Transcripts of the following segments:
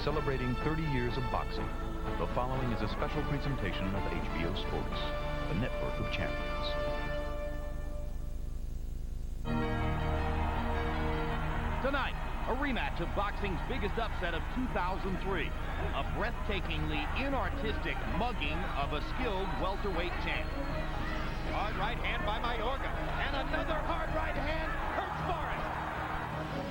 celebrating 30 years of boxing. The following is a special presentation of HBO Sports, the network of champions. Tonight, a rematch of boxing's biggest upset of 2003. A breathtakingly inartistic mugging of a skilled welterweight champ. Hard right hand by Mayorga, and another hard right hand hurts Forrest.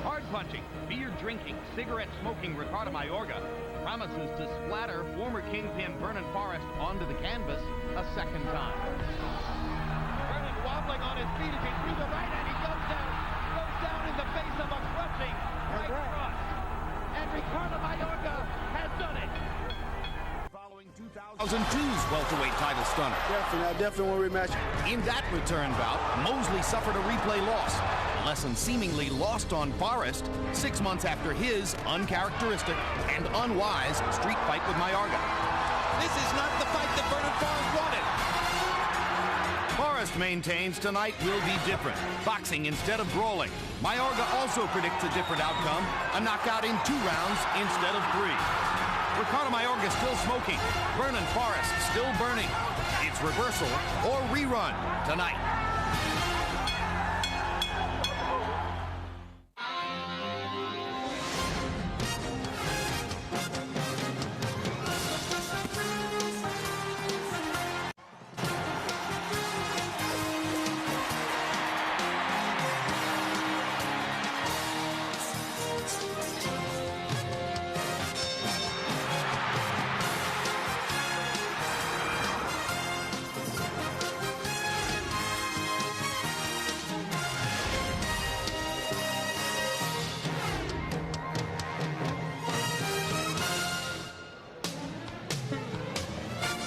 Hard punching, beer drinking, cigarette smoking Ricardo Mayorga promises to splatter former kingpin Vernon Forrest onto the canvas a second time. Vernon wobbling on his feet as he threw the right hand. He goes down in the face of a crushing right cross. And Ricardo Mayorga has done it. Following 2002's welterweight title stunner. I definitely want a rematch. In that return bout, Mosley suffered a replay loss. A lesson seemingly lost on Forrest 6 months after his uncharacteristic and unwise street fight with Mayorga. This is not the fight that Vernon Forrest wanted. Forrest maintains tonight will be different. Boxing instead of brawling. Mayorga also predicts a different outcome, a knockout in 2 rounds instead of 3. Ricardo Mayorga still smoking. Vernon Forrest still burning. It's reversal or rerun tonight.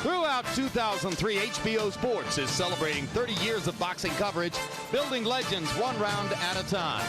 Throughout 2003, HBO Sports is celebrating 30 years of boxing coverage, building legends one round at a time.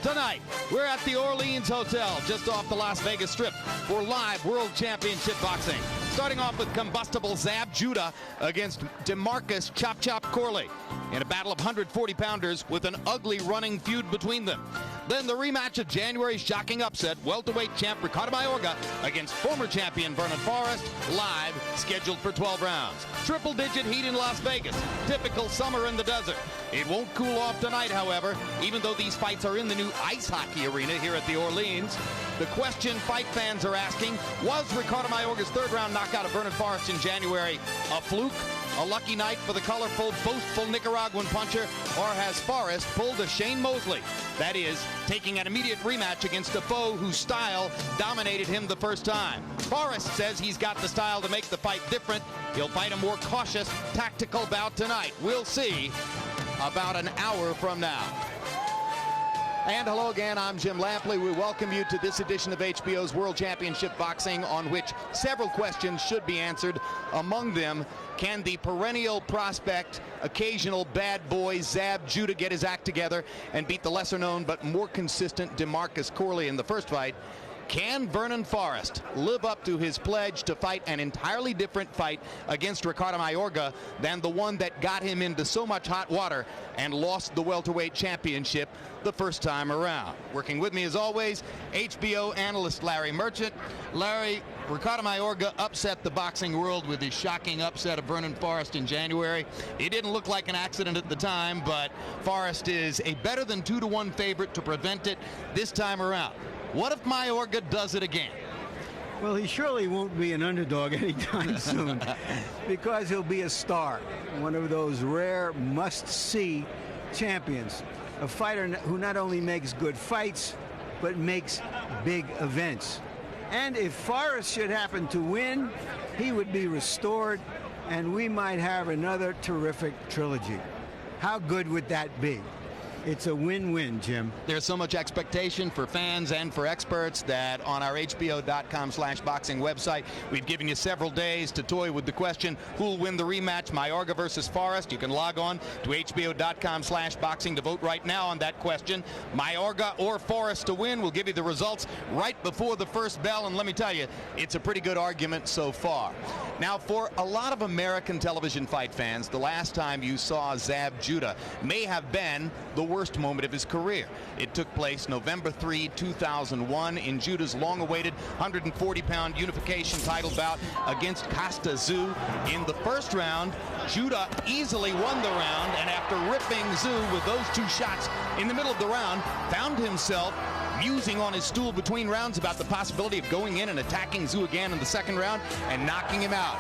Tonight, we're at the Orleans Hotel, just off the Las Vegas Strip, for live World Championship Boxing. Starting off with combustible Zab Judah against DeMarcus Chop Chop Corley in a battle of 140-pounders with an ugly running feud between them. Then the rematch of January's shocking upset, welterweight champ Ricardo Mayorga against former champion Vernon Forrest, live, scheduled for 12 rounds. Triple-digit heat in Las Vegas, typical summer in the desert. It won't cool off tonight, however, even though these fights are in the new ice hockey arena here at the Orleans. The question fight fans are asking, was Ricardo Mayorga's third-round knockout of Vernon Forrest in January a fluke, a lucky night for the colorful, boastful Nicaraguan puncher, or has Forrest pulled a Shane Mosley? That is, taking an immediate rematch against a foe whose style dominated him the first time. Forrest says he's got the style to make the fight different. He'll fight a more cautious, tactical bout tonight. We'll see about an hour from now. And hello again, I'm Jim Lampley. We welcome you to this edition of HBO's World Championship Boxing, on which several questions should be answered. Among them, can the perennial prospect, occasional bad boy Zab Judah get his act together and beat the lesser-known but more consistent DeMarcus Corley in the first fight? Can Vernon Forrest live up to his pledge to fight an entirely different fight against Ricardo Mayorga than the one that got him into so much hot water and lost the welterweight championship the first time around? Working with me, as always, HBO analyst Larry Merchant. Larry, Ricardo Mayorga upset the boxing world with his shocking upset of Vernon Forrest in January. It didn't look like an accident at the time, but Forrest is a better than 2-to-1 favorite to prevent it this time around. What if Mayorga does it again? Well, he surely won't be an underdog anytime soon, because he'll be a star, one of those rare must-see champions, a fighter who not only makes good fights, but makes big events. And if Forrest should happen to win, he would be restored, and we might have another terrific trilogy. How good would that be? It's a win-win, Jim. There's so much expectation for fans and for experts that on our HBO.com/boxing website, we've given you several days to toy with the question, who'll win the rematch, Mayorga versus Forrest? You can log on to HBO.com/boxing to vote right now on that question. Mayorga or Forrest to win. We'll give you the results right before the first bell, and let me tell you, it's a pretty good argument so far. Now, for a lot of American television fight fans, the last time you saw Zab Judah may have been the worst worst moment of his career. It took place November 3, 2001 in Judah's long-awaited 140-pound unification title bout against Costa Tszyu. In the first round, Judah easily won the round, and after ripping Tszyu with those two shots in the middle of the round, found himself musing on his stool between rounds about the possibility of going in and attacking Tszyu again in the second round and knocking him out.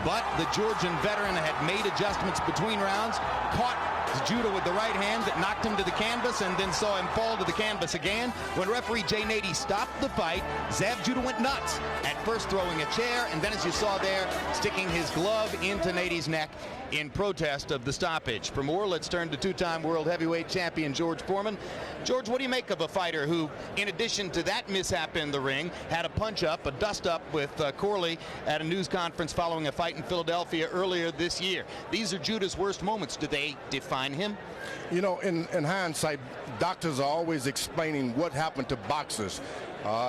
But the Georgian veteran had made adjustments between rounds, caught Judah with the right hand that knocked him to the canvas, and then saw him fall to the canvas again. When referee Jay Nady stopped the fight, Zab Judah went nuts, at first throwing a chair, and then, as you saw there, sticking his glove into Nady's neck in protest of the stoppage. For more, let's turn to two-time world heavyweight champion George Foreman. George, what do you make of a fighter who, in addition to that mishap in the ring, had a punch-up, a dust-up with Corley at a news conference following a fight in Philadelphia earlier this year? These are Judah's worst moments. Do they define him? You know, in hindsight, doctors are always explaining what happened to boxers.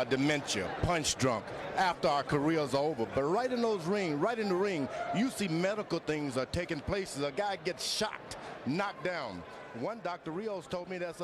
Dementia, punch drunk, after our careers are over. But right in the ring, you see medical things are taking place. A guy gets shocked, knocked down. One Dr. Rios told me that's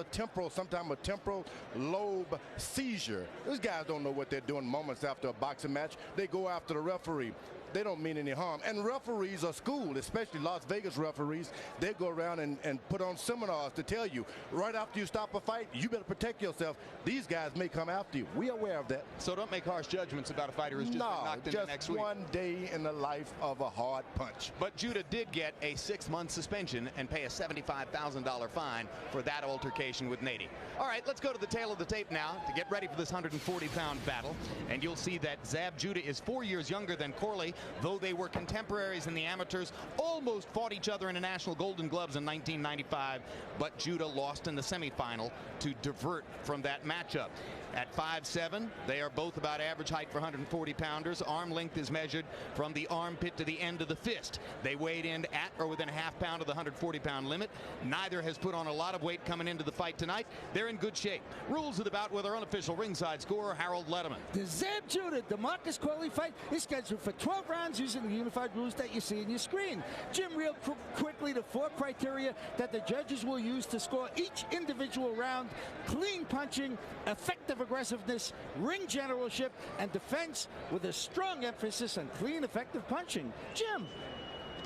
sometimes a temporal lobe seizure. These guys don't know what they're doing moments after a boxing match. They go after the referee. They don't mean any harm. And referees are schooled, especially Las Vegas referees. They go around and put on seminars to tell you, right after you stop a fight, you better protect yourself. These guys may come after you. We are aware of that. So don't make harsh judgments about a fighter who's just been knocked in the next week. No, just one day in the life of a hard punch. But Judah did get a 6-month suspension and pay a $75,000 fine for that altercation with Nady. All right, let's go to the tail of the tape now to get ready for this 140-pound battle. And you'll see that Zab Judah is 4 years younger than Corley. Though they were contemporaries in the amateurs, almost fought each other in the National Golden Gloves in 1995, but Judah lost in the semifinal to divert from that matchup. At 5'7", they are both about average height for 140-pounders. Arm length is measured from the armpit to the end of the fist. They weighed in at or within a half pound of the 140-pound limit. Neither has put on a lot of weight coming into the fight tonight. They're in good shape. Rules of the bout with our unofficial ringside scorer, Harold Letterman. The Zab Judah DeMarcus Corley fight is scheduled for 12 rounds using the unified rules that you see on your screen. Jim, real quickly, the 4 criteria that the judges will use to score each individual round: clean punching, effective aggressiveness, ring generalship, and defense, with a strong emphasis on clean, effective punching. Jim.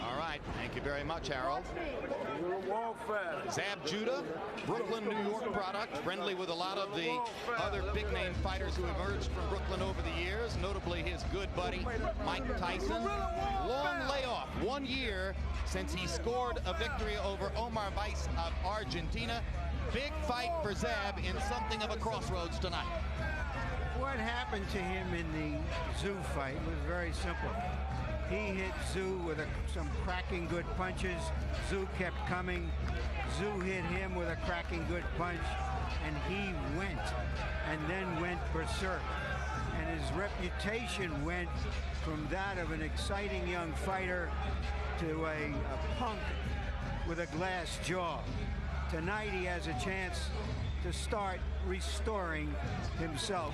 All right, thank you very much, Harold. Zab Judah, Brooklyn, New York product, friendly with a lot of the other big-name fighters who emerged from Brooklyn over the years, notably his good buddy Mike Tyson. Long layoff, 1 year since he scored a victory over Omar Weiss of Argentina. Big fight for Zab in something of a crossroads tonight. What happened to him in the Tszyu fight was very simple. He hit Tszyu with some cracking good punches. Tszyu kept coming. Tszyu hit him with a cracking good punch, and he went, and then went berserk. And his reputation went from that of an exciting young fighter to a punk with a glass jaw. Tonight he has a chance to start restoring himself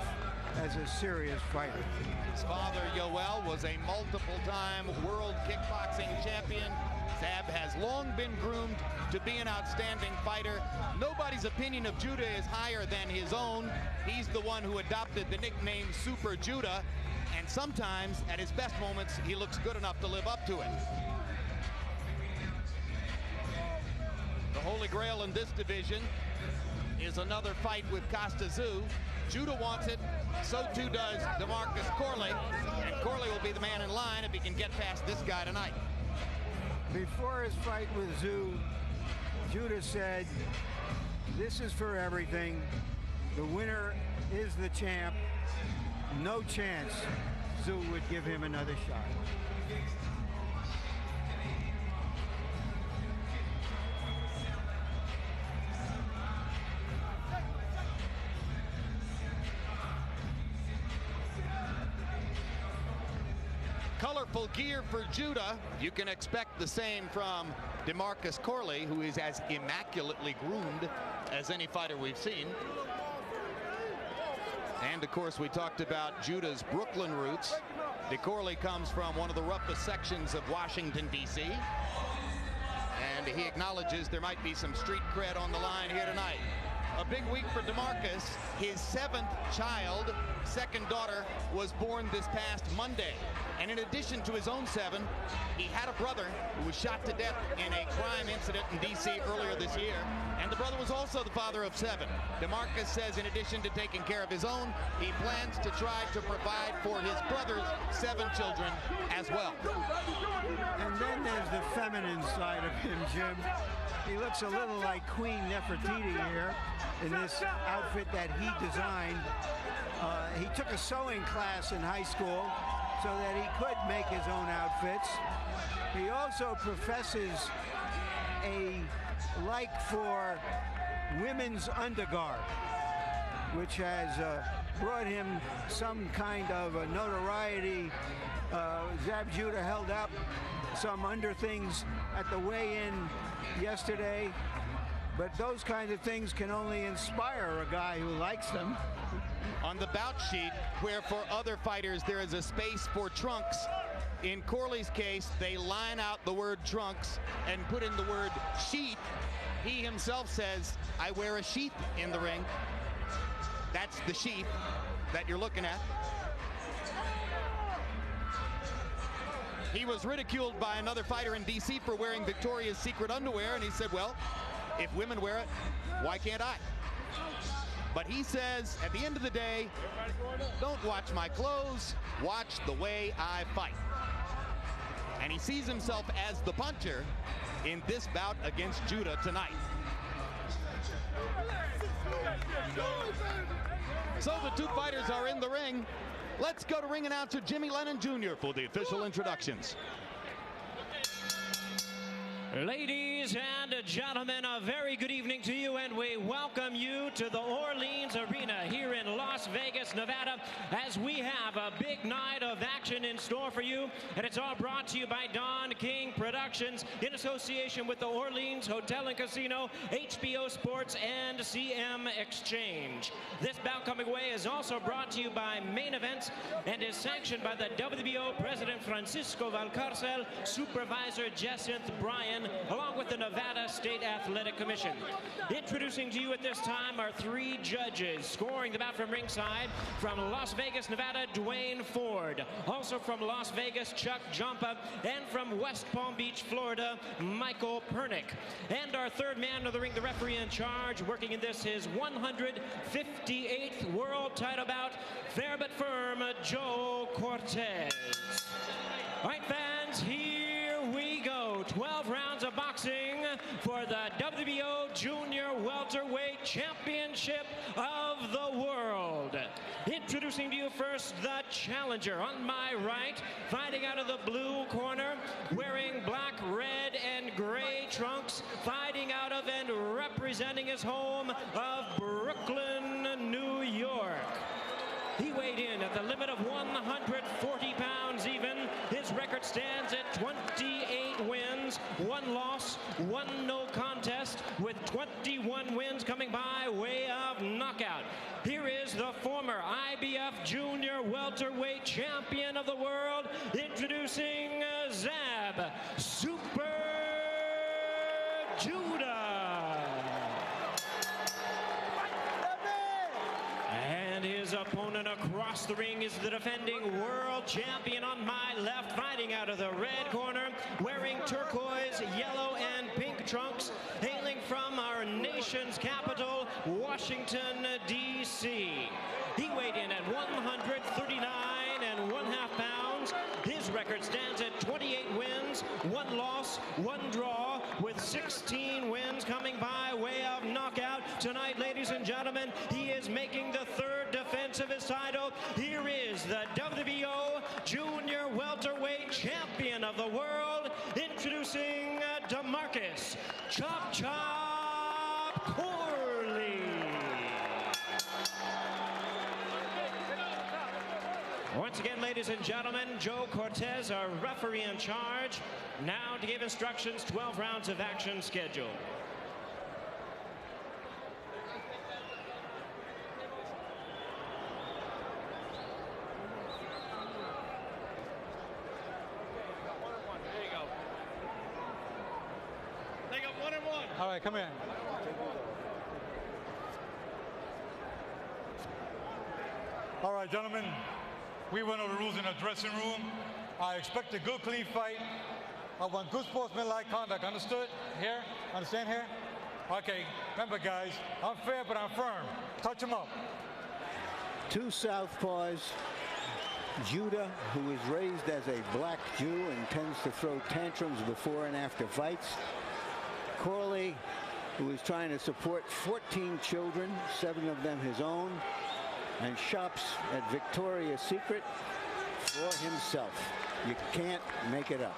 as a serious fighter. His father, Yoel, was a multiple-time world kickboxing champion. Zab has long been groomed to be an outstanding fighter. Nobody's opinion of Judah is higher than his own. He's the one who adopted the nickname Super Judah, and sometimes, at his best moments, he looks good enough to live up to it. The holy grail in this division is another fight with Costa Tszyu. Judah wants it, so too does DeMarcus Corley, and Corley will be the man in line if he can get past this guy tonight. Before his fight with Tszyu, Judah said, "This is for everything. The winner is the champ. No chance Tszyu would give him another shot." Colorful gear for Judah. You can expect the same from DeMarcus Corley, who is as immaculately groomed as any fighter we've seen. And of course, we talked about Judah's Brooklyn roots. DeCorley comes from one of the roughest sections of Washington, D.C. And and he acknowledges there might be some street cred on the line here tonight. A big week for DeMarcus. His 7th child, second daughter, was born this past Monday. And in addition to his own 7, he had a brother who was shot to death in a crime incident in D.C. earlier this year. And the brother was also the father of 7. DeMarcus says in addition to taking care of his own, he plans to try to provide for his brother's 7 children as well. And then there's the feminine side of him, Jim. He looks a little like Queen Nefertiti here in this outfit that he designed. He took a sewing class in high school so that he could make his own outfits. He also professes a like for women's undergarb, which has brought him some kind of notoriety. Zab Judah held up some under things at the weigh-in yesterday, but those kinds of things can only inspire a guy who likes them. On the bout sheet, where for other fighters there is a space for trunks, in Corley's case, they line out the word trunks and put in the word sheath. He himself says, I wear a sheath in the ring. That's the sheath that you're looking at. He was ridiculed by another fighter in D.C. for wearing Victoria's Secret underwear, and he said, well, if women wear it, why can't I? But he says, at the end of the day, don't watch my clothes, watch the way I fight. And he sees himself as the puncher in this bout against Judah tonight. So the two fighters are in the ring. Let's go to ring announcer Jimmy Lennon Jr. for the official introductions. Ladies and gentlemen, a very good evening to you, and we welcome you to the Orleans Arena here in Las Vegas, Nevada, as we have a big night of action in store for you, and it's all brought to you by Don King Productions in association with the Orleans Hotel and Casino, HBO Sports, and CM Exchange. This bout coming away is also brought to you by Main Events and is sanctioned by the WBO President Francisco Valcarcel, Supervisor Jacinth Bryan, along with the Nevada State Athletic Commission. Introducing to you at this time are 3 judges. Scoring the bout from ringside, from Las Vegas, Nevada, Dwayne Ford. Also from Las Vegas, Chuck Jumpa. And from West Palm Beach, Florida, Michael Pernick. And our third man of the ring, the referee in charge, working in this, his 158th world title bout, fair but firm, Joe Cortez. All right, fans, here we go. 12 rounds of boxing for the WBO Junior Welterweight Championship of the World. Introducing to you first the challenger. On my right, fighting out of the blue corner, wearing black, red, and gray trunks, fighting out of and representing his home of Brooklyn, New York. He weighed in at the limit of 140 pounds even. His record stands at 28 wins, 1 loss, 1 no contest, with 21 wins coming by way of knockout. Here is the former IBF Junior Welterweight Champion of the World, introducing Zab Super Judah. And his opponent across the ring is the defending world champion on my left, fighting out of the red corner, wearing turquoise, yellow, and pink trunks, hailing from our nation's capital, Washington, D.C. He weighed in at 139.5 pounds. His record stands at 28 wins, 1 loss, 1 draw, with 16 wins coming by way of knockout. Tonight, ladies and gentlemen, he is making the 3rd defense of his title. Here is the WBO Junior Welterweight Champion of the World, introducing DeMarcus Chop Chop Corley. Once again, ladies and gentlemen, Joe Cortez, our referee in charge, now to give instructions. 12 rounds of action scheduled. Take come here. All right, gentlemen, we went over the rules in the dressing room. I expect a good, clean fight. I want good sportsmanlike conduct. Understood? Here? Understand here? Okay. Remember, guys, I'm fair, but I'm firm. Touch him up. Two southpaws. Judah, who is raised as a black Jew and tends to throw tantrums before and after fights. Corley, who is trying to support 14 children, 7 of them his own, and shops at Victoria's Secret for himself. You can't make it up.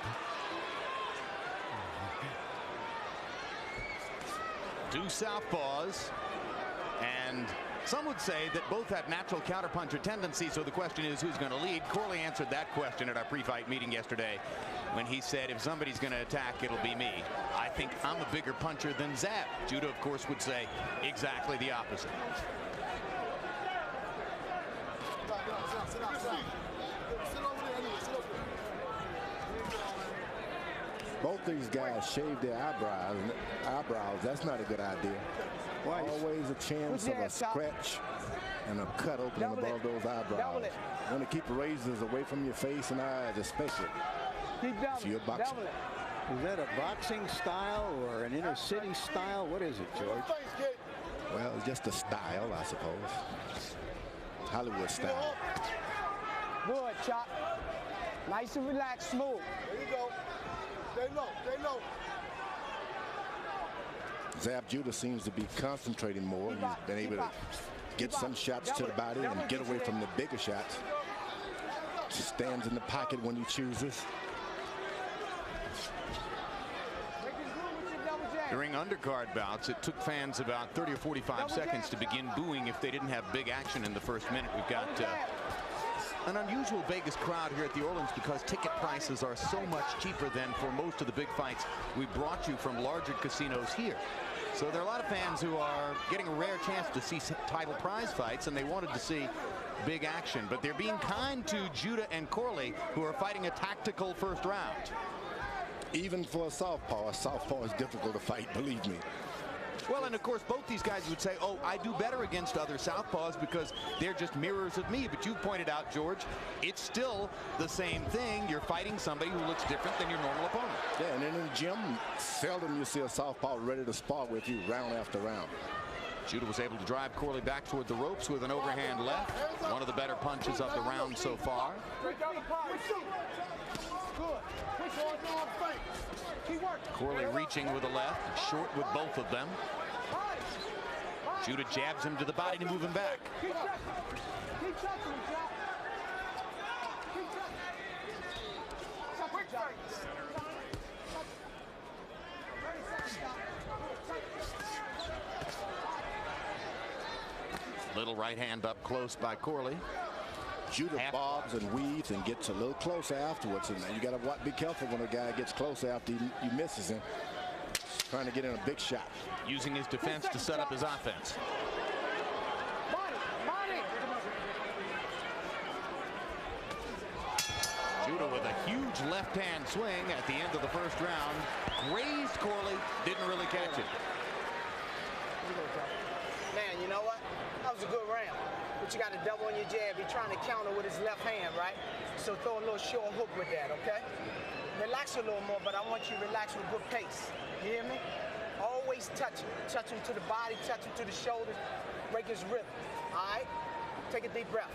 Two southpaws, and some would say that both have natural counterpuncher tendencies, so the question is who's going to lead. Corley answered that question at our pre-fight meeting yesterday when he said if somebody's going to attack, it'll be me. I think I'm a bigger puncher than Zab. Judah, of course, would say exactly the opposite. Both these guys shave their eyebrows. That's not a good idea. Always a chance of a scratch and a cut opening above those eyebrows. You want to keep razors away from your face and eyes, especially if you're boxing. Is that a boxing style or an inner city style? What is it, George? Well, it's just a style, I suppose. Hollywood style. Good, Chop. Nice and relaxed, smooth. There you go. Stay low, stay low. Zab Judah seems to be concentrating more. He's been able to get some shots to the body and get away from the bigger shots. Stands in the pocket when he chooses. During undercard bouts, it took fans about 30 or 45 seconds to begin booing if they didn't have big action in the first minute. We've got an unusual Vegas crowd here at the Orleans because ticket prices are so much cheaper than for most of the big fights we brought you from larger casinos here. So there are a lot of fans who are getting a rare chance to see title prize fights, and they wanted to see big action. But they're being kind to Judah and Corley, who are fighting a tactical first round. Even for a southpaw is difficult to fight, believe me. Well, and of course, both these guys would say, oh, I do better against other southpaws because they're just mirrors of me. But you pointed out, George, it's still the same thing. You're fighting somebody who looks different than your normal opponent. Yeah, and in the gym, seldom you see a southpaw ready to spar with you round after round. Judah was able to drive Corley back toward the ropes with an overhand left. One of the better punches of the round so far. Corley reaching with a left, short with both of them. Judah jabs him to the body to move him back. Little right hand up close by Corley. Judah bobs and weaves and gets a little closer afterwards. And you got to be careful when a guy gets closer after he misses him. He's trying to get in a big shot. Using his defense to set up his offense. Judah with a huge left-hand swing at the end of the first round. Grazed Corley, didn't really catch it. Man, you know what? That was a good round. But you got to double on your jab. He's trying to counter with his left hand, right? So throw a little short hook with that, okay? Relax a little more, but I want you to relax with good pace. You hear me? Always touch him. Touch him to the body, touch him to the shoulders. Break his rhythm, all right? Take a deep breath.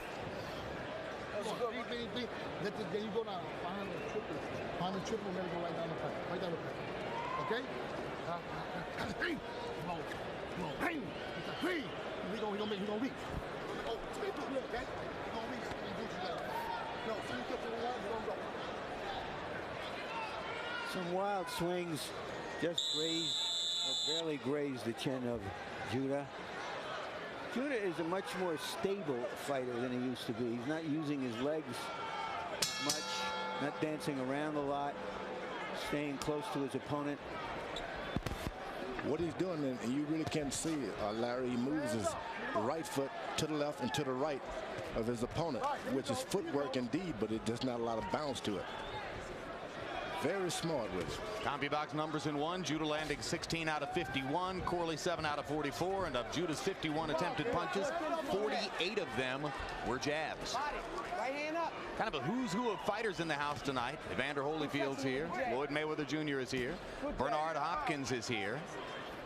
That was a good one. Then you go down. Find the triple, let it go right down the pipe. Right down the pipe. Okay? Hey! Blow. Hey! Hey! He gonna reach. Oh, okay? He gonna reach. No, so you get to the line, you don't go. Some wild swings just grazed or barely grazed the chin of Judah. Judah is a much more stable fighter than he used to be. He's not using his legs much, not dancing around a lot, staying close to his opponent. What he's doing, and you really can't see it, Larry, he moves his right foot to the left and to the right of his opponent, which is footwork indeed, but it does not a lot of bounce to it. Very smart with it. CompuBox numbers in one. Judah landing 16 out of 51. Corley 7 out of 44. And of Judah's 51 attempted punches, 48 of them were jabs. Right hand up. Kind of a who's who of fighters in the house tonight. Evander Holyfield's here. Floyd Mayweather Jr. is here. Bernard Hopkins is here.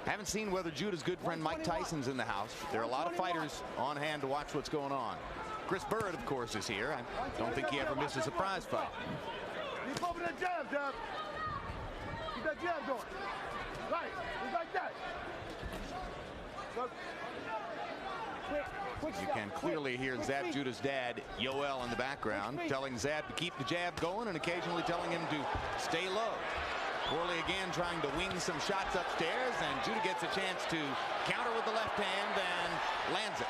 Haven't seen whether Judah's good friend Mike Tyson's in the house. There are a lot of fighters on hand to watch what's going on. Chris Bird, of course, is here. I don't think he ever misses a prize fight. Keep over that jab, Dab. Keep that jab going. Right, just like that. Look. You can clearly hear Zab Judah's dad, Yoel, in the background, telling Zab to keep the jab going and occasionally telling him to stay low. Corley again trying to wing some shots upstairs, and Judah gets a chance to counter with the left hand and lands it.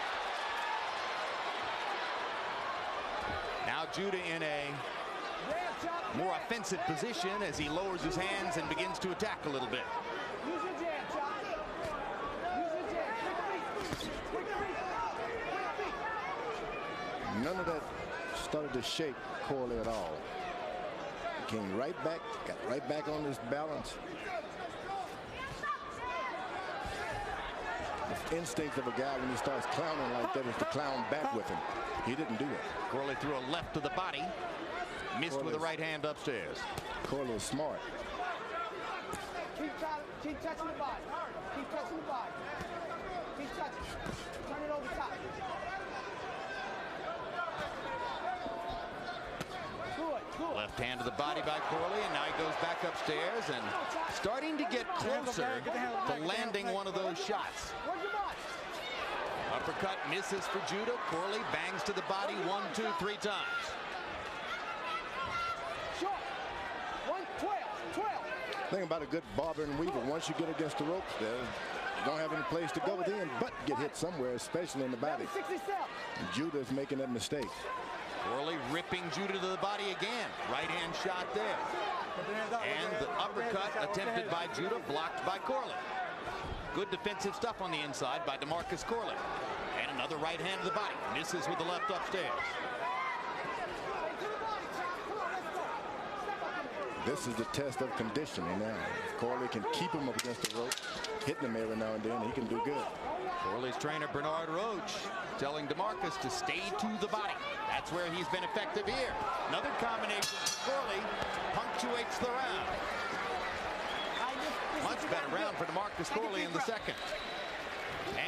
Now Judah in a more offensive position as he lowers his hands and begins to attack a little bit. Use your jab, Chop. Use your jab. Quick feet. None of that started to shake Corley at all. He came right back, got right back on his balance. The instinct of a guy when he starts clowning like that is to clown back with him. He didn't do it. Corley threw a left to the body. Missed with the right hand upstairs. Corley is smart. Keep touching the body. Keep touching the body. Keep touching. Turn it over top. Good. Left hand to the body by Corley, and now he goes back upstairs and starting to get closer to landing one of those shots. Uppercut misses for Judah. Corley bangs to the body 1, 2, 3 times. Short. 12. Thing about a good barber and weaver, once you get against the ropes there, you don't have any place to go then but get hit somewhere, especially in the body. And Judah is making that mistake. Corley ripping Judah to the body again. Right hand shot there. And the uppercut attempted by Judah, blocked by Corley. Good defensive stuff on the inside by DeMarcus Corley. And another right hand to the body. Misses with the left upstairs. This is the test of conditioning now. If Corley can keep him up against the rope, hitting him every now and then, he can do good. Corley's trainer Bernard Roach telling DeMarcus to stay to the body. That's where he's been effective here. Another combination for Corley punctuates the round. Much better round for DeMarcus Corley in the second.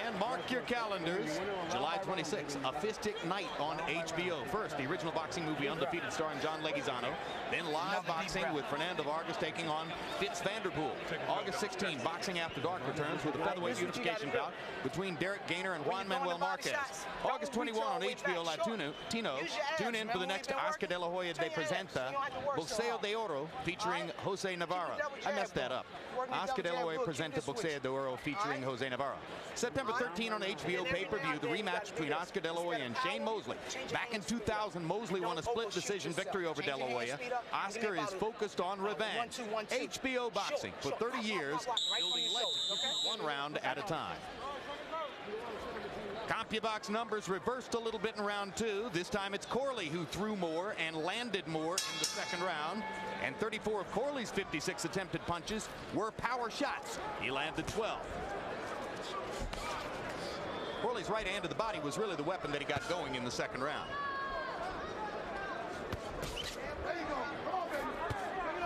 And mark your calendars, July 26th, a Fistic Night on HBO. First, the original boxing movie Undefeated starring John Leguizamo. Then live boxing with Fernando Vargas taking on Fitz Vanderpool. August 16, Boxing After Dark returns with a featherweight unification bout between Derek Gainer and Juan Manuel Marquez. August 21 on HBO Latino. Tune in for the next Oscar de la Hoya de Presenta, Boxeo de Oro, featuring Jose Navarro. I messed that up. Oscar de la Hoya Presenta Boxeo de Oro featuring Jose Navarro. September 13 on HBO pay-per-view, the rematch between Oscar De La Hoya and Shane Mosley. Back in 2000, Mosley won a split decision victory over De La Hoya. Oscar is focused on revenge. HBO Boxing for 30 years, building legends one round at a time. CompuBox numbers reversed a little bit in round 2. This time it's Corley who threw more and landed more in the second round. And 34 of Corley's 56 attempted punches were power shots. He landed 12. Corley's right hand to the body was really the weapon that he got going in the second round.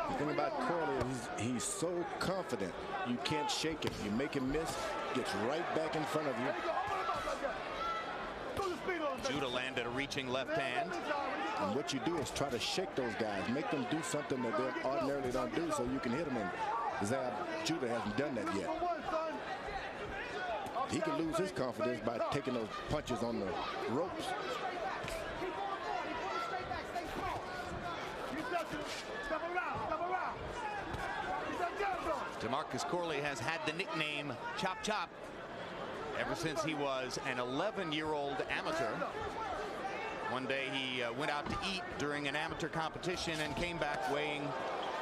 The thing about Corley is he's so confident you can't shake him. You make him miss, gets right back in front of you. Judah landed a reaching left hand. And what you do is try to shake those guys, make them do something that they ordinarily don't do so you can hit them in. Zab Judah hasn't done that yet. He can lose his confidence by taking those punches on the ropes. DeMarcus Corley has had the nickname Chop Chop ever since he was an 11-year-old amateur. One day he went out to eat during an amateur competition and came back weighing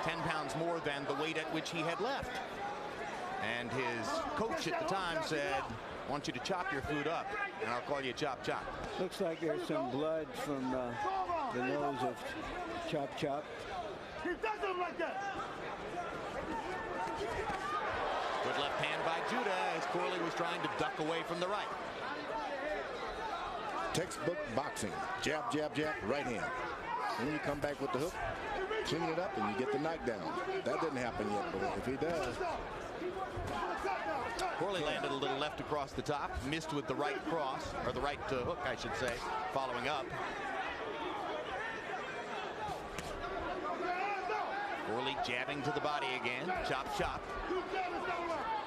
10 pounds more than the weight at which he had left. And his coach at the time said, I want you to chop your food up, and I'll call you Chop Chop. Looks like there's some blood from the nose of Chop Chop. Good left hand by Judah as Corley was trying to duck away from the right. Textbook boxing. Jab, jab, jab, right hand. Then you come back with the hook, clean it up, and you get the knockdown. That didn't happen yet, but if he does. Corley landed a little left across the top, missed with the right cross, or the right hook, I should say, following up. Corley jabbing to the body again. Chop, chop.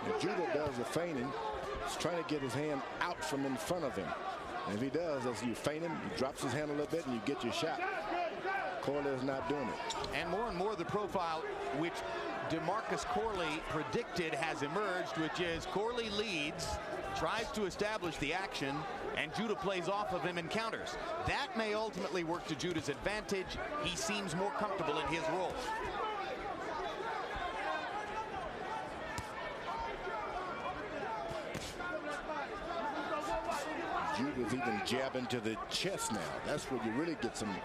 If Judah does the feigning, he's trying to get his hand out from in front of him. And if he does, as you feint him, he drops his hand a little bit and you get your shot. Corley is not doing it. And more the profile which DeMarcus Corley predicted has emerged, which is Corley leads, tries to establish the action, and Judah plays off of him and counters. That may ultimately work to Judah's advantage. He seems more comfortable in his role. Judah's even jabbing to the chest now. That's where you really get some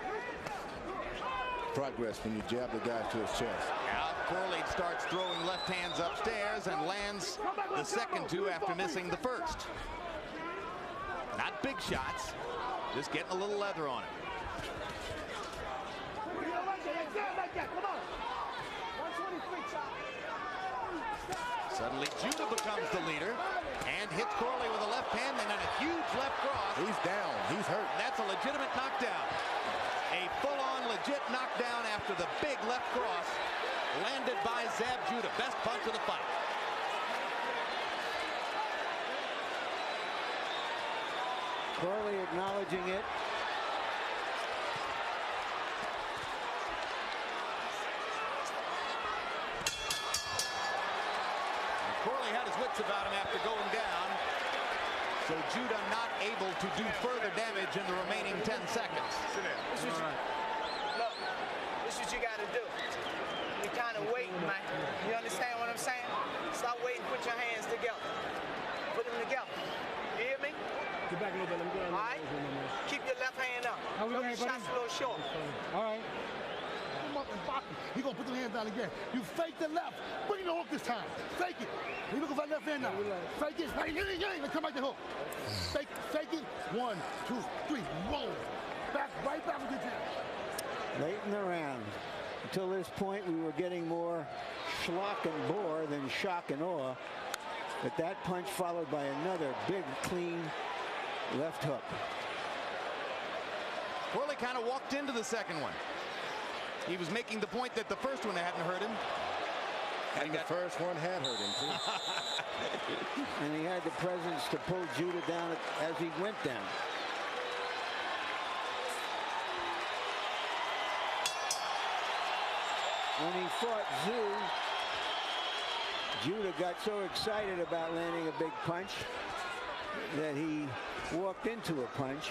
progress, when you jab the guy to his chest. Now Corley starts throwing left hands upstairs and lands the second two after missing the first. Not big shots, just getting a little leather on it. Suddenly Judah becomes the leader and hits Corley with a left hand and then a huge left cross. He's down. He's hurt. That's a legitimate knockdown. A full-on legit knockdown after the big left cross landed by Zab Judah. Best punch of the fight. Corley acknowledging it. Corley had his wits about him after going down. So Judah not able to do further damage in the remaining 10 seconds. This is what you got to do. You kind of wait, man. You understand what I'm saying? Stop waiting. Put your hands together. Put them together. You hear me? Get back a little bit. Let me go. All right. Keep your left hand up. How we Throw going, your shots a little short. All right. Come up and box him. He gonna put the hands down again. You fake the left. Bring the hook this time. Fake it. You looking for that left hand now. Fake it. Hey, come back the hook. Fake it. 1, 2, 3. Roll. Back, right back with your jab. Late in the round. Until this point, we were getting more schlock and bore than shock and awe. But that punch followed by another big, clean left hook. Corley kind of walked into the second one. He was making the point that the first one hadn't hurt him. And the first one had hurt him, too. And he had the presence to pull Judah down as he went down. When he fought Judah got so excited about landing a big punch that he walked into a punch.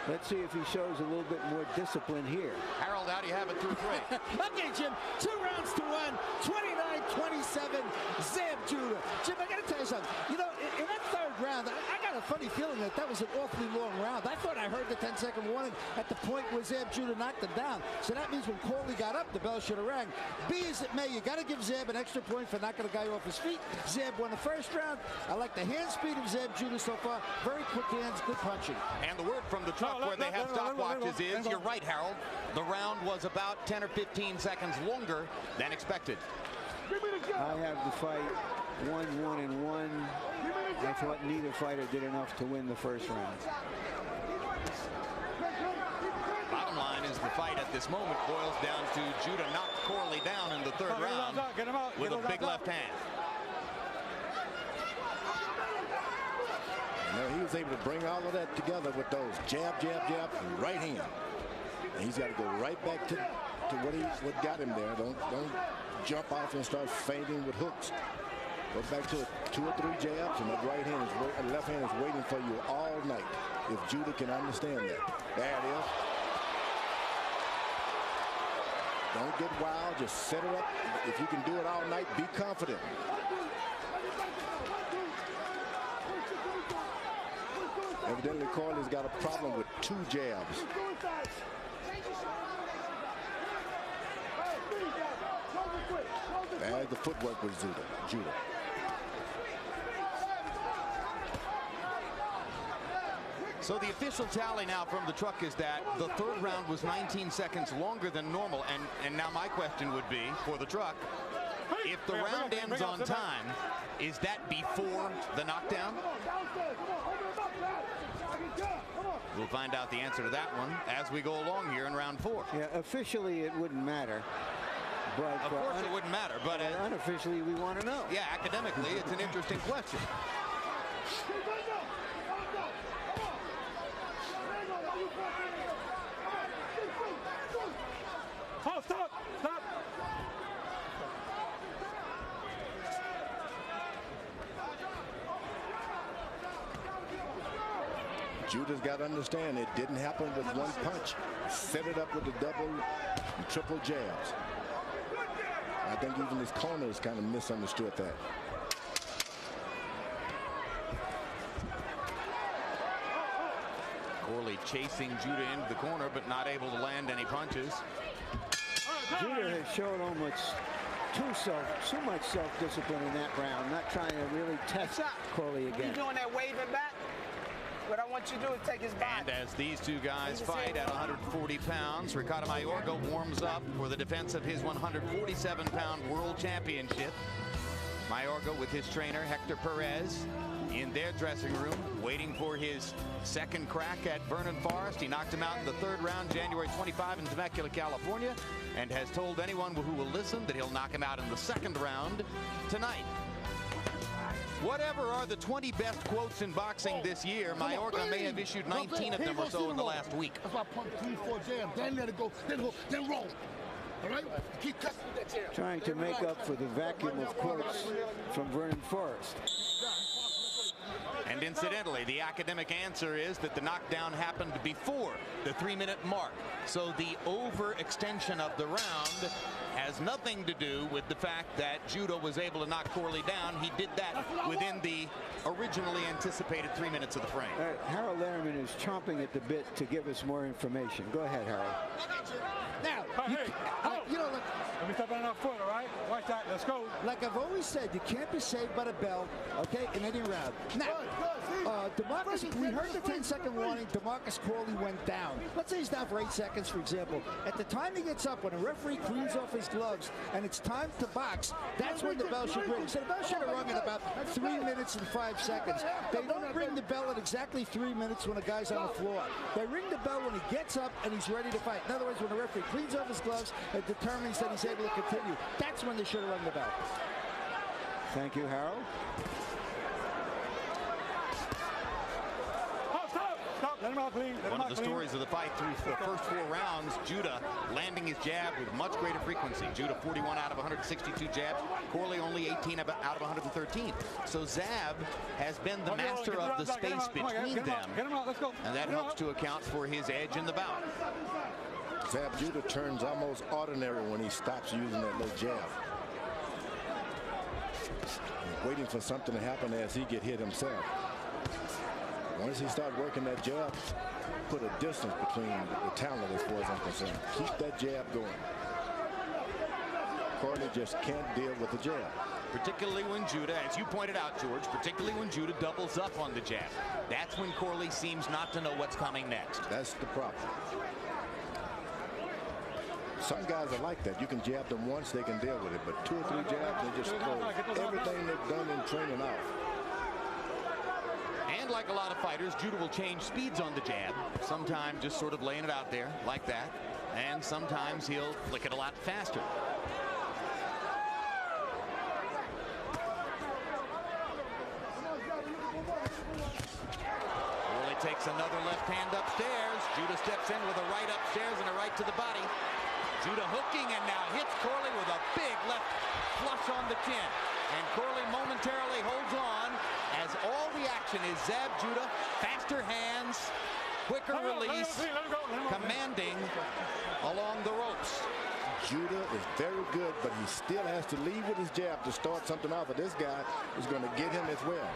Let's see if he shows a little bit more discipline here. Harold, how do you have it through 3? Okay, Jim, 2 rounds to 1, 29-27, Zab Judah. Jim, I got to tell you something. You know, in that third round, I got a funny feeling that was an awfully long round. I thought I heard the 10-second warning at the point where Zab Judah knocked him down. So that means when Corley got up, the bell should have rang. Be as it may, you got to give Zab an extra point for knocking the guy off his feet. Zab won the first round. I like the hand speed of Zab Judah so far. Very quick hands, good punching. And the word from the truck where they have stopwatches is, you're right, Harold. The round was about 10 or 15 seconds longer than expected. I have the fight 1-1-1. I thought neither fighter did enough to win the first round. Bottom line is the fight at this moment boils down to Judah knocked Corley down in the third round with a big left hand. You know, he was able to bring all of that together with those jab, jab, jab, and right hand. And he's got to go right back to what got him there. Don't jump off and start feinting with hooks. Go back to 2 or 3 jabs, and that right hand and left hand is waiting for you all night. If Judah can understand that. There it is. Don't get wild. Just set it up. If you can do it all night, be confident. Evidently, Corley's got a problem with 2 jabs. There's the footwork with Judah. So the official tally now from the truck is that the third round was 19 seconds longer than normal. And now my question would be, for the truck, if the round ends on time, is that before the knockdown? We'll find out the answer to that one as we go along here in round 4. Yeah, officially it wouldn't matter. But of course it wouldn't matter, but unofficially we want to know. Yeah, academically it's an interesting question. Oh, stop! Stop! Judah's got to understand it didn't happen with one punch. Set it up with the double and triple jabs. I think even his corners kind of misunderstood that. Corley chasing Judah into the corner, but not able to land any punches. Judah has shown almost too much self-discipline in that round, not trying to really test Corley again. You doing that waving back? What I want you to do is take his body. And as these two guys fight at 140 pounds, Corley Mayorga warms up for the defense of his 147-pound World Championship. Mayorga with his trainer, Hector Perez, in their dressing room, waiting for his second crack at Vernon Forrest. He knocked him out in the third round, January 25 in Temecula, California, and has told anyone who will listen that he'll knock him out in the second round tonight. Whatever are the 20 best quotes in boxing this year, Mayorga may have issued 19 of them or so in the last week. That's why I pump 3, 4 jams. Then let it go, then roll. All right? Keep testing that jam. Trying to make up for the vacuum of quotes from Vernon Forrest. And incidentally, the academic answer is that the knockdown happened before the 3-minute mark. So the overextension of the round has nothing to do with the fact that Judah was able to knock Corley down. He did that within the originally anticipated 3 minutes of the frame. Harold Lehrman is chomping at the bit to give us more information. Go ahead, Harold. Now, You know, look, let me step on our foot, all right? Watch that. Let's go. Like I've always said, you can't be saved by the bell, okay, in any round. Now, DeMarcus, we heard the 10-second warning. DeMarcus Corley went down. Let's say he's down for 8 seconds, for example. At the time he gets up, when a referee cleans off his gloves and it's time to box, that's when the bell should ring. So the bell should have rung in about 3 minutes and 5 seconds. They don't ring the bell at exactly 3 minutes when a guy's on the floor. They ring the bell when he gets up and he's ready to fight. In other words, when the referee cleans off his gloves and determines that he's able to continue, that's when they should have rung the bell. Thank you, Harold. Let him out clean. One of the stories of the fight through the first 4 rounds, Judah landing his jab with much greater frequency. Judah 41 out of 162 jabs, Corley only 18 out of 113. So Zab has been the master of the space between them, and that helps to account for his edge in the bout. Zab Judah turns almost ordinary when he stops using that little jab. He's waiting for something to happen as he get hit himself. Once he starts working that jab, put a distance between the talent as far as I'm concerned. Keep that jab going. Corley just can't deal with the jab. Particularly when Judah, as you pointed out, George, particularly when Judah doubles up on the jab. That's when Corley seems not to know what's coming next. That's the problem. Some guys are like that. You can jab them once, they can deal with it. But 2 or 3 jabs, they just throw everything they've done in training out. And like a lot of fighters, Judah will change speeds on the jab. Sometimes just sort of laying it out there like that. And sometimes he'll flick it a lot faster. Corley takes another left hand upstairs. Judah steps in with a right upstairs and a right to the body. Judah hooking and now hits Corley with a big left flush on the chin. And Corley momentarily holds on as all the action is Zab Judah. Faster hands, quicker release, commanding along the ropes. Judah is very good, but he still has to lead with his jab to start something off. But this guy is going to get him as well.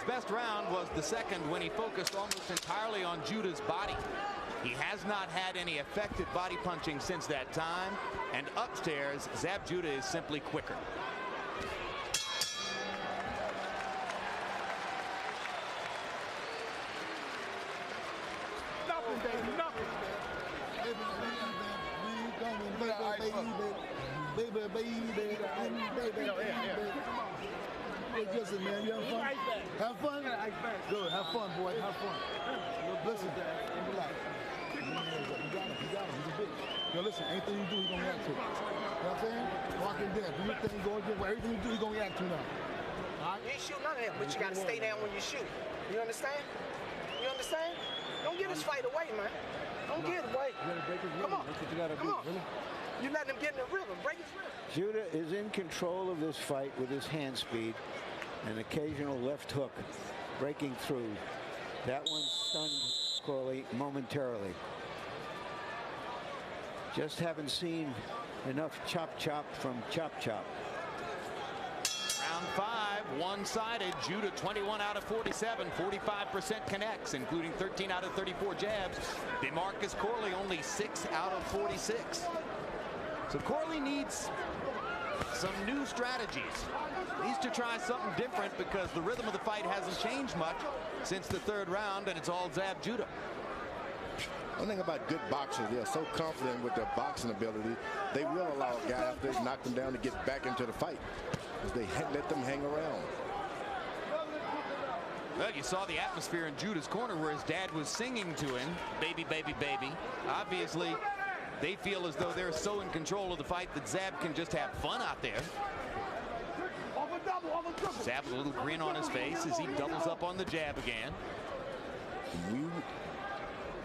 best round was the second, when he focused almost entirely on Judah's body. He has not had any effective body punching since that time, and upstairs, Zab Judah is simply quicker. Nothing, baby, nothing. Hey, listen, man, you having fun? Have fun? Good, have fun, boy, have fun. Listen, relax. You got him, he's a bitch. Yo, listen, anything you do, he's gonna react to. You know what I'm saying? Walk in there, do your thing, go again, everything you do, he's gonna react to now. All right? You ain't shoot none of him, but you gotta stay down when you shoot. You understand? You understand? Don't get this fight away, man. Don't get it away. Come on. That's what you gotta Come do. on. Really? You let him get in the rhythm. Break his rhythm. Judah is in control of this fight with his hand speed, an occasional left hook breaking through. That one stunned Corley momentarily. Just haven't seen enough chop from Chop. Round 5, one-sided. Judah 21 out of 47, 45% connects, including 13 out of 34 jabs. DeMarcus Corley only 6 out of 46. So Corley needs some new strategies. Needs to try something different because the rhythm of the fight hasn't changed much since the third round, and it's all Zab Judah. One thing about good boxers, they're so confident with their boxing ability, they will allow a guy after they knock them down to get back into the fight, because they let them hang around. Well, you saw the atmosphere in Judah's corner where his dad was singing to him, baby, baby, baby. Obviously, they feel as though they're so in control of the fight that Zab can just have fun out there. Zab with a little grin on his face as he doubles up on the jab again. We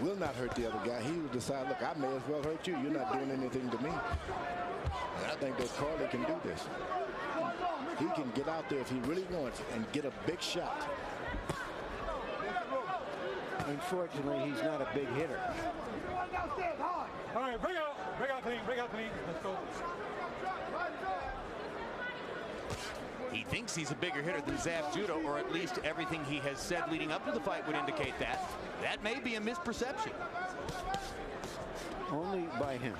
will not hurt the other guy. He will decide, look, I may as well hurt you. You're not doing anything to me. And I think that Corley can do this. He can get out there if he really wants and get a big shot. Unfortunately, he's not a big hitter. All right, bring out clean, let's go. He thinks he's a bigger hitter than Zab Judah, or at least everything he has said leading up to the fight would indicate that. That may be a misperception. Only by him.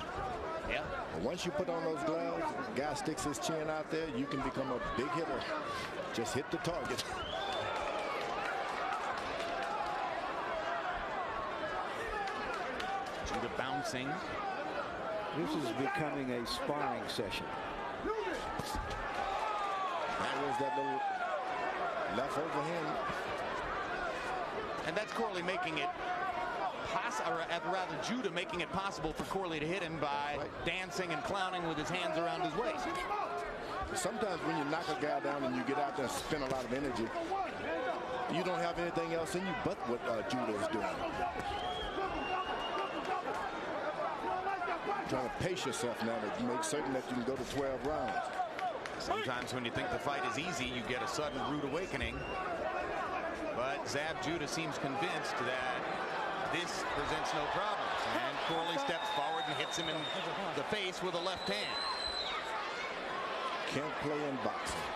Yeah. Once you put on those gloves, the guy sticks his chin out there, you can become a big hitter. Just hit the target. Judah bouncing. This is becoming a sparring session. That was that little left overhand. And that's Corley making it possible, or rather Judah making it possible for Corley to hit him by dancing and clowning with his hands around his waist. Sometimes when you knock a guy down and you get out there and spend a lot of energy, you don't have anything else in you but what Judah is doing. Trying to pace yourself now to make certain that you can go to 12 rounds. Sometimes when you think the fight is easy, you get a sudden rude awakening. But Zab Judah seems convinced that this presents no problems. And Corley steps forward and hits him in the face with a left hand. Can't play in boxing.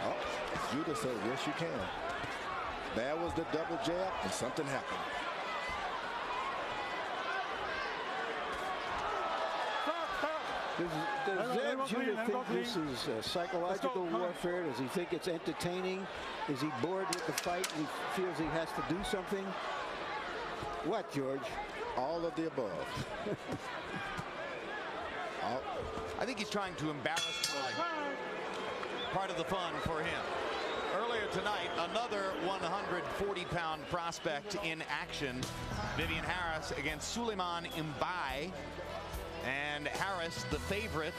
Oh, Judah said, yes, you can. There was the double jab, and something happened. Does Zab Judah think this is psychological warfare? Does he think it's entertaining? Is he bored with the fight and he feels he has to do something? What, George? All of the above. I think he's trying to embarrass Corley. Part of the fun for him. Earlier tonight, another 140-pound prospect in action. Vivian Harris against Suleiman Mbai. And Harris, the favorite,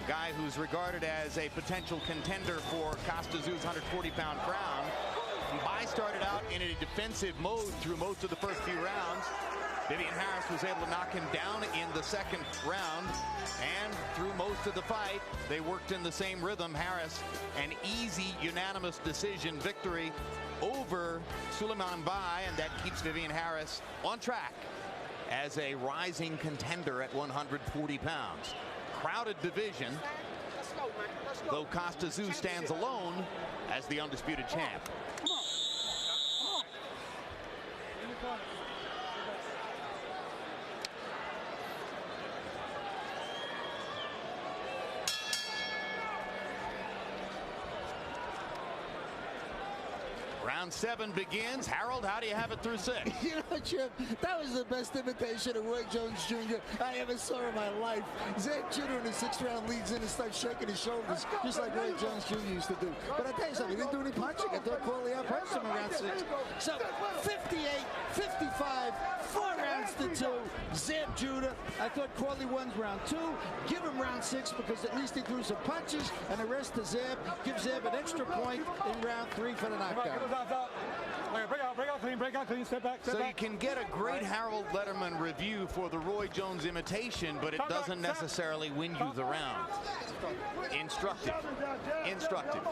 a guy who's regarded as a potential contender for Costa Zoo's 140-pound crown. Mbai started out in a defensive mode through most of the first few rounds. Vivian Harris was able to knock him down in the second round, and through most of the fight, they worked in the same rhythm. Harris, an easy, unanimous decision victory over Suleiman Mbai, and that keeps Vivian Harris on track as a rising contender at 140 pounds. Crowded division. go, man. Let's go. Though Costa Tszyu stands alone as the undisputed champ. Come on. Come on. In the corner. Round 7 begins. Harold, how do you have it through 6? You know, Chip, that was the best imitation of Roy Jones Jr. I ever saw in my life. Zeb Judah in the 6th round leads in and starts shaking his shoulders, just like Roy Jones Jr. used to do. But I tell you something, he didn't do any punching. I thought Corley outpunched him in round 6. So 58-55, 4 rounds to 2. Zeb Judah. I thought Corley won round 2. Give him round 6 because at least he threw some punches, and the rest to Zeb. Give Zeb an extra point in round 3 for the knockdown. Break out clean, step back, step So back. you can get a great Harold Letterman review for the Roy Jones imitation, but it doesn't necessarily win you the round. Instructive. Instructive.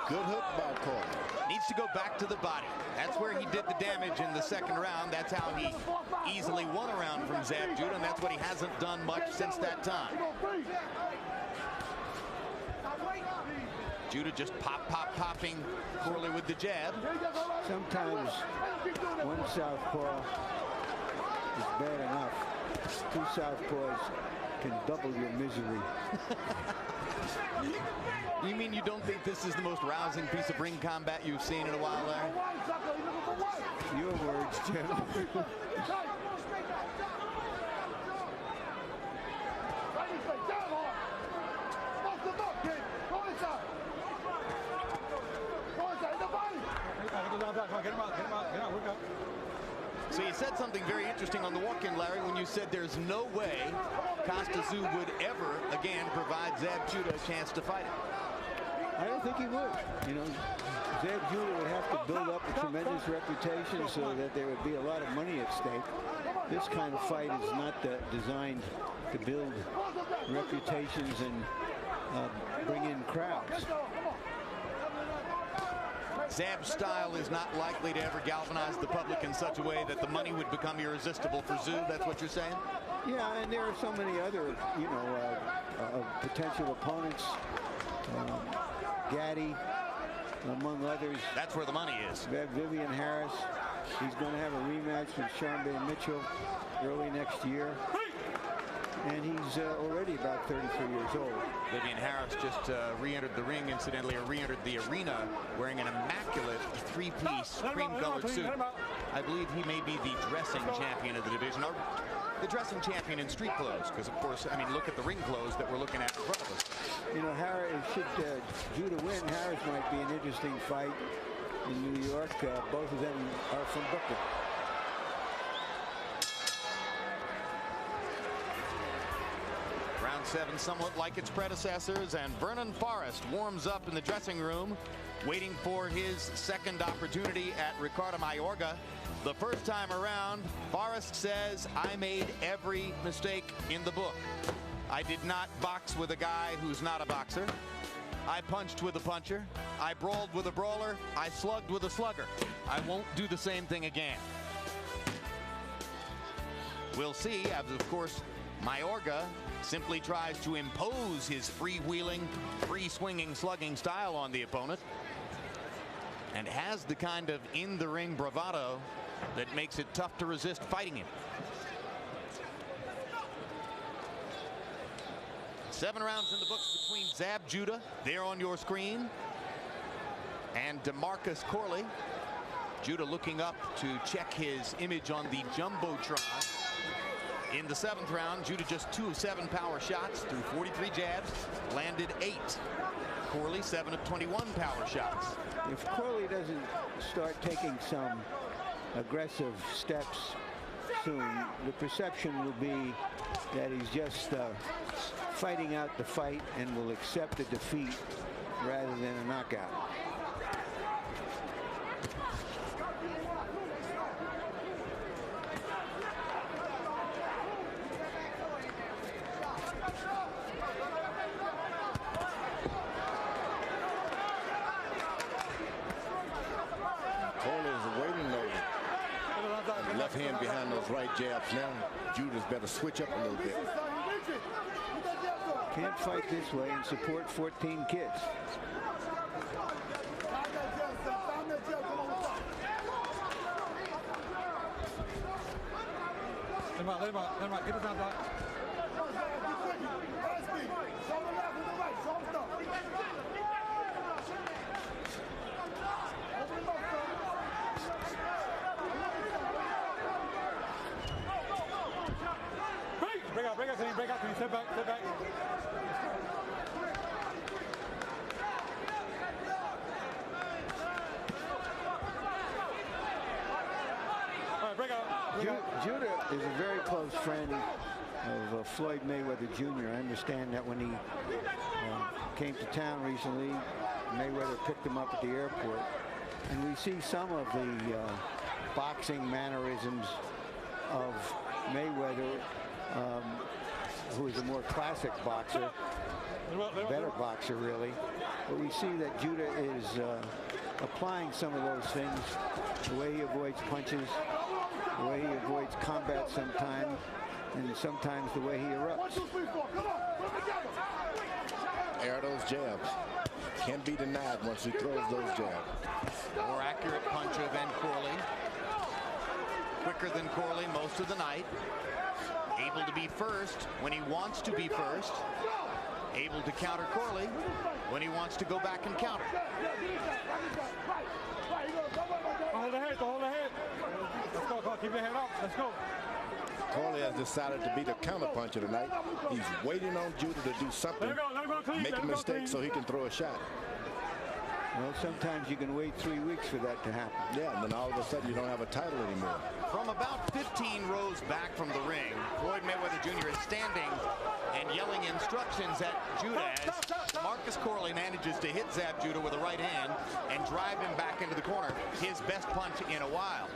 Good hook by Corley. Needs to go back to the body. That's where he did the damage in the 2nd round. That's how he easily won a round from Zeb Judah, and that's what he hasn't done much since that time. Judah just popping Corley with the jab. Sometimes one southpaw is bad enough. 2 southpaws can double your misery. You mean you don't think this is the most rousing piece of ring combat you've seen in a while, Larry? Your words, Jim. So you said something very interesting on the walk-in, Larry, when you said there's no way Costa Tszyu would ever again provide Zeb Judah a chance to fight him. I don't think he would. You know, Zeb Judah would have to build up a tremendous reputation so that there would be a lot of money at stake. This kind of fight is not designed to build reputations and bring in crowds. Zeb's style is not likely to ever galvanize the public in such a way that the money would become irresistible for Tszyu. That's what you're saying? Yeah, and there are so many other, you know, potential opponents. Gaddy, among others. That's where the money is. Vivian Harris. He's going to have a rematch with Sharmba Mitchell early next year. And he's already about 33 years old. Vivian Harris just re-entered the ring, incidentally, or re-entered the arena wearing an immaculate 3-piece cream-colored suit. I believe he may be the dressing champion of the division, or the dressing champion in street clothes, because, of course, I mean, look at the ring clothes that we're looking at in front of us. You know, Harris, should Judah win, Harris might be an interesting fight in New York. Both of them are from Brooklyn. Round 7 somewhat like its predecessors, and Vernon Forrest warms up in the dressing room, waiting for his 2nd opportunity at Corley Mayorga. The first time around, Forrest says, I made every mistake in the book. I did not box with a guy who's not a boxer. I punched with a puncher. I brawled with a brawler. I slugged with a slugger. I won't do the same thing again. We'll see, as of course, Mayorga simply tries to impose his freewheeling, free-swinging, slugging style on the opponent, and has the kind of in-the-ring bravado that makes it tough to resist fighting him. 7 rounds in the books between Zeb Judah, there on your screen, and DeMarcus Corley. Judah looking up to check his image on the Jumbotron. In the 7th round, Judah just 2 of 7 power shots, threw 43 jabs, landed 8. Corley 7 of 21 power shots. If Corley doesn't start taking some aggressive steps soon, the perception will be that he's just fighting out the fight and will accept a defeat rather than a knockout. Corley is waiting though. Left hand behind those right jabs now. Judah's better switch up a little bit. Can't fight this way and support 14 kids. Let him out. Get it down, Doc. Break out, clean. Step back. All right, break out. Judah is a very close friend of Floyd Mayweather Jr. I understand that when he came to town recently, Mayweather picked him up at the airport. And we see some of the boxing mannerisms of Mayweather, who is a more classic boxer, better boxer really. But we see that Judah is applying some of those things, the way he avoids punches, the way he avoids combat sometimes, and sometimes the way he erupts. Air those jabs. Can't be denied once he throws those jabs. More accurate puncher than Corley. Quicker than Corley most of the night. Able to be first when he wants to be first. Able to counter Corley when he wants to go back and counter. Hold the head. Let's go. Keep your head up. Let's go. Corley has decided to be the counterpuncher tonight. He's waiting on Judah to do something, make a mistake so he can throw a shot. Well, sometimes you can wait 3 weeks for that to happen. Yeah, and then all of a sudden you don't have a title anymore. From about 15 rows back from the ring, Floyd Mayweather Jr. is standing and yelling instructions at Judah as Marcus Corley manages to hit Zab Judah with a right hand and drive him back into the corner. His best punch in a while.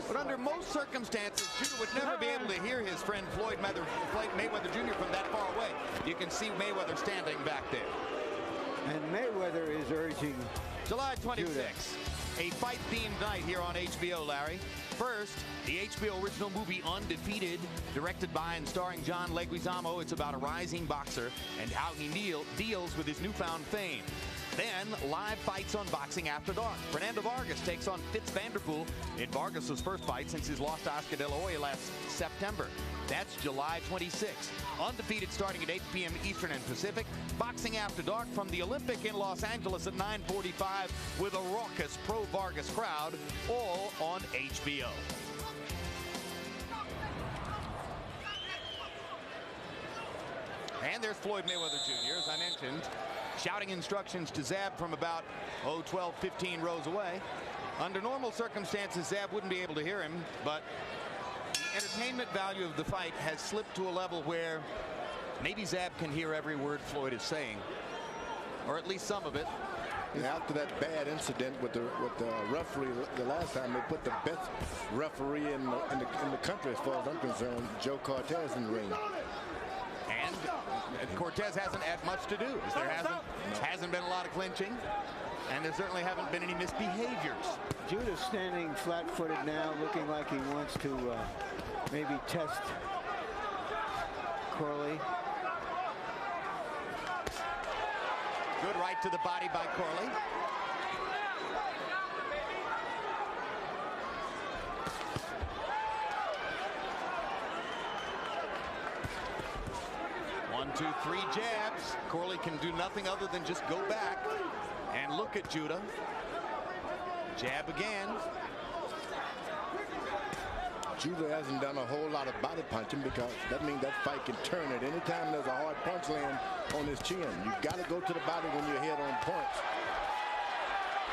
But under most circumstances, Judah would never be able to hear his friend Floyd Mayweather Jr. from that far away. You can see Mayweather standing back there. And Mayweather is urging July 26th, a fight-themed night here on HBO, Larry. First, the HBO original movie Undefeated, directed by and starring John Leguizamo. It's about a rising boxer and how he deals with his newfound fame. Then, live fights on Boxing After Dark. Fernando Vargas takes on Fitz Vanderpool in Vargas' first fight since his loss to Oscar De La Hoya last September. That's July 26th. Undefeated starting at 8 p.m. Eastern and Pacific. Boxing After Dark from the Olympic in Los Angeles at 9:45 with a raucous pro-Vargas crowd, all on HBO. And there's Floyd Mayweather Jr., as I mentioned, shouting instructions to Zab from about, 12, 15 rows away. Under normal circumstances, Zab wouldn't be able to hear him, but the entertainment value of the fight has slipped to a level where maybe Zab can hear every word Floyd is saying, or at least some of it. And after that bad incident with the referee the last time, they put the best referee in the country, as far as I'm concerned, Joe Cortez, in the ring. And Cortez hasn't had much to do. There hasn't been a lot of clinching, and there certainly haven't been any misbehaviors. Judah's standing flat-footed now, looking like he wants to maybe test Corley. Good right to the body by Corley. One, two, three jabs. Corley can do nothing other than just go back and look at Judah. Jab again. Judah hasn't done a whole lot of body punching because that means that fight can turn at any time there's a hard punch land on his chin. You've got to go to the body when you're hit on points.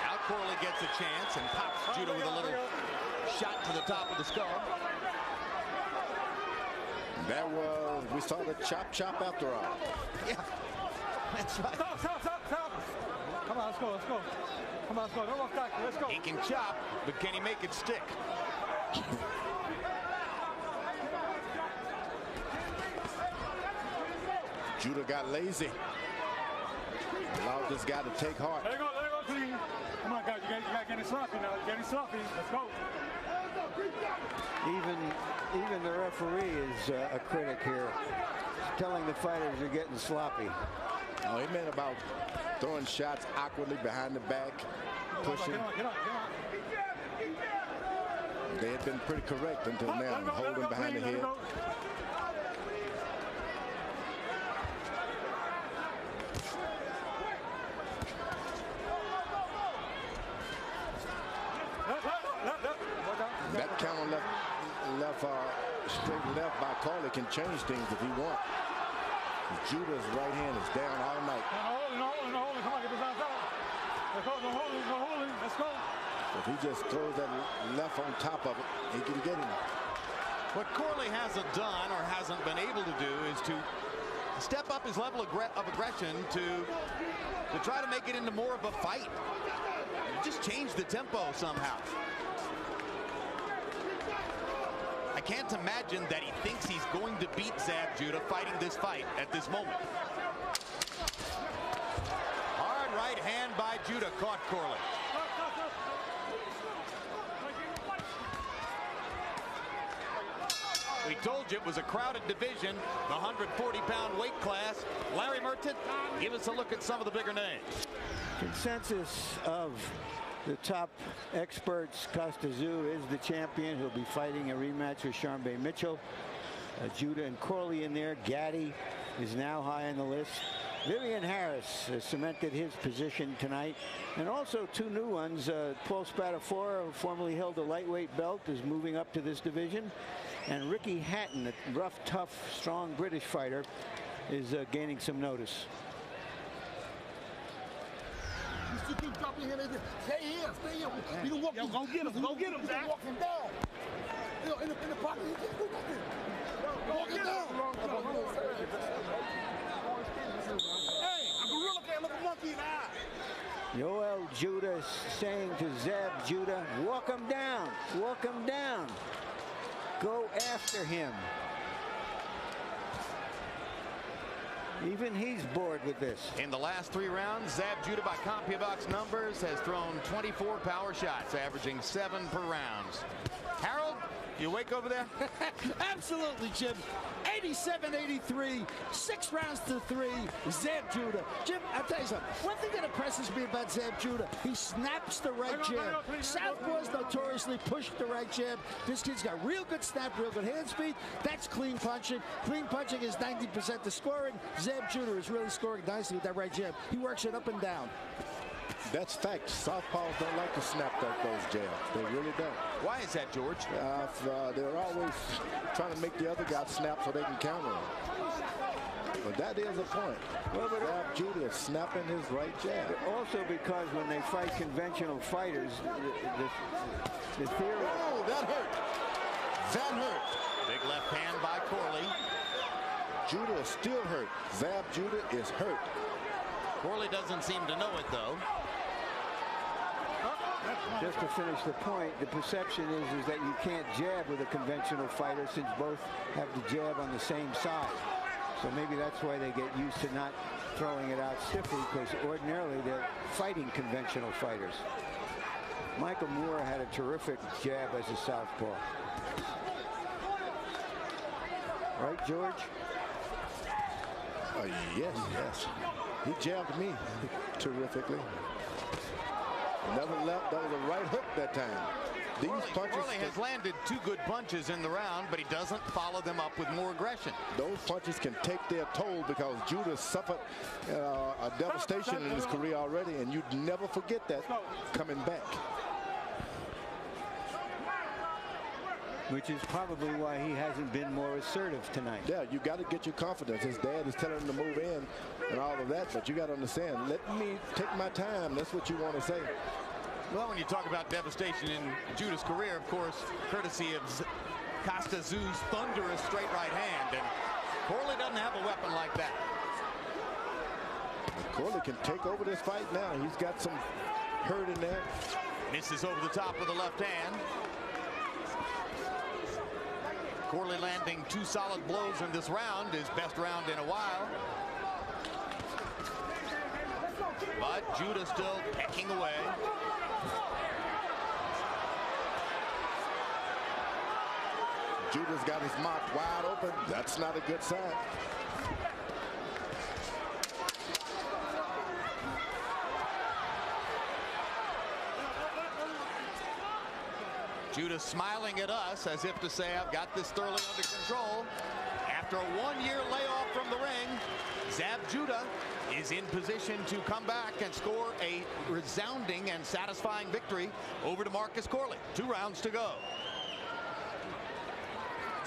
Now Corley gets a chance and pops Judah with a little shot to the top of the skull. That was, we saw the chop after all. Yeah, that's right. Stop. Come on, let's go. Come on, let's go. Don't walk back. Let's go. He can chop, but can he make it stick? Judah got lazy. Allowed this guy to take heart. Let it go, clean. Come on, guys. You gotta get it sloppy now. Getting sloppy. Let's go. Even the referee is a critic here, telling the fighters they're getting sloppy. Oh, he meant about throwing shots awkwardly behind the back, pushing. They had been pretty correct until now, holding behind the head. That counter straight left by Corley can change things if he wants. Judah's right hand is down all night. Come on, get this outside. Let's go, let's go. If he just throws that left on top of it, he can get him. What Corley hasn't done or hasn't been able to do is to step up his level of aggression to try to make it into more of a fight. Just change the tempo somehow. I can't imagine that he thinks he's going to beat Zab Judah fighting this fight at this moment. Hard right hand by Judah caught Corley. We told you it was a crowded division, the 140-pound weight class. Larry Merton, give us a look at some of the bigger names. Consensus of the top experts, Costa Zoo is the champion. He'll be fighting a rematch with Sharmba Mitchell. Judah and Corley in there. Gaddy is now high on the list. Vivian Harris has cemented his position tonight. And also two new ones. Paul Spadafora, who formerly held the lightweight belt, is moving up to this division. And Ricky Hatton, a rough, tough, strong British fighter, is gaining some notice. You keep dropping your head. Stay here. You can walk. Go get him, Zach. Walk him down. In the pocket. You can't do nothing. Walk him down. Hey, a gorilla can't look a monkey in the eye. Yoel Judah saying to Zab Judah, walk him down. Walk him down. Go after him. Even he's bored with this. In the last 3 rounds, Zab Judah by CompuBox numbers has thrown 24 power shots, averaging 7 per round. Harold, you awake over there? Absolutely, Jim. 87-83, 6 rounds to 3. Zab Judah. Jim, I'll tell you something. One thing that impresses me about Zab Judah, he snaps the right jab. Southpaws notoriously push the right jab. This kid's got real good snap, real good hand speed. That's clean punching. Clean punching is 90% the scoring. Zab Judah is really scoring nicely with that right jab. He works it up and down. That's fact. Southpaws don't like to snap those jabs. They really don't. Why is that, George? They're always trying to make the other guy snap so they can counter him. But that is a point. Zab Judah is snapping his right jab. Also because when they fight conventional fighters, the theory... Oh, that hurt. That hurt. Big left hand by Corley. Judah is still hurt. Zab Judah is hurt. Corley doesn't seem to know it, though. Just to finish the point, the perception is that you can't jab with a conventional fighter since both have the jab on the same side. So maybe that's why they get used to not throwing it out stiffly, because ordinarily they're fighting conventional fighters. Michael Moore had a terrific jab as a southpaw. Right, George? Yes. He jabbed me terrifically. Another left, that was a right hook that time. These punches. Corley has landed 2 good punches in the round, but he doesn't follow them up with more aggression. Those punches can take their toll because Judah suffered a devastation in his career already, and you'd never forget that coming back. Which is probably why he hasn't been more assertive tonight. Yeah, you got to get your confidence. His dad is telling him to move in and all of that, but you got to understand, let me take my time. That's what you want to say. Well, when you talk about devastation in Judah's career, of course, courtesy of Costa Zoo's thunderous straight right hand, and Corley doesn't have a weapon like that. Corley can take over this fight now. He's got some hurt in there. Misses over the top with the left hand. Corley landing 2 solid blows in this round, his best round in a while. But Judah still pecking away. Judah's got his mouth wide open. That's not a good sign. Judah smiling at us as if to say, I've got this thoroughly under control. After a one-year layoff from the ring, Zab Judah is in position to come back and score a resounding and satisfying victory over to Marcus Corley. 2 rounds to go.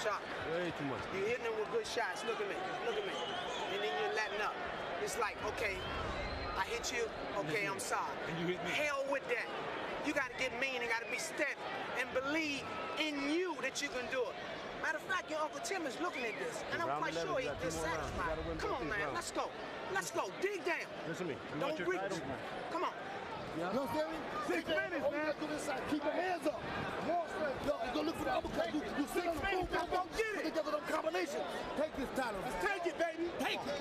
Chop. Way too much. You're hitting them with good shots. Look at me. Look at me. And then you're letting up. It's like, okay, I hit you. Okay, I'm sorry. And you hit me. Hell with that. You got to get mean and got to be steady and believe in you that you can do it. Matter of fact, your Uncle Tim is looking at this, and I'm quite sure he's dissatisfied. Come on, man. Let's go. Let's go. Dig down. Listen to me. Don't reach. Come on. You understand me? 6 minutes, man. Do this side. Keep your hands up. More strength. Go look for the uppercut. You sit on the boom, boom, boom. Put together them combinations. Take this title. Let's take it, baby. Take it.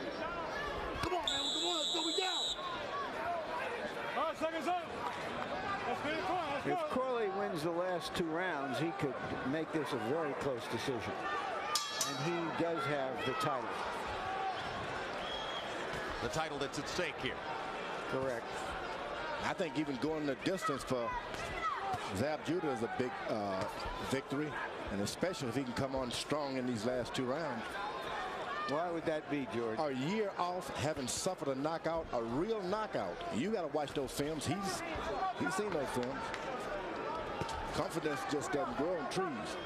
Come on, man. Come on. Let's go. We down. All right, seconds up. If Corley wins the last 2 rounds, he could make this a very close decision. And he does have the title. The title that's at stake here. Correct. I think even going the distance for Zab Judah is a big victory, and especially if he can come on strong in these last 2 rounds. Why would that be, George? A year off, having suffered a knockout, a real knockout. You got to watch those films. He's seen those films. Confidence just doesn't grow in trees.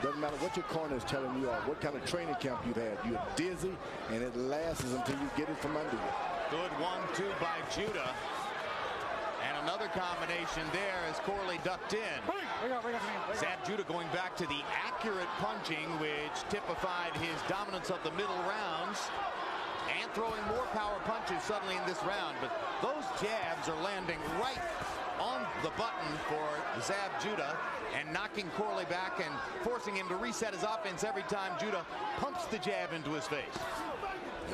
Doesn't matter what your corner is telling you or what kind of training camp you've had. You're dizzy, and it lasts until you get it from under you. Good 1-2 by Judah. And another combination there as Corley ducked in. Zab Judah going back to the accurate punching, which typified his dominance of the middle rounds, and throwing more power punches suddenly in this round. But those jabs are landing right on the button for Zab Judah and knocking Corley back and forcing him to reset his offense every time Judah pumps the jab into his face.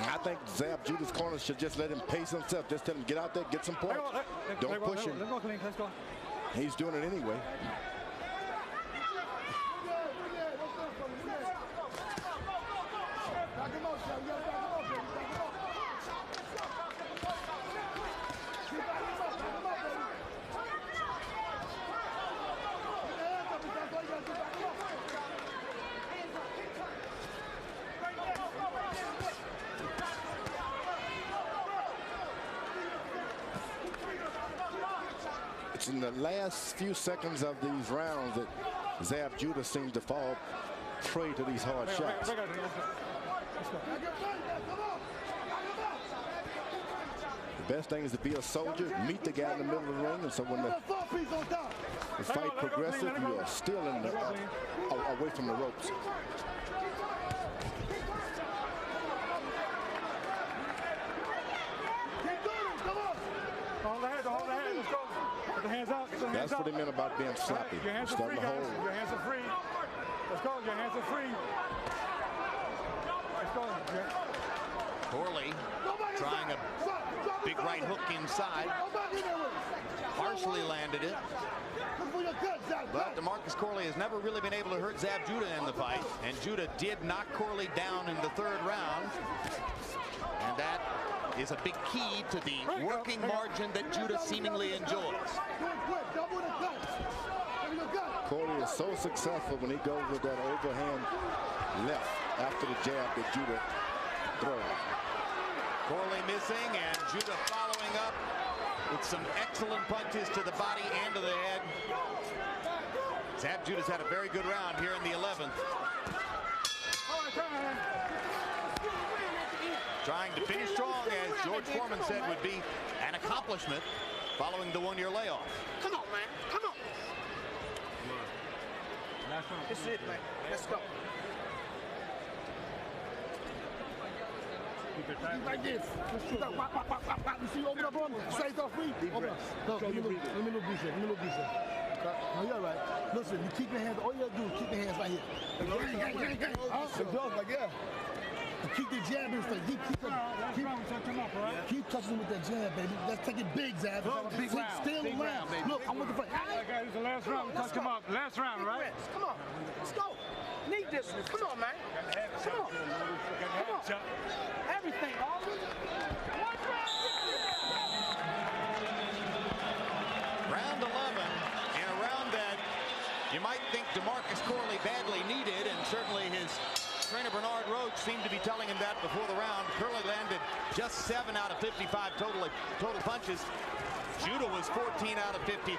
I think Zab Judah's corner should just let him pace himself. Just tell him, get out there, get some points. Don't push him. Let's go. He's doing it anyway. It's in the last few seconds of these rounds that Zab Judah seems to fall prey to these hard shots. The best thing is to be a soldier, meet the guy in the middle of the ring, and so when the fight progresses, you are still in the away from the ropes. Hold the head, let's go. Get the hands out, That's what he meant about being sloppy. Your hands are free, guys. Your hands are free. Let's go, your hands are free. Let's go. Corley trying a big right hook inside. Partially landed it. But DeMarcus Corley has never really been able to hurt Zab Judah in the fight. And Judah did knock Corley down in the 3rd round. And that is a big key to the working margin that Judah seemingly enjoys. Corley is so successful when he goes with that overhand left after the jab that Judah throws. Corley missing, and Judah following up with some excellent punches to the body and to the head. Zab Judah's had a very good round here in the 11th. Trying to finish strong, as George Foreman said would be an accomplishment following the 1-year layoff. Come on, man. Come on. This is it, man. Let's go. Like this. You see, open up on him. Say it's off free. Open up. No, let me look this. No, you're right. Listen, you keep your hands. All you gotta do is keep your hands right here. Like, yeah. And keep the jab in his face. Keep touching him with that jab, baby. Let's take it big, Zab. Big round. Still Big round, baby. Look, I'm with the fight. Okay, this is the last round. Touch him up. Last round, right? Come on. Let's go. Need this one. Come on, man. Come on. Come on. Everything, all of it. Round 11, in a round that you might think DeMarcus Corley badly needed, and certainly his trainer Bernard Roach seemed to be telling him that before the round. Corley landed just 7 out of 55 total punches. Judah was 14 out of 53,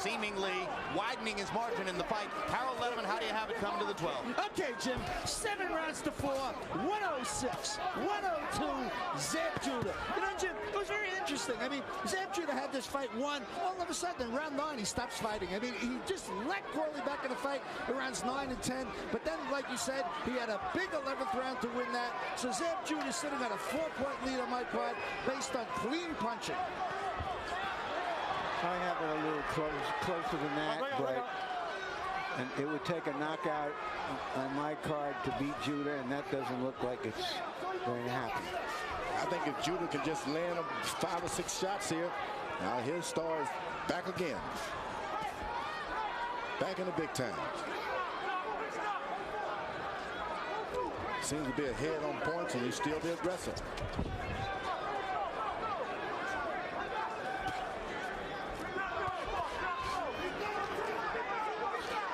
seemingly widening his margin in the fight. Harold Letterman, how do you have it come to the 12? Okay, Jim, 7 rounds to 4, 106, 102, Zab Judah. You know, Jim, it was very interesting. I mean, Zab Judah had this fight won. All of a sudden, in round 9, he stops fighting. I mean, he just let Corley back in the fight in rounds 9 and 10. But then, like you said, he had a big 11th round to win that. So Zab Judah is sitting at a 4-point lead on my card based on clean punching. I have it a little closer than that, but and it would take a knockout on my card to beat Judah, and that doesn't look like it's going to happen. I think if Judah can just land 5 or 6 shots here, now his star is back again. Back in the big time. Seems to be ahead on points, and he's still the aggressor.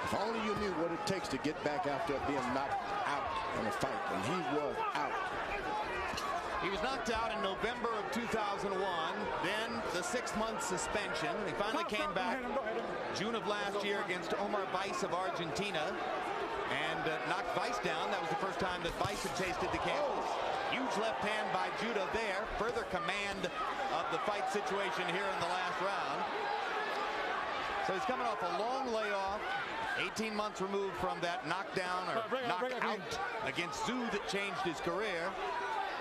If only you knew what it takes to get back after being knocked out in a fight, and he was out. He was knocked out in November of 2001, then the 6-month suspension. He finally came back June of last year against Omar Weiss of Argentina and knocked Weiss down. That was the first time that Weiss had tasted the canvas. Huge left hand by Judah there. Further command of the fight situation here in the last round. So he's coming off a long layoff. 18 months removed from that knockdown or knockout against Zhu that changed his career.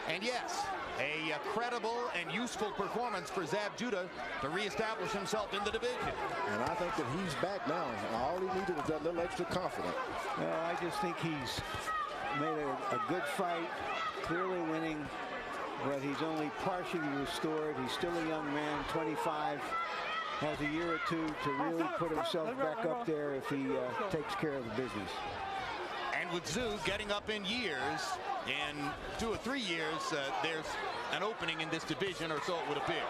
And yes, a credible and useful performance for Zab Judah to reestablish himself in the division. And I think that he's back now. All he needed was that little extra confidence. Well, I just think he's made a good fight, clearly winning, but he's only partially restored. He's still a young man, 25. Has a year or two to really put himself back up there if he takes care of the business. And with Zhu getting up in years, in 2 or 3 years, there's an opening in this division, or so it would appear.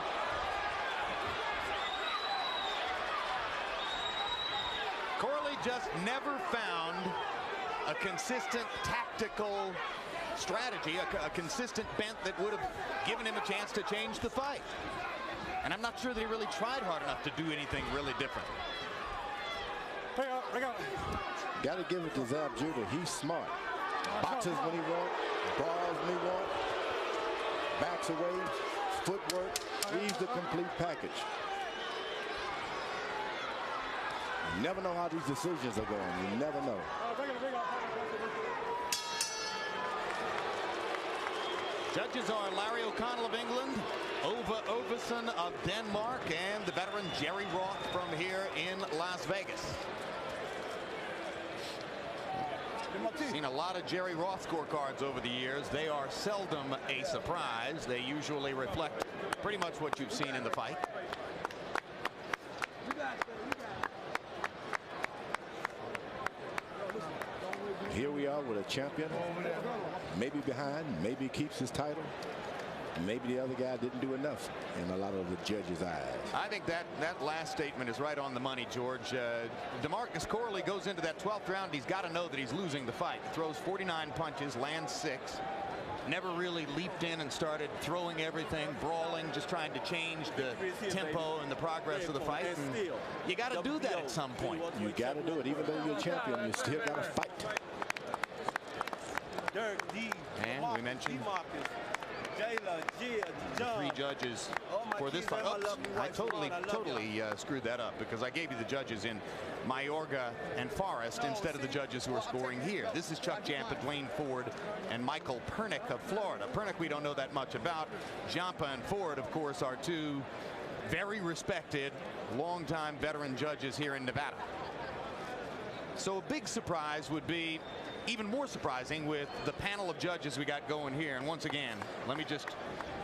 Corley just never found a consistent tactical strategy, a consistent bent that would have given him a chance to change the fight. And I'm not sure that he really tried hard enough to do anything really different. Got to give it to Zab Judah. He's smart. Boxes when he wants, brawls when he wants, backs away, footwork, leaves the complete package. You never know how these decisions are going. You never know. Judges are Larry O'Connell of England, Ove Ovesen of Denmark, and the veteran Jerry Roth from here in Las Vegas. Seen a lot of Jerry Roth scorecards over the years. They are seldom a surprise. They usually reflect pretty much what you've seen in the fight. Here we are with a champion, maybe behind, maybe he keeps his title. Maybe the other guy didn't do enough in a lot of the judges' eyes. I think that last statement is right on the money, George. DeMarcus Corley goes into that 12th round. He's got to know that he's losing the fight. He throws 49 punches, lands 6. Never really leaped in and started throwing everything, brawling, just trying to change the tempo and the progress of the fight. And you got to do that at some point. You got to do it. Even though you're a champion, you still got to fight. And we mentioned the 3 judges for this fight. Oops, I totally screwed that up because I gave you the judges in Mayorga and Forrest instead of the judges who are scoring here. This is Chuck Jampa, Dwayne Ford, and Michael Pernick of Florida. Pernick we don't know that much about. Jampa and Ford, of course, are 2 very respected, longtime veteran judges here in Nevada. So a big surprise would be even more surprising with the panel of judges we got going here. And once again, let me just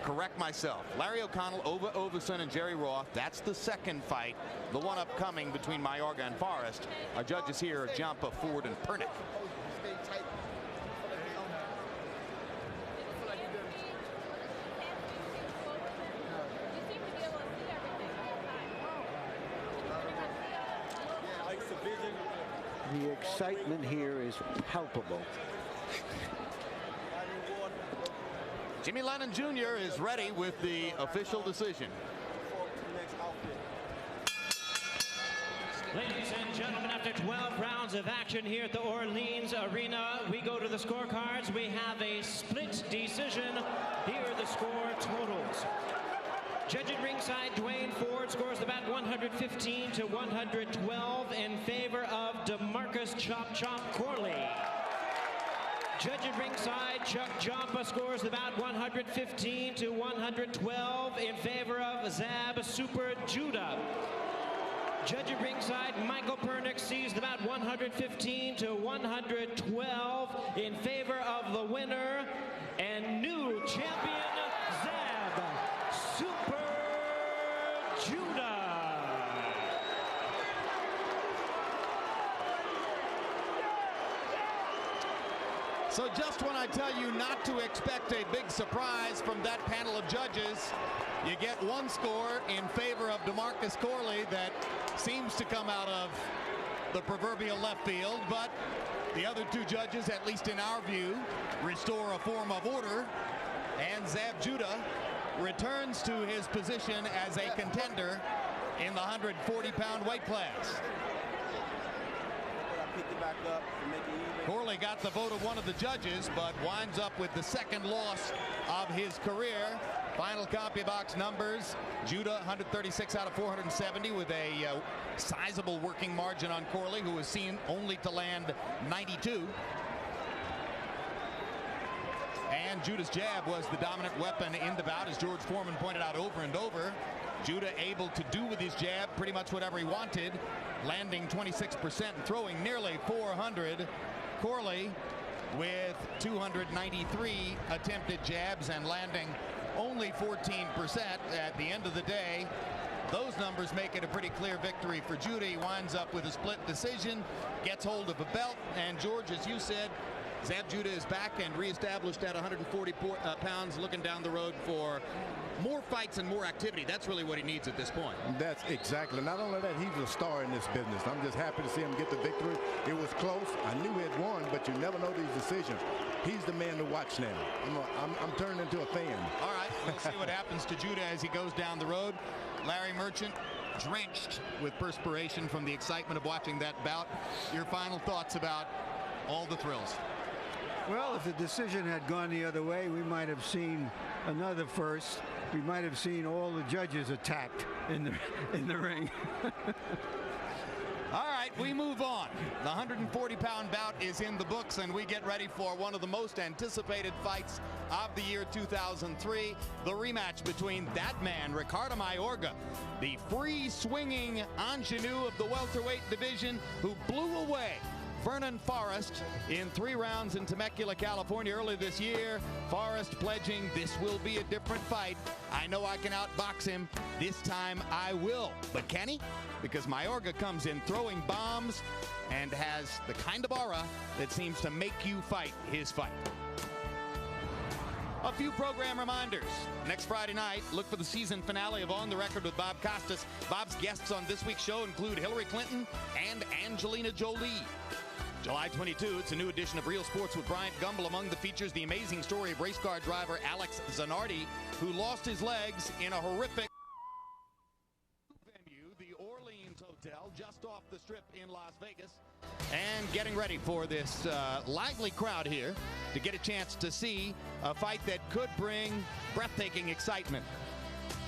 correct myself. Larry O'Connell, Ova Overson, and Jerry Roth. That's the second fight. The one upcoming between Mayorga and Forrest. Our judges here are Jampa, Ford, and Pernick. The excitement here is palpable. Jimmy Lennon Jr. is ready with the official decision. Ladies and gentlemen, after 12 rounds of action here at the Orleans Arena, we go to the scorecards. We have a split decision. Here are the score totals. Judge at ringside, Dwayne Ford scores the bout 115 to 112 in favor of DeMarcus Chop Chop Corley. Judge at ringside, Chuck Jampa scores the bout 115 to 112 in favor of Zab Super Judah. Judge at ringside, Michael Pernick sees the bout 115 to 112 in favor of the winner and new champion Zab Super Judah. So just when I tell you not to expect a big surprise from that panel of judges, you get one score in favor of DeMarcus Corley that seems to come out of the proverbial left field, but the other two judges, at least in our view, restore a form of order, and Zab Judah returns to his position as a contender in the 140-pound weight class. Corley got the vote of one of the judges, but winds up with the second loss of his career. Final copy box numbers: Judah 136 out of 470 with a sizable working margin on Corley, who was seen only to land 92. And Judah's jab was the dominant weapon in the bout, as George Foreman pointed out over and over. Judah able to do with his jab pretty much whatever he wanted, landing 26% and throwing nearly 400. Corley with 293 attempted jabs and landing only 14%. At the end of the day, those numbers make it a pretty clear victory for Judah. He winds up with a split decision, gets hold of a belt, and George, as you said, Zab Judah is back and reestablished at 140 pounds, looking down the road for more fights and more activity. That's really what he needs at this point. That's exactly. Not only that, he's a star in this business. I'm just happy to see him get the victory. It was close. I knew he had won, but you never know these decisions. He's the man to watch now. I'm turning into a fan. All right, we'll see what happens to Judah as he goes down the road. Larry Merchant, drenched with perspiration from the excitement of watching that bout. Your final thoughts about all the thrills? Well, if the decision had gone the other way, we might have seen another first. We might have seen all the judges attacked in the ring. All right, we move on. The 140-pound bout is in the books, and we get ready for one of the most anticipated fights of the year 2003, the rematch between that man, Ricardo Mayorga, the free-swinging ingenue of the welterweight division, who blew away Vernon Forrest in 3 rounds in Temecula, California early this year. Forrest pledging, this will be a different fight. I know I can outbox him. This time I will. But can he? Because Mayorga comes in throwing bombs and has the kind of aura that seems to make you fight his fight. A few program reminders. Next Friday night, look for the season finale of On the Record with Bob Costas. Bob's guests on this week's show include Hillary Clinton and Angelina Jolie. July 22, it's a new edition of Real Sports with Bryant Gumbel. Among the features, the amazing story of race car driver Alex Zanardi, who lost his legs in a horrific venue, the Orleans Hotel, just off the Strip in Las Vegas. And getting ready for this lively crowd here to get a chance to see a fight that could bring breathtaking excitement.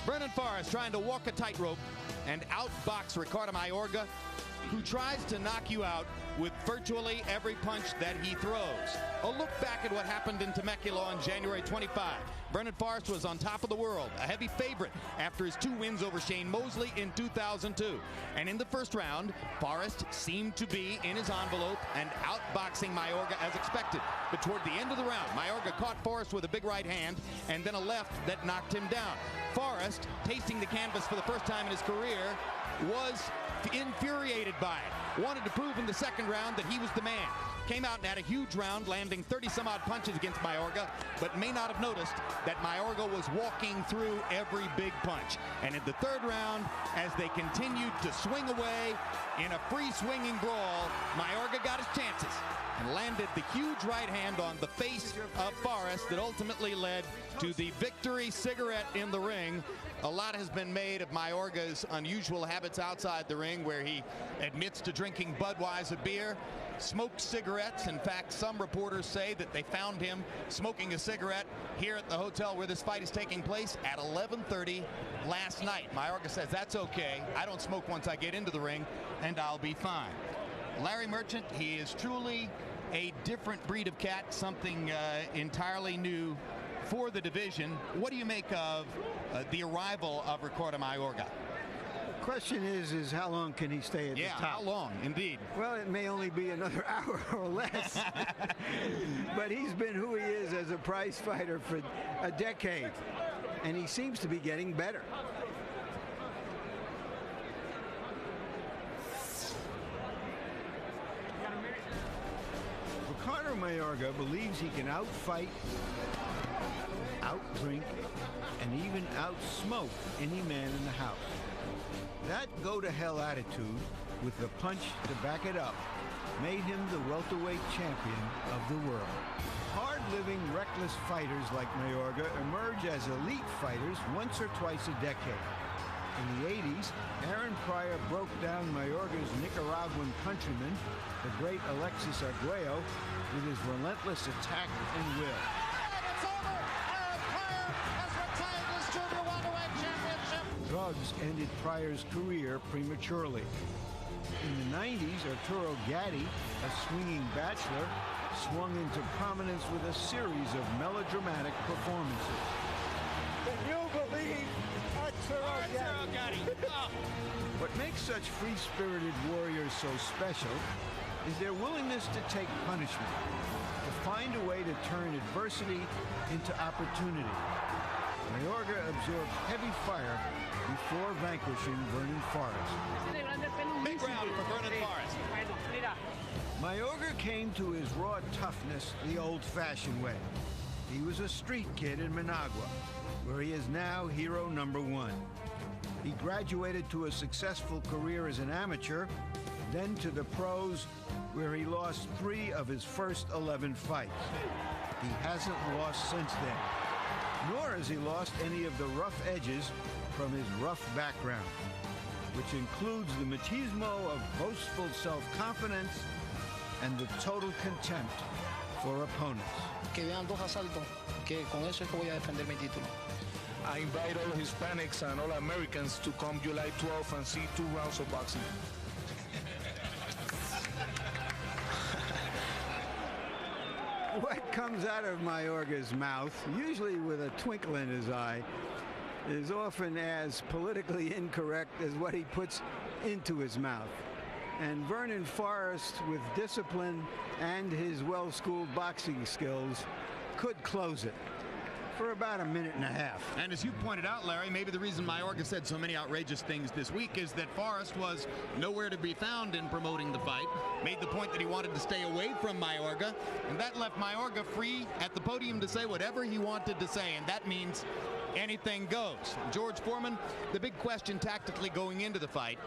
Vernon Forrest trying to walk a tightrope and outbox Ricardo Mayorga, who tries to knock you out with virtually every punch that he throws. A look back at what happened in Temecula on January 25. Vernon Forrest was on top of the world, a heavy favorite after his 2 wins over Shane Mosley in 2002. And in the first round, Forrest seemed to be in his envelope and outboxing Mayorga as expected. But toward the end of the round, Mayorga caught Forrest with a big right hand and then a left that knocked him down. Forrest, tasting the canvas for the first time in his career, was infuriated by it. Wanted to prove in the second round that he was the man. Came out and had a huge round, landing 30-some-odd punches against Mayorga, but may not have noticed that Mayorga was walking through every big punch. And in the third round, as they continued to swing away in a free-swinging brawl, Mayorga got his chances and landed the huge right hand on the face of Forrest that ultimately led to the victory cigarette in the ring. A lot has been made of Mayorga's unusual habits outside the ring, where he admits to drinking Budweiser beer, smoked cigarettes. In fact, some reporters say that they found him smoking a cigarette here at the hotel where this fight is taking place at 11:30 last night. Mayorga says, that's okay. I don't smoke once I get into the ring, and I'll be fine. Larry Merchant, he is truly a different breed of cat, something entirely new for the division. What do you make of the arrival of Ricardo Mayorga? The question is how long can he stay at the top? How long, indeed. Well, it may only be another hour or less. But he's been who he is as a prize fighter for a decade. And he seems to be getting better. Ricardo Mayorga believes he can outfight, outdrink, and even outsmoke any man in the house. That go-to-hell attitude, with the punch to back it up, made him the welterweight champion of the world. Hard-living, reckless fighters like Mayorga emerge as elite fighters once or twice a decade. In the 80s, Aaron Pryor broke down Mayorga's Nicaraguan countryman, the great Alexis Arguello, with his relentless attack and will. It's over! Aaron Pryor has retained his junior welterweight championship! Drugs ended Pryor's career prematurely. In the 90s, Arturo Gatti, a swinging bachelor, swung into prominence with a series of melodramatic performances. Can you believe Arturo Gatti? What makes such free-spirited warriors so special is their willingness to take punishment, to find a way to turn adversity into opportunity. Mayorga absorbed heavy fire before vanquishing Vernon Forrest. Big round for Vernon Forrest. Mayorga came to his raw toughness the old-fashioned way. He was a street kid in Managua, where he is now hero number 1. He graduated to a successful career as an amateur, then to the pros, where he lost 3 of his first 11 fights. He hasn't lost since then, nor has he lost any of the rough edges from his rough background, which includes the machismo of boastful self-confidence and the total contempt for opponents. Que vean 2 asaltos, que con eso es que voy a defender mi título. I invite all Hispanics and all Americans to come July 12th and see 2 rounds of boxing. What comes out of Mayorga's mouth, usually with a twinkle in his eye, is often as politically incorrect as what he puts into his mouth. And Vernon Forrest, with discipline and his well-schooled boxing skills, could close it for about a minute and a half. And as you pointed out, Larry, maybe the reason Mayorga said so many outrageous things this week is that Forrest was nowhere to be found in promoting the fight, made the point that he wanted to stay away from Mayorga, and that left Mayorga free at the podium to say whatever he wanted to say, and that means anything goes. George Foreman, the big question tactically going into the fight,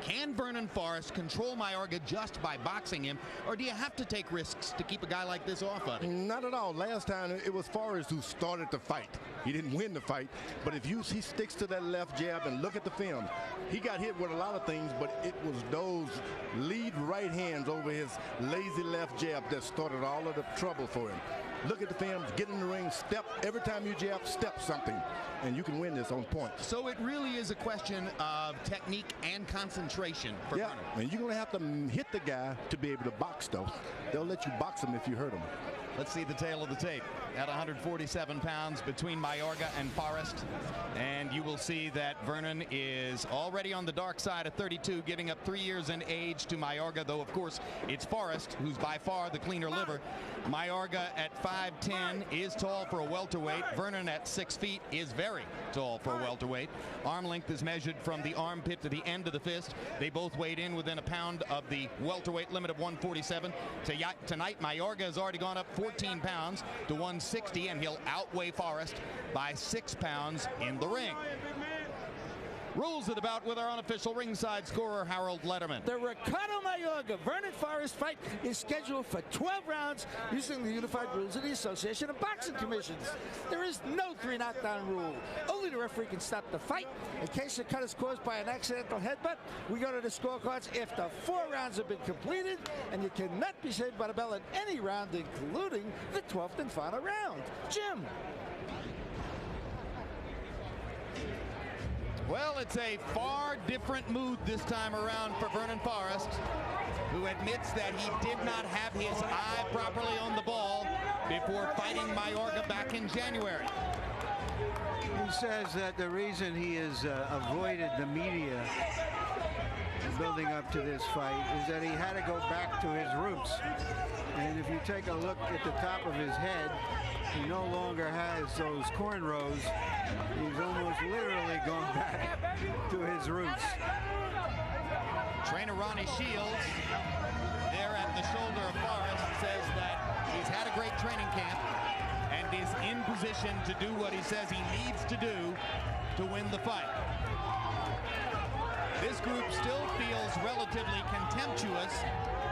can Vernon Forrest control Mayorga just by boxing him, or do you have to take risks to keep a guy like this off of him? Not at all. Last time it was Forrest who started the fight. He didn't win the fight, but if he sticks to that left jab and look at the film, he got hit with a lot of things, but it was those lead right hands over his lazy left jab that started all of the trouble for him. look at the films, get in the ring, step. Every time you jab, step something, and you can win this on points. So it really is a question of technique and concentration for Yeah, Vernon. and you're going to have to hit the guy to be able to box, though. They'll let you box him if you hurt him. Let's see the tail of the tape. At 147 pounds between Mayorga and Forrest. And you will see that Vernon is already on the dark side of 32, giving up 3 years in age to Mayorga, though, of course, it's Forrest who's by far the cleaner liver. Mayorga at 5'10" is tall for a welterweight. Vernon at 6 feet is very tall for a welterweight. Arm length is measured from the armpit to the end of the fist. They both weighed in within a pound of the welterweight limit of 147. Tonight, Mayorga has already gone up 14 pounds to 160, and he'll outweigh Forrest by 6 pounds in the ring. Rules of the bout with our unofficial ringside scorer, Harold Letterman. The Ricardo Mayorga Vernon Forrest fight is scheduled for 12 rounds using the unified rules of the Association of Boxing Commissions. There is no 3 knockdown rule. Only the referee can stop the fight. In case the cut is caused by an accidental headbutt, we go to the scorecards after 4 rounds have been completed, and you cannot be saved by the bell in any round, including the 12th and final round. Jim. Well, it's a far different mood this time around for Vernon Forrest, who admits that he did not have his eye properly on the ball before fighting Mayorga back in January. He says that the reason he has avoided the media building up to this fight is that he had to go back to his roots. And if you take a look at the top of his head, he no longer has those cornrows. He's almost literally gone back to his roots. Trainer Ronnie Shields, there at the shoulder of Forrest, says that he's had a great training camp and is in position to do what he says he needs to do to win the fight. This group still feels relatively contemptuous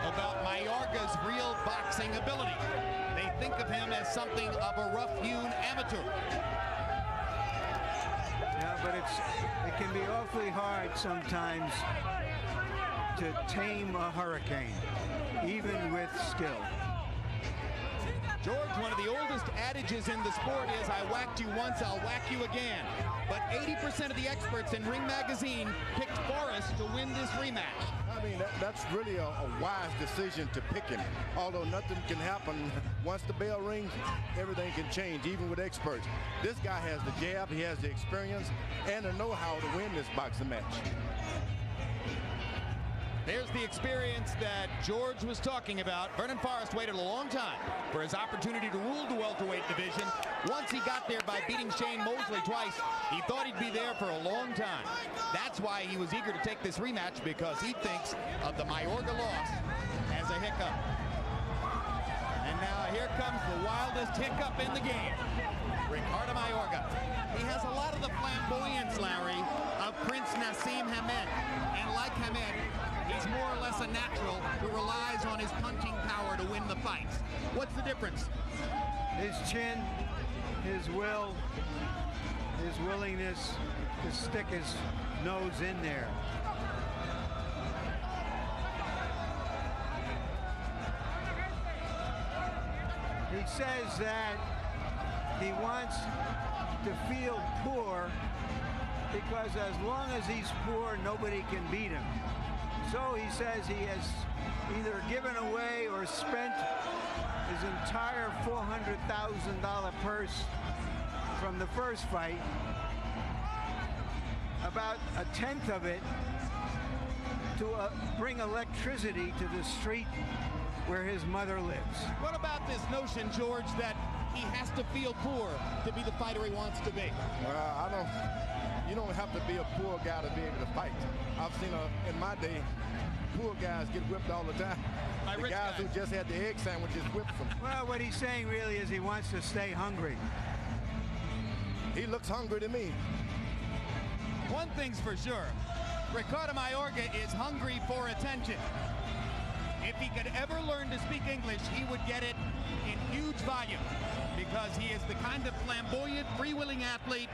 about Mayorga's real boxing ability. They think of him as something of a rough-hewn amateur. Yeah, but it can be awfully hard sometimes to tame a hurricane, even with skill. George, one of the oldest adages in the sport is, I whacked you once, I'll whack you again. But 80% of the experts in Ring Magazine picked Forrest to win this rematch. I mean, that's really a wise decision to pick him. Although nothing can happen. Once the bell rings, everything can change, even with experts. This guy has the jab, he has the experience, and the know-how to win this boxing match. There's the experience that George was talking about. Vernon Forrest waited a long time for his opportunity to rule the welterweight division. Once he got there by beating Shane Mosley twice, he thought he'd be there for a long time. That's why he was eager to take this rematch, because he thinks of the Mayorga loss as a hiccup. And now here comes the wildest hiccup in the game. Ricardo Mayorga. He has a lot of the flamboyance, Larry, of Prince Nassim Hamed. And like Hamed, he's more or less a natural who relies on his punching power to win the fights. What's the difference? His chin, his will, his willingness to stick his nose in there. He says that he wants to feel poor because as long as he's poor, nobody can beat him. So he says he has either given away or spent his entire $400,000 purse from the first fight, about a tenth of it to bring electricity to the street where his mother lives. What about this notion, George, that he has to feel poor to be the fighter he wants to be? Well, you don't have to be a poor guy to be able to fight. I've seen in my day, poor guys get whipped all the time. The guys who just had the egg sandwiches whipped them. Well, what he's saying really is he wants to stay hungry. He looks hungry to me. One thing's for sure, Ricardo Mayorga is hungry for attention. If he could ever learn to speak English, he would get it in huge volume, because he is the kind of flamboyant, freewheeling athlete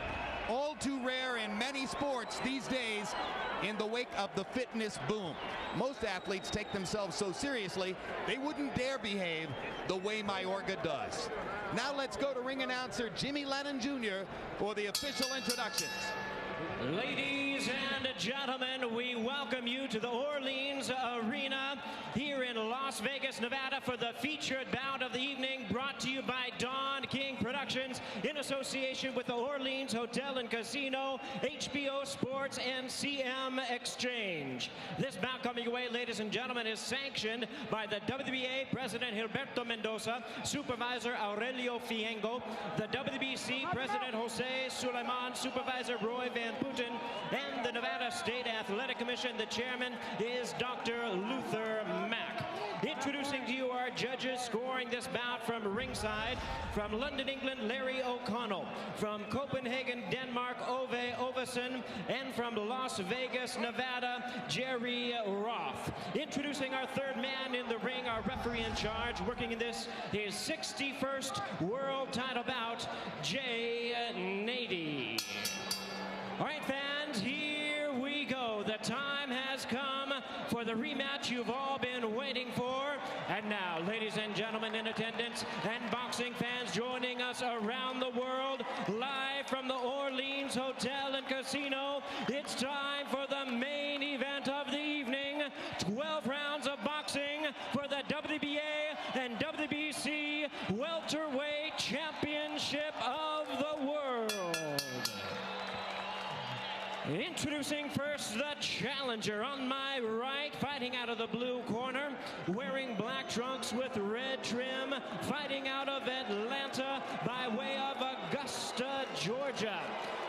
all too rare in many sports these days in the wake of the fitness boom. Most athletes take themselves so seriously, they wouldn't dare behave the way Mayorga does. Now let's go to ring announcer Jimmy Lennon Jr. for the official introductions. Ladies and gentlemen, we welcome you to the Orleans Arena here in Las Vegas, Nevada for the featured bout of the evening, brought to you by Don King Productions in association with the Orleans Hotel and Casino, HBO Sports, and CM Exchange. This bout coming away, ladies and gentlemen, is sanctioned by the WBA President Gilberto Mendoza, Supervisor Aurelio Fiengo, the WBC President Jose Suleiman, Supervisor Roy Van Putten, and the Nevada State Athletic Commission. The chairman is Dr. Luther Mack. Introducing to you our judges scoring this bout from ringside. From London, England, Larry O'Connell. From Copenhagen, Denmark, Ove Ovesen. And from Las Vegas, Nevada, Jerry Roth. Introducing our third man in the ring, our referee in charge, working in this, his 61st world title bout, Jay Nady. All right, fans, here we go. The time has come for the rematch you've all been waiting for. And now, ladies and gentlemen in attendance and boxing fans joining us around the world, live from the Orleans Hotel and Casino, it's time for the main event of the evening. 12 rounds of boxing for the WBA and WBC Welterweight Championship of the World. Introducing first the challenger on my right, fighting out of the blue corner, wearing black trunks with red trim, fighting out of Atlanta by way of Augusta, Georgia.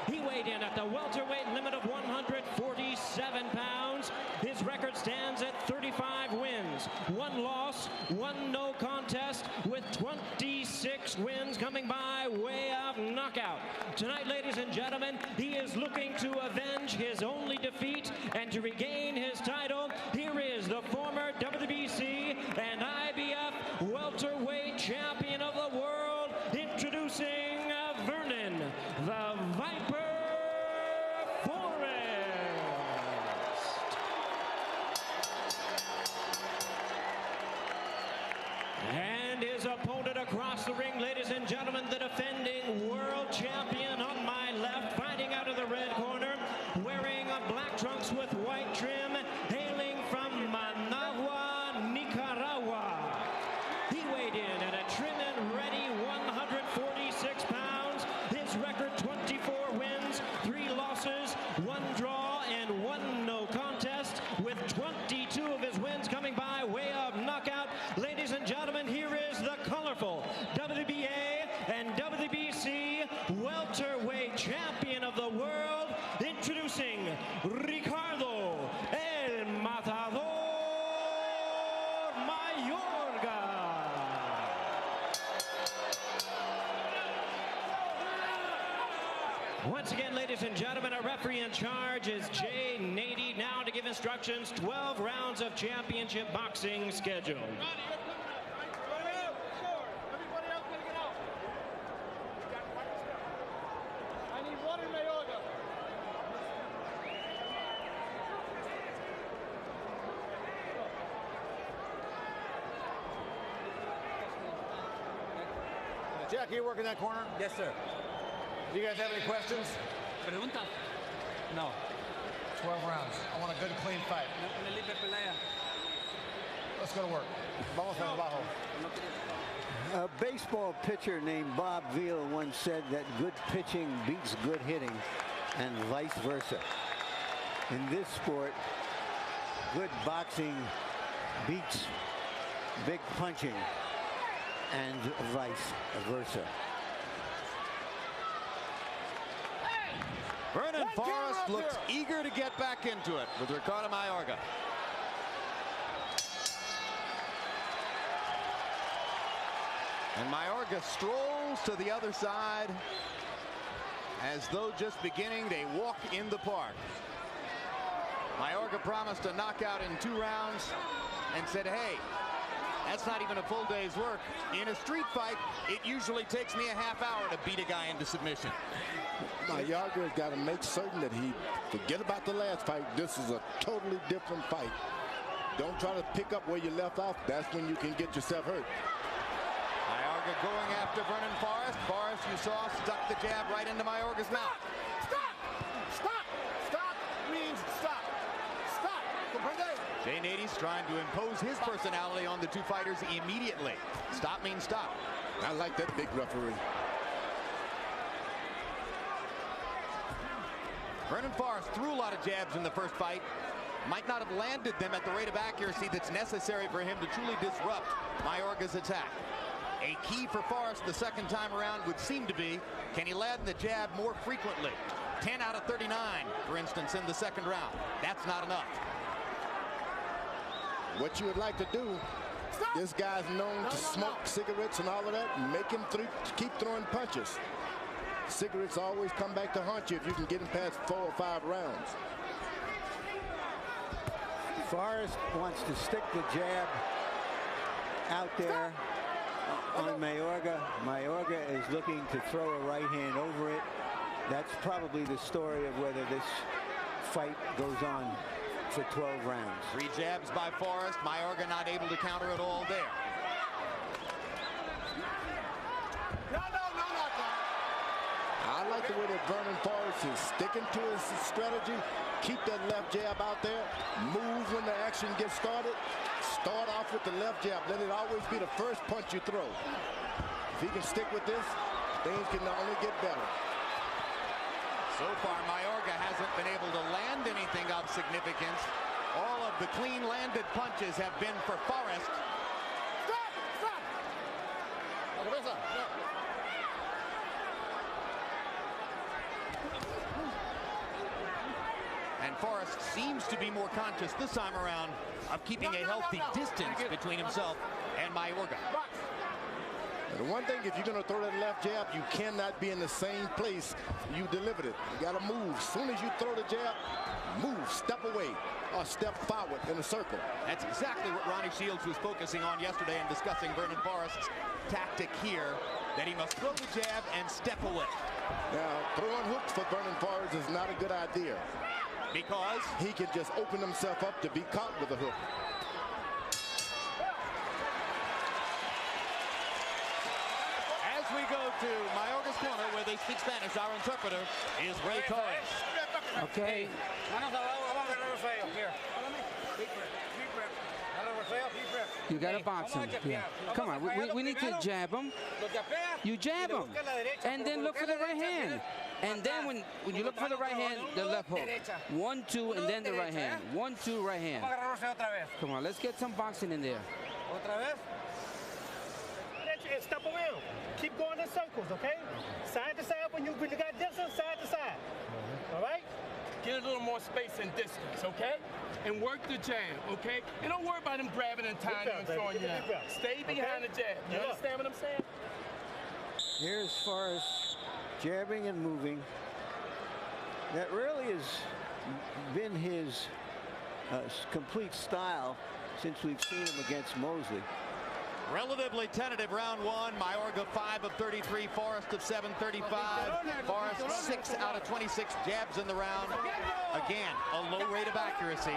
He weighed in at the welterweight limit of 147 pounds. His record stands at 35 wins, 1 loss, 1 no contest, with 26 wins coming by way of knockout. Tonight, ladies and gentlemen, he is looking to avenge his only defeat and to regain his title. Here is the former WBC and IBF welterweight champion of the world, introducing Vernon, the Viper Forrest. And his opponent across the ring, ladies and gentlemen, the defending world champion on my left, fighting out of the red corner, wearing black trunks with white trim, hailing from Managua, Nicaragua. He weighed in at a trim and ready 146 pounds. His record 24 wins, 3 losses, 1 draw, and 1 no contest, with 22 of his wins coming by way of knockout. Ladies and gentlemen, here is the colorful WBA and WBC welterweight champion of the world, introducing Ricardo El Matador Mayorga. Once again, ladies and gentlemen, our referee in charge is Jay Nady, now to give instructions. 12 rounds of championship boxing scheduled. Jack, you work in that corner? Yes, sir. Do you guys have any questions? Pregunta? No. 12 rounds. I want a good, clean fight. Let's go to work. Vamos al trabajo. A baseball pitcher named Bob Veal once said that good pitching beats good hitting, and vice versa. In this sport, good boxing beats big punching, and vice versa. Vernon Forrest looks eager to get back into it with Ricardo Mayorga. And Mayorga strolls to the other side as though just beginning a walk in the park. Mayorga promised a knockout in 2 rounds and said, hey, That's not even a full day's work. In a street fight, it usually takes me a half hour to beat a guy into submission. Mayorga has got to make certain that he forget about the last fight. This is a totally different fight. Don't try to pick up where you left off. That's when you can get yourself hurt. Mayorga going after Vernon Forrest. Forrest, you saw, stuck the jab right into Mayorga's mouth. Stop! Stop! Stop means stop. Stop! Jay Nady's trying to impose his personality on the two fighters immediately. Stop means stop. I like that big referee. Vernon Forrest threw a lot of jabs in the first fight. Might not have landed them at the rate of accuracy that's necessary for him to truly disrupt Mayorga's attack. A key for Forrest the second time around would seem to be, can he land the jab more frequently? 10 out of 39, for instance, in the second round. That's not enough. What you would like to do, this guy's known to smoke cigarettes and all of that. Make him keep throwing punches. Cigarettes always come back to haunt you if you can get him past 4 or 5 rounds. Forrest wants to stick the jab out there on Mayorga. Mayorga is looking to throw a right hand over it. That's probably the story of whether this fight goes on for 12 rounds. 3 jabs by Forrest. Mayorga not able to counter it all there. I like the way that Vernon Forrest is sticking to his strategy. Keep that left jab out there. Move when the action gets started. Start off with the left jab. Let it always be the first punch you throw. If he can stick with this, things can only get better. So far, Mayorga hasn't been able to land anything of significance. All of the clean landed punches have been for Forrest. Stop! Stop! And Forrest seems to be more conscious this time around of keeping a healthy distance between himself and Mayorga. The one thing, if you're going to throw that left jab, you cannot be in the same place you delivered it. You got to move. As soon as you throw the jab, move, step away, or step forward in a circle. That's exactly what Ronnie Shields was focusing on yesterday in discussing Vernon Forrest's tactic here, that he must throw the jab and step away. Now, throwing hooks for Vernon Forrest is not a good idea. Because he can just open himself up to be caught with a hook. As we go to Mayorga's corner, where they speak Spanish, our interpreter is Ray Torres. Okay. You got to box him. Yeah. Come on, we need to jab him. You jab him, and then look for the right hand. And then when you look for the right hand, the left hook. 1, 2, and then the right hand. 1, 2, right hand. Come on, let's get some boxing in there. Step away. Keep going in circles, okay? Side to side when you really got distance, side to side. All right? Get a little more space and distance, okay? And work the jab, okay? And don't worry about him grabbing and tying you and throwing you out. Stay behind the jab. You understand what I'm saying? Here's Forrest jabbing and moving. That really has been his complete style since we've seen him against Mosley. Relatively tentative round 1. Mayorga 5 of 33, Forrest of 735. Forrest 6 out of 26 jabs in the round. Again, a low rate of accuracy,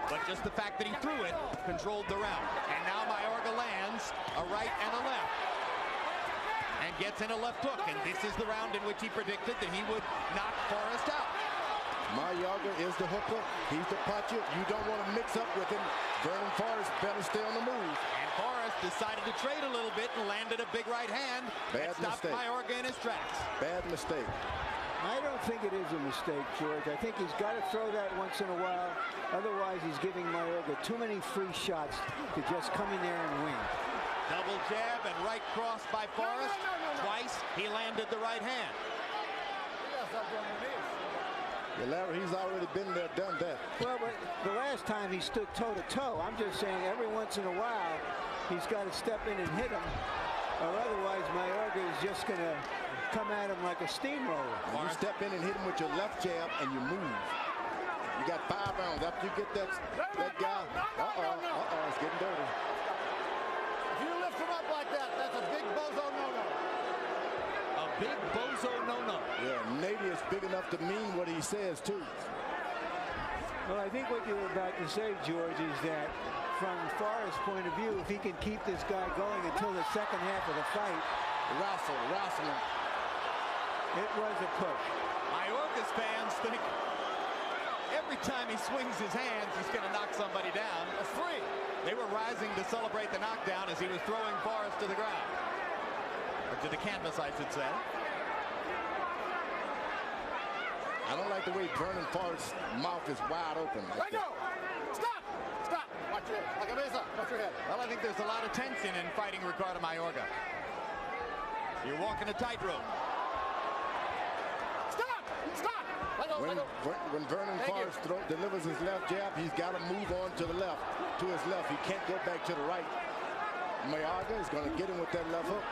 but just the fact that he threw it controlled the round. And now Mayorga lands a right and a left, and gets in a left hook. And this is the round in which he predicted that he would knock Forrest out. Mayorga is the hooker. He's the puncher. You don't want to mix up with him. Vernon Forrest better stay on the move. And Forrest decided to trade a little bit and landed a big right hand. Bad stopped mistake. Mayorga in his tracks. Bad mistake. I don't think it is a mistake, George. I think he's got to throw that once in a while. Otherwise, he's giving Mayorga too many free shots to just come in there and win. Double jab and right cross by Forrest. Twice he landed the right hand. Yeah, Larry, he's already been there, done that. Well, but the last time he stood toe-to-toe. I'm just saying every once in a while he's got to step in and hit him, or otherwise Mayorga is just going to come at him like a steamroller. You step in and hit him with your left jab and you move. You got 5 rounds. After you get that guy, it's getting dirty. lifts him up like that. That's a big bozo no-no. A big bozo no-no. Yeah, maybe it's big enough to mean what he says, too. Well, I think what you were about to say, George, is that from Forrest's point of view, if he can keep this guy going until the second half of the fight. Wrestling. It was a push. Mayorga's fans think every time he swings his hands, he's going to knock somebody down. A three. They were rising to celebrate the knockdown as he was throwing Forrest to the ground. Or to the canvas, I should say. I don't like the way Vernon Forrest's mouth is wide open. Let go! Stop! Stop! Watch your head. Like a mesa. Watch your head. Well, I think there's a lot of tension in fighting Ricardo Mayorga. You're walking a tightrope. Stop! Stop! When Vernon Forrest delivers his left jab, he's got to move on to the left. To his left. He can't go back to the right. Mayorga is going to get him with that left hook.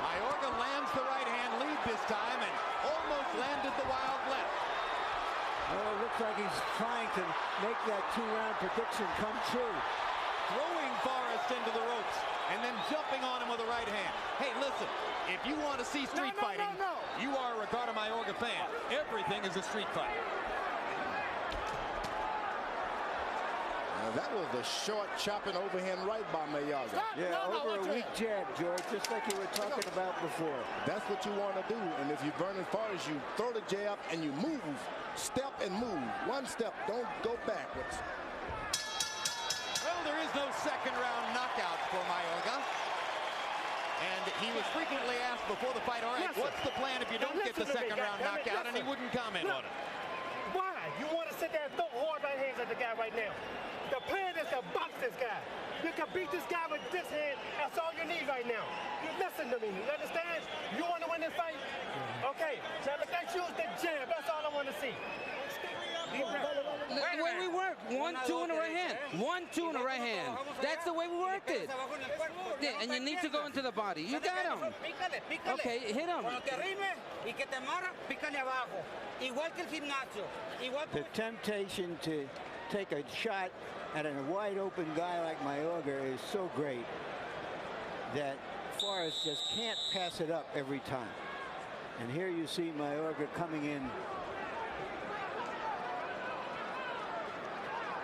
Mayorga lands the right hand lead this time and almost landed the wild left. Well, it looks like he's trying to make that two-round prediction come true. Throwing Forrest into the ropes and then jumping on him with a right hand. Hey, listen, if you want to see street fighting, you are a Ricardo Mayorga fan. Everything is a street fight. That was a short chopping overhand right by Mayorga. Yeah, over a weak jab, George, just like you were talking about before. That's what you want to do. And if you Vernon Forrest, you throw the jab and you move. Step and move. One step. Don't go backwards. Well, there is no second round knockout for Mayorga. And he was frequently asked before the fight, all right, what's the plan if you don't get the second round knockout? And he wouldn't comment on it. Why? You want to sit there and throw hard right hands at the guy right now. The plan is to box this guy. You can beat this guy with this hand. That's all you need right now. You listen to me. You understand? You want to win this fight? Okay. Now let's use the jab. That's all I want to see. The way we work, 1-2 in the right hand, 1-2 in the right hand. That's the way we worked it. Yeah, and you need to go into the body. You got him. Okay, hit him. The temptation to take a shot at a wide open guy like Mayorga is so great that Forrest just can't pass it up every time. And here you see Mayorga coming in.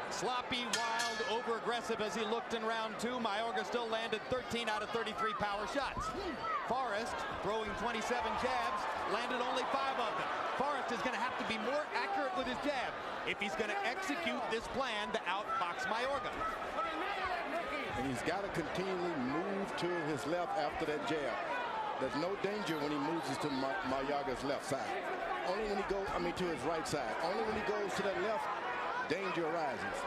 Sloppy, wild, over-aggressive as he looked in round two. Mayorga still landed 13 out of 33 power shots. Forrest, throwing 27 jabs, landed only 5 of them. Forrest is going to have to be more accurate with his jab if he's going to execute this plan to outbox Mayorga. And he's got to continually move to his left after that jab. There's no danger when he moves to Mayorga's left side. Only when he goes, to his right side. Only when he goes to that left, danger arises.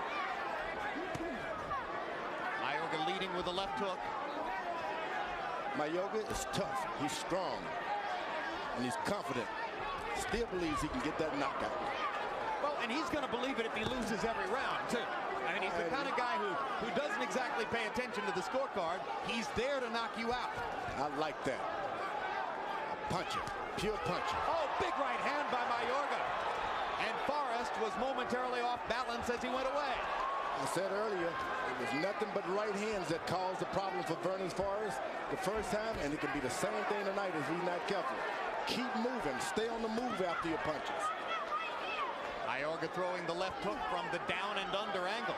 Mayorga leading with a left hook. Mayorga is tough. He's strong. And he's confident. Still believes he can get that knockout. Well, and he's going to believe it if he loses every round, too. I mean, he's the kind of guy who doesn't exactly pay attention to the scorecard. He's there to knock you out. I like that. A puncher. Pure puncher. Oh, big right hand by Mayorga. And Forrest was momentarily off balance as he went away. I said earlier, it was nothing but right hands that caused the problem for Vernon Forrest the first time, and it can be the same thing tonight if he's not careful. Keep moving. Stay on the move after your punches. Mayorga throwing the left hook from the down and under angle.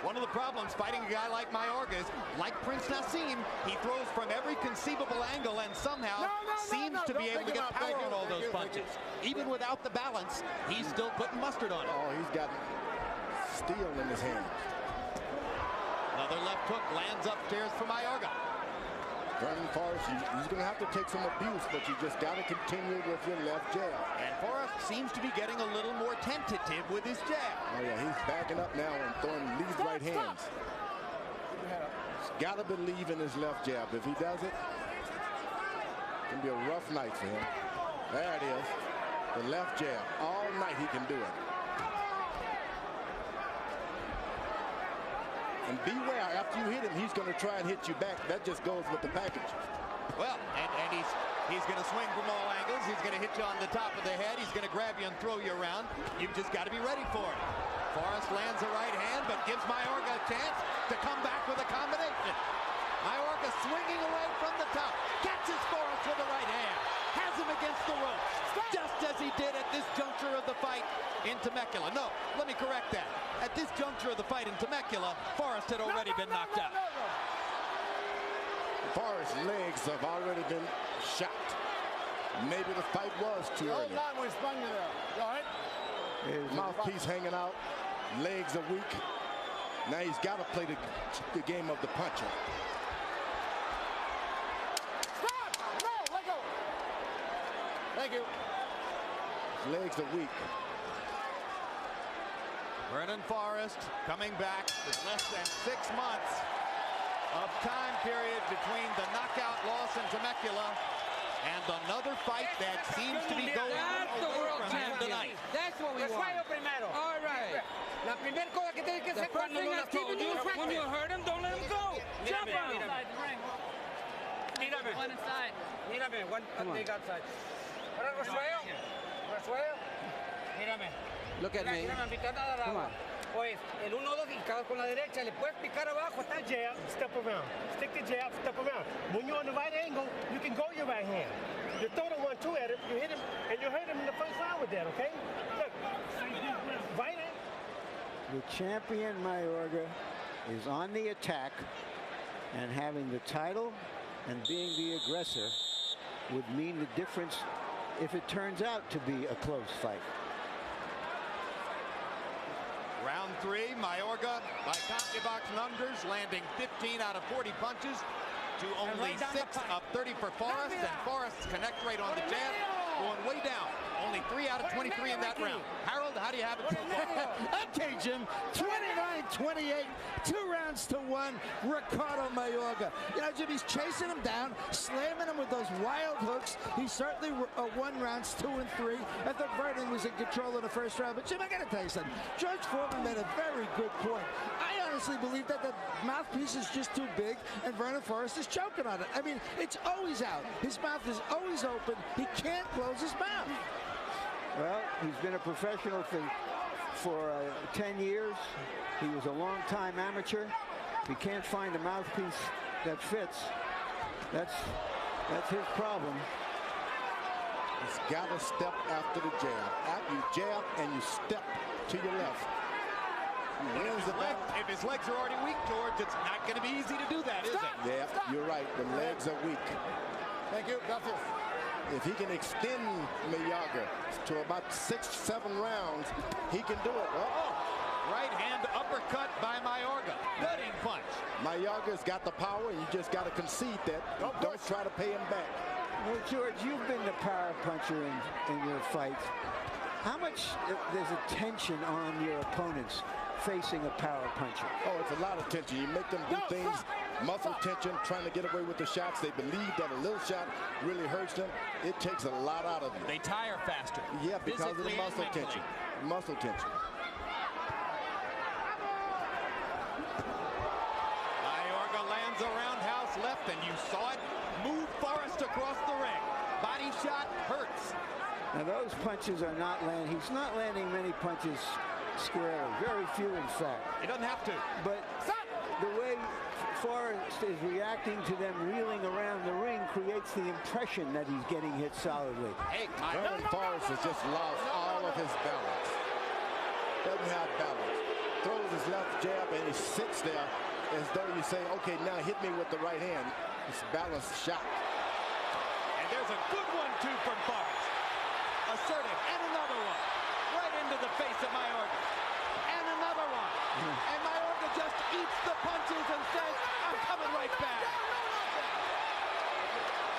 One of the problems fighting a guy like Mayorga is, like Prince Nassim, he throws from every conceivable angle and somehow seems to be able to get power on all those punches. Even without the balance, he's still putting mustard on it. Oh, he's got steel in his hand. Another left hook lands upstairs for Mayorga. Vernon Forrest, he's going to have to take some abuse, but you just got to continue with your left jab. And Forrest seems to be getting a little more tentative with his jab. Oh, yeah, he's backing up now and throwing these right hands. He's got to believe in his left jab. If he does it, it's going to be a rough night for him. There it is. The left jab. All night he can do it. And beware, after you hit him, he's going to try and hit you back. That just goes with the package. Well, and he's going to swing from all angles. He's going to hit you on the top of the head. He's going to grab you and throw you around. You've just got to be ready for it. Forrest lands a right hand, but gives Mayorga a chance to come back with a combination. Mayorga swinging away from the top. Catches Forrest with the right hand. Has him against the ropes. Just as he did at this juncture of the fight in Temecula. No, let me correct that. At this juncture of the fight in Temecula, Forrest had already been knocked out. Forrest's legs have already been shot. Maybe the fight was too early. Mouthpiece hanging out. Legs are weak. Now he's got to play the game of the puncher. Thank you. His legs are weak. Vernon Forrest coming back with less than 6 months of time period between the knockout loss in Temecula and another fight that seems to be going away from him tonight. That's what we want. All right. The first thing I keep in you, when you hurt him, don't let him go. Jump on him. One inside. Come on. outside. Look at me. Come on. Pues el 1-2 y cada con la derecha, le puedes picar abajo, está jab, step around. Stick the jab, step around. When you're on the right angle, you can go your right hand. You throw the 1-2 at him, you hit him, and you hurt him in the first round with that, okay? Look, right hand. The champion Mayorga is on the attack, and having the title and being the aggressor would mean the difference if it turns out to be a close fight. Round 3, Mayorga by CompuBox numbers landing 15 out of 40 punches to only 6 of 30 for Forrest, and Forrest's connect rate on the jab going way down. Only 3 out of 23 in that round. Harold, how do you have it so far? Okay, Jim, 29-28, 2 rounds to 1, Ricardo Mayorga. You know, Jim, he's chasing him down, slamming him with those wild hooks. He certainly won rounds 2 and 3. I thought Vernon was in control of the first round. But, Jim, I got to tell you something. George Foreman made a very good point. I honestly believe that the mouthpiece is just too big, and Vernon Forrest is choking on it. I mean, it's always out. His mouth is always open. He can't close his mouth. Well, he's been a professional for 10 years. He was a long-time amateur. If he can't find a mouthpiece that fits, that's his problem. He's got to step after the jab. After you jab and you step to your left. If his legs are already weak, George, it's not going to be easy to do that, is it? Yeah, you're right. The legs are weak. Thank you. Gracias. If he can extend Mayorga to about 6-7 rounds, he can do it. Right hand uppercut by Mayorga. Gutting punch. Mayorga's got the power, and you just got to concede that. Don't try to pay him back. Well, George, you've been the power puncher in your fights. How much there's a tension on your opponents facing a power puncher? Oh, it's a lot of tension. You make them do things, muscle tension, trying to get away with the shots. They believe that a little shot really hurts them. It takes a lot out of you. They tire faster. Yeah, because of the muscle tension. Muscle tension. Mayorga lands a roundhouse left, and you saw it move Forrest across the ring. Body shot hurts. Now those punches are not landing. He's not landing many punches squarely. Very few, in fact. He doesn't have to. But the way Forrest is reacting to them reeling around the ring creates the impression that he's getting hit solidly. Hey, Vernon Forrest has just lost all of his balance. Doesn't have balance. Throws his left jab and he sits there as though you say, okay, now hit me with the right hand. It's a balanced shot. And there's a good 1-2 from Forrest. Assertive, and another one. Right into the face of Mayorga. And another one. And Mayorga just eats the punches and says, I'm coming right back.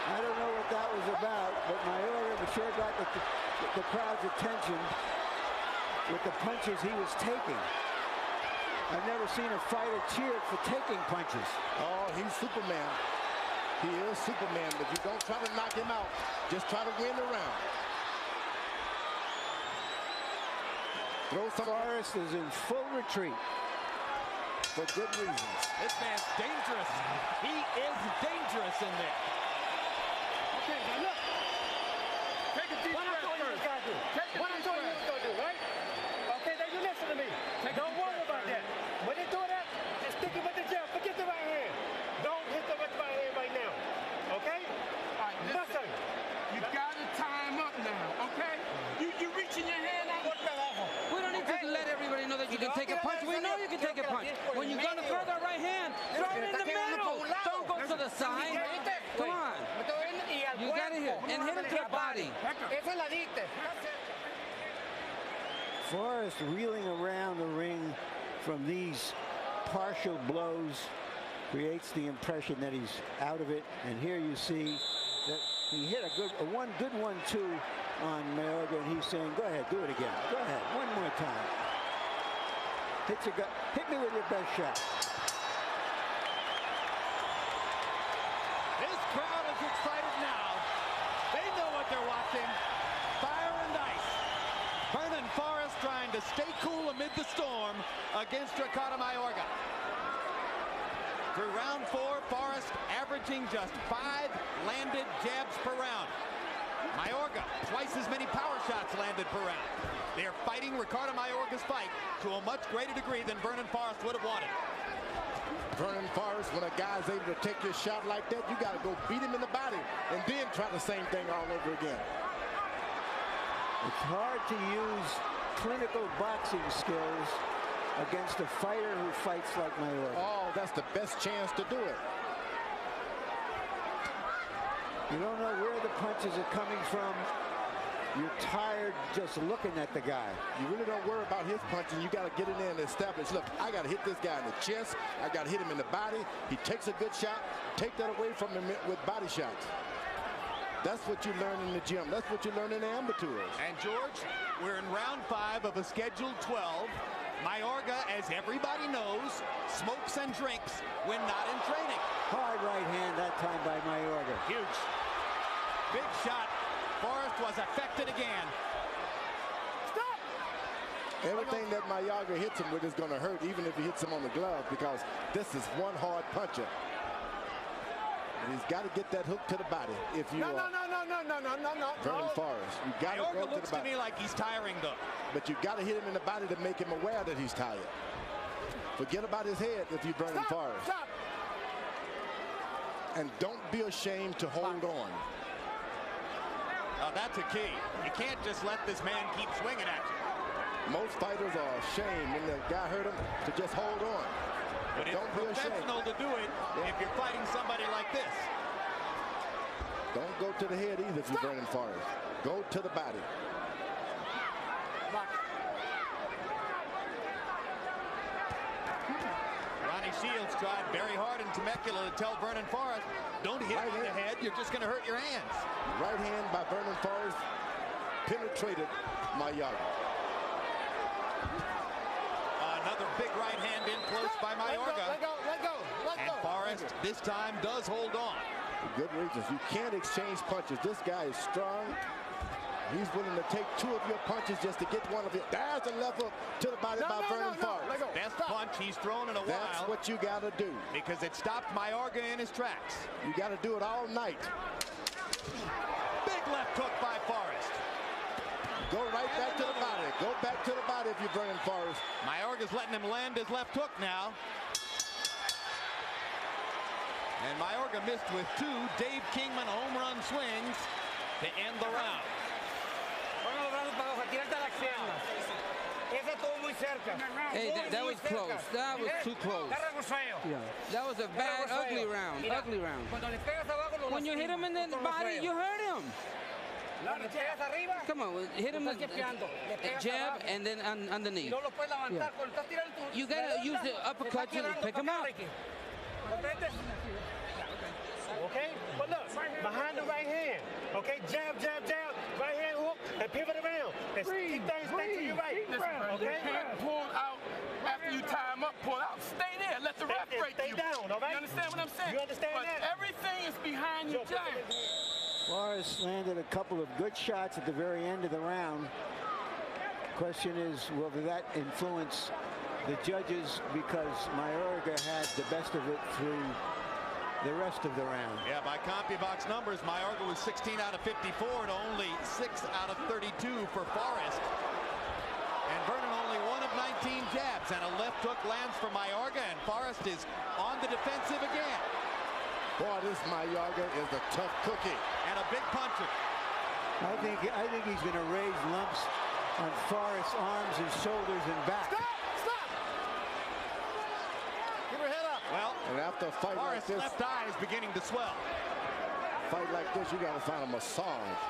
I don't know what that was about, but Mayorga sure got the crowd's attention with the punches he was taking. I've never seen a fighter cheered for taking punches. Oh, he's Superman. He is Superman, but you don't try to knock him out. Just try to win the round. Forrest is in full retreat. For good reasons. This man's dangerous. He is dangerous in there. Okay, now look. Take a deep breath first. What I'm telling you to do, right? Okay, now you listen to me. can take a punch. We know you can take a punch. When you're going to throw that right hand, throw it in the middle. Don't go to the side. Come on. You got to hit and hit him to the body. Forrest reeling around the ring from these partial blows creates the impression that he's out of it. And here you see that he hit a good 1-2 on Mayorga, and he's saying, go ahead, do it again. Go ahead, one more time. Hit me with your best shot. This crowd is excited now. They know what they're watching. Fire and ice. Vernon Forrest trying to stay cool amid the storm against Ricardo Mayorga. Through round 4, Forrest averaging just 5 landed jabs per round. Mayorga, twice as many power shots landed per round. They are fighting Ricardo Mayorga's fight to a much greater degree than Vernon Forrest would have wanted. Vernon Forrest, when a guy's able to take your shot like that, you got to go beat him in the body and then try the same thing all over again. It's hard to use clinical boxing skills against a fighter who fights like Mayorga. Oh, that's the best chance to do it. You don't know where the punches are coming from. You're tired just looking at the guy. You really don't worry about his punching. You got to get in there and establish, look, I got to hit this guy in the chest. I got to hit him in the body. He takes a good shot. Take that away from him with body shots. That's what you learn in the gym. That's what you learn in the amateurs. And George, we're in round 5 of a scheduled 12. Mayorga, as everybody knows, smokes and drinks when not in training. Hard right hand that time by Mayorga. Huge. Big shot. Forrest was affected again. Stop! Everything that Mayorga hits him with is going to hurt, even if he hits him on the glove, because this is one hard puncher. And he's got to get that hook to the body. If you No. Vernon Forrest, you got to go to the body. Looks to me like he's tiring, though. But you got to hit him in the body to make him aware that he's tired. Forget about his head if you're Vernon Forrest. Stop. And don't be ashamed to hold on. That's a key. You can't just let this man keep swinging at you. Most fighters are ashamed when the guy hurt him to just hold on. But it's professional to do it if you're fighting somebody like this. Don't go to the head either if you're Vernon Forrest. Go to the body. Ronnie Shields tried very hard in Temecula to tell Vernon Forrest, don't hit him in the head, you're just going to hurt your hands. Right hand by Vernon Forrest penetrated Mayorga. Another big right hand in close by Mayorga. Let go. And Forrest this time does hold on. For good reasons. You can't exchange punches. This guy is strong. He's willing to take 2 of your punches just to get one of it. There's a left hook to the body by Vernon Forrest. Best punch he's thrown in a while. That's what you got to do. Because it stopped Mayorga in his tracks. You got to do it all night. Big left hook by Forrest. Go right back to the body. Go back to the body if you're Vernon Forrest. Mayorga's letting him land his left hook now. And Mayorga missed with 2 Dave Kingman home run swings to end the round. Hey, that was close. That was too close. Yeah. That was a bad, ugly round. When you hit him in the body, you hurt him. Come on, hit him with a jab and then underneath. Yeah. You gotta use the uppercut to pick him up. Okay? But look, behind the right hand. Okay? Jab, right hand hook, and pivot around. And keep things back to your right. Okay? You can't pull out after you tie him up, pull out. Stay there, let the ref break you. Stay down, all right? You understand what I'm saying? You understand that? Everything is behind your jab. Forrest landed a couple of good shots at the very end of the round. Question is, will that influence the judges, because Mayorga had the best of it through the rest of the round? Yeah, by CompuBox numbers, Mayorga was 16 out of 54 to only 6 out of 32 for Forrest. And Vernon only 1 of 19 jabs, and a left hook lands for Mayorga, and Forrest is on the defensive again. Boy, this Mayorga is a tough cookie. And a big puncher. I think he's going to raise lumps on Forrest's arms and shoulders and back. Stop! fight like Forrest's this, left eye is beginning to swell. fight like this, you got to find a massage.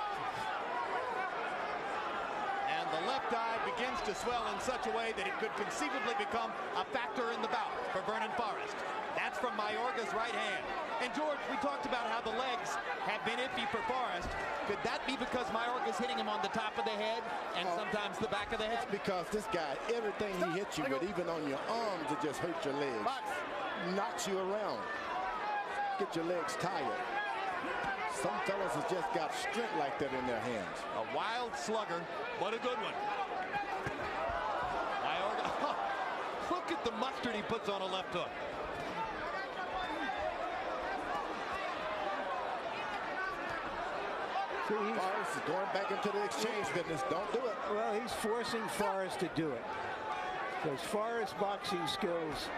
And the left eye begins to swell in such a way that it could conceivably become a factor in the bout for Vernon Forrest. That's from Mayorga's right hand. And George, we talked about how the legs have been iffy for Forrest. Could that be because Mayorga's hitting him on the top of the head and sometimes the back of the head? It's because this guy, everything he hits you with, even on your arms, it just hurts your legs. Knocks you around. Get your legs tired. Some fellas have just got strength like that in their hands. A wild slugger, but a good one. Mayorga, look at the mustard he puts on a left hook. Forrest is going back into the exchange business. Don't do it. Well, he's forcing Forrest to do it. Because Forrest's boxing skills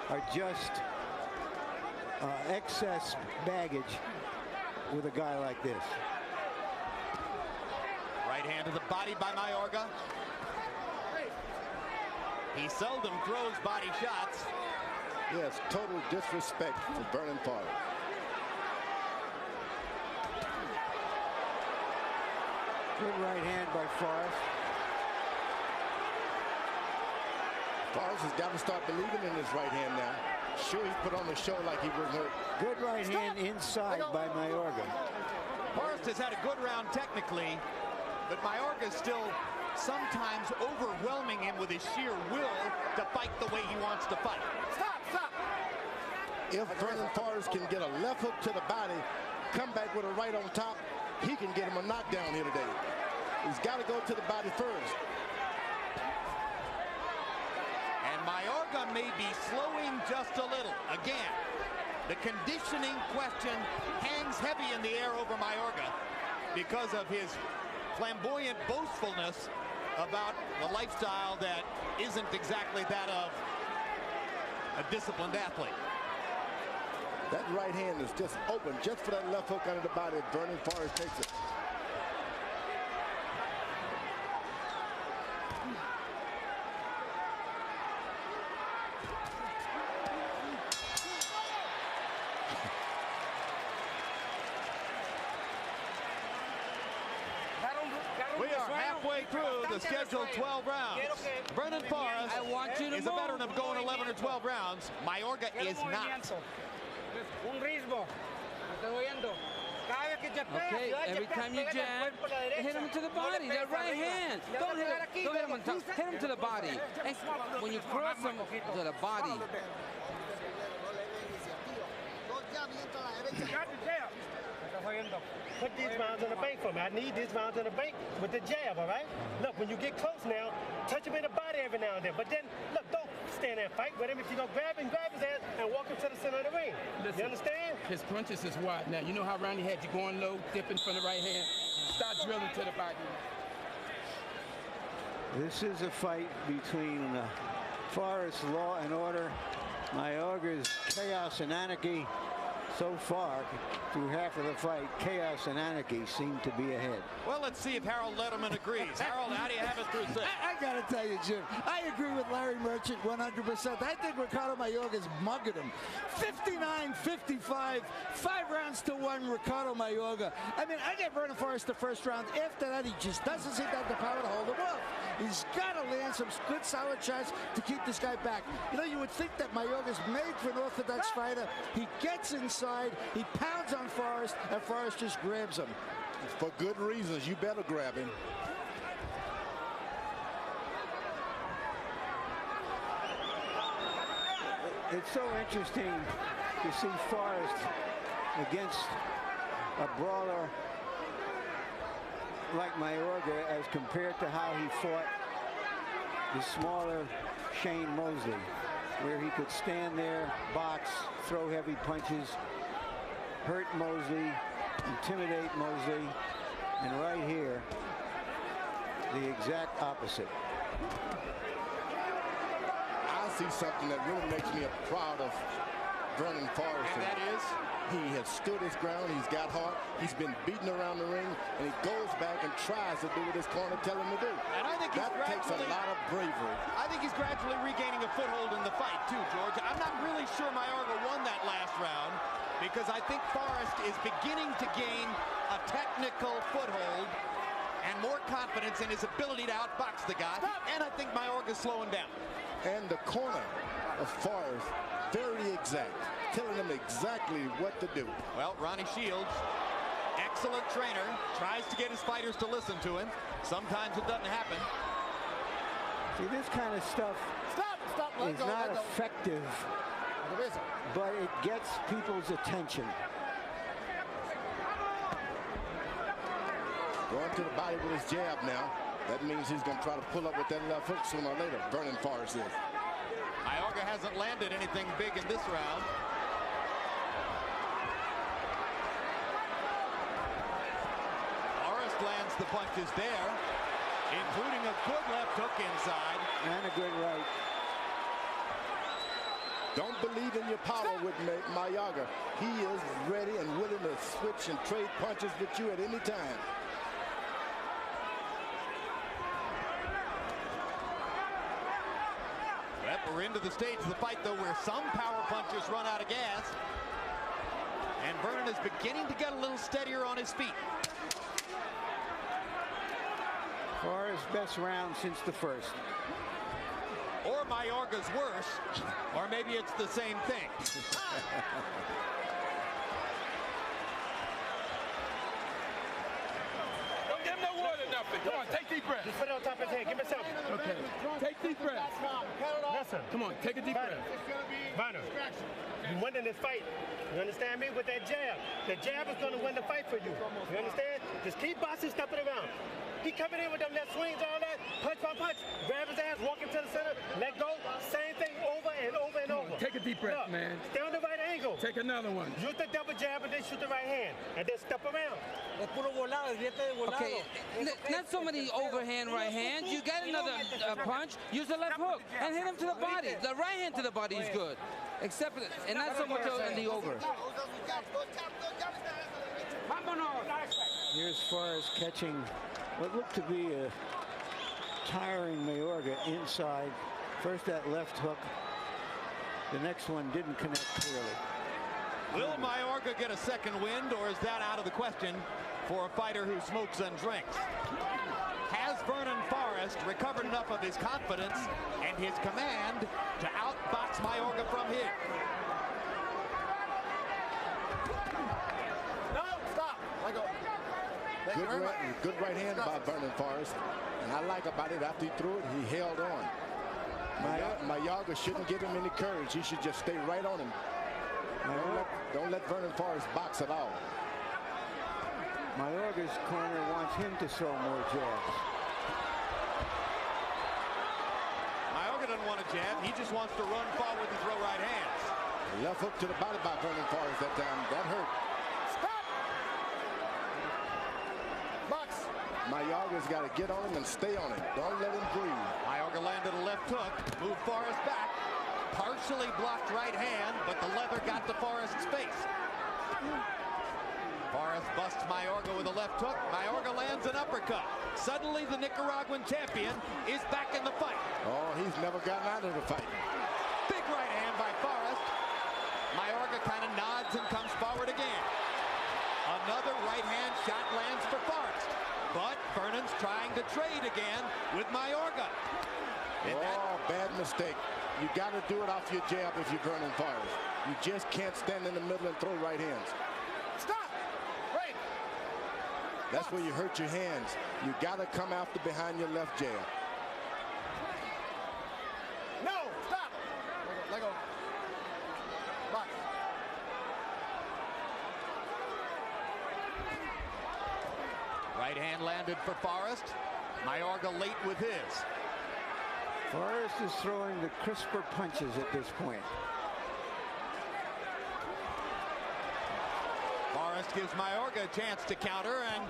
are just excess baggage with a guy like this. Right hand to the body by Mayorga. He seldom throws body shots. Yes, total disrespect for Vernon Forrest. Good right hand by Forrest. Forrest has got to start believing in his right hand now. Sure, he put on the show like he was hurt. Good right hand inside by Mayorga. Forrest has had a good round technically, but Mayorga is still sometimes overwhelming him with his sheer will to fight the way he wants to fight. Stop! If Vernon Forrest can get a left hook to the body, come back with a right on top, he can get him a knockdown here today. He's got to go to the body first. And Mayorga may be slowing just a little. Again, the conditioning question hangs heavy in the air over Mayorga because of his flamboyant boastfulness about the lifestyle that isn't exactly that of a disciplined athlete. That right hand is just open just for that left hook under the body. Vernon Forrest takes it. We are halfway through the scheduled 12 rounds. Vernon Forrest is a veteran of going 11 or 12 rounds. Mayorga is not. Okay, every time you jab, hit him to the body. That right hand. Don't hit him on top. Hit him to the body. And when you cross him to the body. Put these rounds in the bank for me. I need these rounds in the bank with the jab, all right? Look, when you get close now, touch him in the body every now and then. But then, look, don't stand there and fight with him. If you don't grab his ass and walk him to the center of the ring. Listen, you understand? His punches is wide. Now, you know how Ronnie had you going low, dipping from the right hand? Start drilling to the body. This is a fight between Forrest Law and Order, Mayorga's Chaos and Anarchy. So far, through half of the fight, Chaos and Anarchy seem to be ahead. Well, let's see if Harold Letterman agrees. Harold, how do you have it through 6? I got to tell you, Jim, I agree with Larry Merchant 100%. I think Ricardo Mayorga's mugging him. 59-55, 5 rounds to 1, Ricardo Mayorga. I mean, I get Vernon Forrest the first round. After that, he just doesn't seem to have the power to hold him off. He's got to land some good, solid shots to keep this guy back. You know, you would think that Mayorga's made for an orthodox fighter. He gets inside, he pounds on Forrest, and Forrest just grabs him. For good reasons, you better grab him. It's so interesting to see Forrest against a brawler like Mayorga as compared to how he fought the smaller Shane Mosley, where he could stand there, box, throw heavy punches, hurt Mosley, intimidate Mosley, and right here, the exact opposite. I see something that really makes me proud of Vernon Forrest. And that is? He has stood his ground. He's got heart. He's been beaten around the ring, and he goes back and tries to do what his corner tells him to do. And I think that takes a lot of bravery. I think he's gradually regaining a foothold in the fight, too, George. I'm not really sure Mayorga won that last round because I think Forrest is beginning to gain a technical foothold and more confidence in his ability to outbox the guy. And I think Mayorga's slowing down. And the corner of Forrest, very exact, telling him exactly what to do. Well, Ronnie Shields, excellent trainer, tries to get his fighters to listen to him. Sometimes it doesn't happen. See, this kind of stuff is not effective, but it gets people's attention. Going to the body with his jab now. That means he's going to try to pull up with that left hook sooner or later. Vernon Forrest is. Mayorga hasn't landed anything big in this round. Forrest lands the punches there, including a good left hook inside. And a good right. Don't believe in your power with Mayorga. He is ready and willing to switch and trade punches with you at any time. We're into the stage of the fight, though, where some power punchers run out of gas. And Vernon is beginning to get a little steadier on his feet. Forrest's best round since the first. Or Mayorga's worse, or maybe it's the same thing. Don't give him no water, nothing. Come on, take deep breath. Just put it on top of his head. Give me something. Okay. Take deep breath. Listen. Come on, take a deep breath. Vernon, you winning this fight. You understand me? With that jab. The jab is going to win the fight for you. You understand? Just keep boxing, stepping around. He coming in with them left swings, all that. Punch by punch. Grab his ass, walk him to the center, let go. Same thing over and over and over. Take a deep breath, Look, man. Stay on the right angle. Take another one. Use the double jab and then shoot the right hand. And then step around. Okay, not so many overhand right hands. You got another punch, use the left hook and hit him to the body. The right hand to the body is good, except and not so much in the over. Here's Forrest catching what looked to be a tiring Mayorga inside. First that left hook. The next one didn't connect clearly. Will Mayorga get a second wind, or is that out of the question for a fighter who smokes and drinks? Has Vernon Forrest recovered enough of his confidence and his command to outbox Mayorga from here? No, stop. Let go. Good right hand by Vernon Forrest. And I like about it, after he threw it, he held on. Mayorga shouldn't give him any courage. He should just stay right on him. Don't let Vernon Forrest box at all. Mayorga's corner wants him to throw more jabs. Mayorga doesn't want to jab. He just wants to run forward and throw right hands. Left hook to the body by Vernon Forrest that time. That hurt. Stop! Box. Mayorga's got to get on him and stay on him. Don't let him breathe. Mayorga landed a left hook, moved Forrest back. Partially blocked right hand, but the leather got to Forrest's face. Forrest busts Mayorga with a left hook. Mayorga lands an uppercut. Suddenly the Nicaraguan champion is back in the fight. Oh, he's never gotten out of the fight. Big right hand by Forrest. Mayorga kind of nods and comes forward again. Another right hand shot lands for Forrest. But Vernon's trying to trade again with Mayorga. Bad mistake. You got to do it off your jab if you're Vernon Forrest. You just can't stand in the middle and throw right hands. Stop. Break. That's where you hurt your hands. You got to come after behind your left jab. No, stop. Let go. Box. Right hand landed for Forrest. Mayorga late with his. Forrest is throwing the crisper punches at this point. Forrest Forrest gives Mayorga a chance to counter, and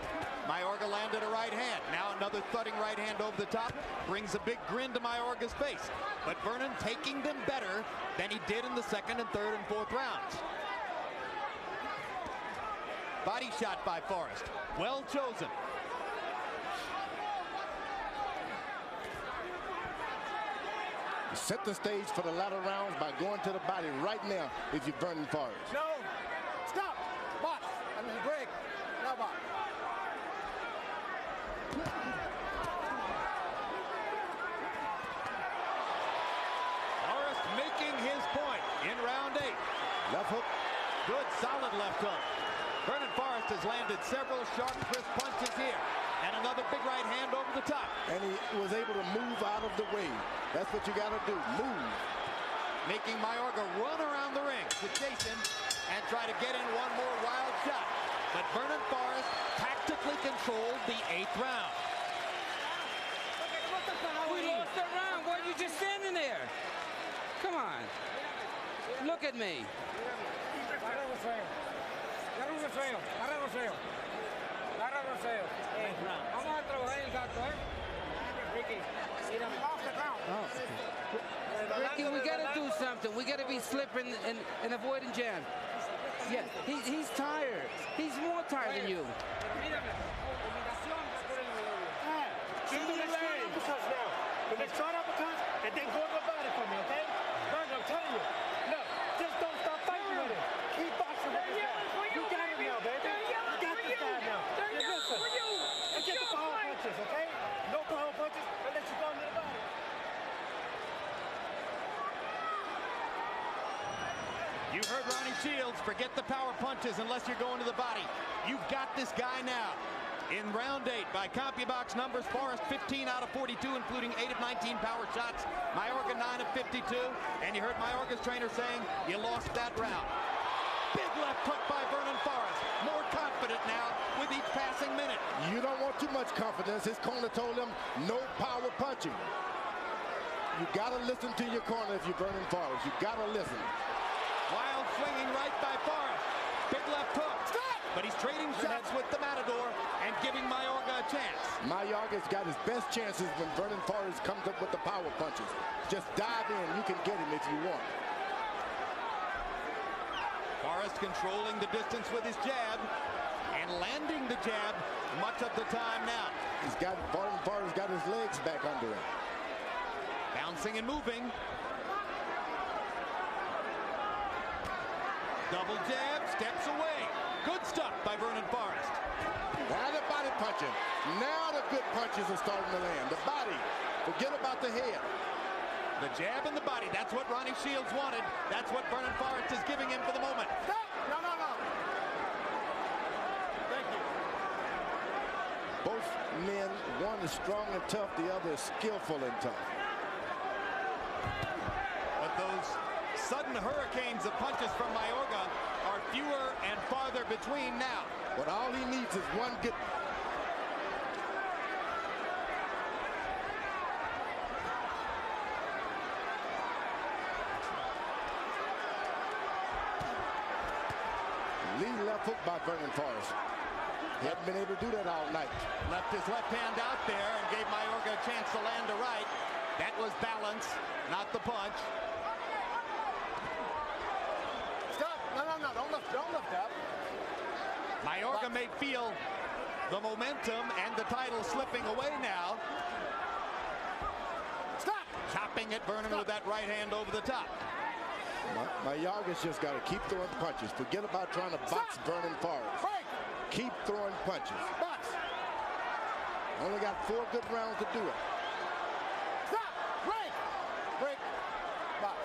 Mayorga landed a right hand. Now another thudding right hand over the top brings a big grin to Mayorga's face. But Vernon taking them better than he did in the second and third and fourth rounds. Body shot by Forrest. Well chosen. Set the stage for the latter rounds by going to the body right now if you're Vernon Forrest. No. Stop. Box. I mean, break. Now box. Forrest making his point in round 8. Left hook. Good, solid left hook. Vernon Forrest has landed several sharp, crisp punches here. And another big right hand over the top. And he was able to move out of the way. That's what you got to do, move. Making Mayorga run around the ring to chase him and try to get in one more wild shot. But Vernon Forrest tactically controlled the 8th round. We lost the round. Why are you just standing there? Come on. Look at me. Vamos a trabajar el gato, ¿eh? Ricky, Ricky, we got to do something. We got to be slipping and avoiding jam. Yeah, he's tired. He's more tired than you. When they start uppercuts, and then go to the body for me, okay? Vernon, I'm telling you. Look, just don't stop fighting with him. Keep boxing with this guy. You got him now, baby. You got this guy now. Now listen. And get the power punches, okay? No power punches unless you go into the body. You heard Ronnie Shields, forget the power punches unless you're going to the body. You've got this guy now. In round 8, by CompuBox numbers, Forrest 15 out of 42, including 8 of 19 power shots. Mayorga 9 of 52. And you heard Mayorga's trainer saying, you lost that round. Big left hook by Vernon Forrest. More confident now with each passing minute. You don't want too much confidence. His corner told him no power punching. You got to listen to your corner if you're Vernon Forrest. You got to listen. Wild swinging right by Forrest. Big left hook. Stop! But he's trading shots with the Matador and giving Mayorga a chance. Mayorga's got his best chances when Vernon Forrest comes up with the power punches. Just dive in. You can get him if you want. Forrest controlling the distance with his jab and landing the jab much of the time now. Vernon Forrest got his legs back under him. Bouncing and moving. Double jab, steps away. Good stuff by Vernon Forrest. Now the body punching. Now the good punches are starting to land. The body. Forget about the head. The jab and the body. That's what Ronnie Shields wanted. That's what Vernon Forrest is giving him for the moment. Stop! No. Thank you. Both men, one is strong and tough, the other is skillful and tough. But those sudden hurricanes of punches from Mayorga are fewer and farther between now. But all he needs is one good... Lead left hook by Vernon Forrest. He hadn't been able to do that all night. Left his left hand out there and gave Mayorga a chance to land a right. That was balance, not the punch. Stop! No. Don't lift up. Mayorga may feel the momentum and the title slipping away now. Stop! Chopping at Vernon with that right hand over the top. Mayorga's just got to keep throwing punches. Forget about trying to box Vernon Forrest. Break! Keep throwing punches. Box! Only got 4 good rounds to do it. Stop! Break! Break! Box.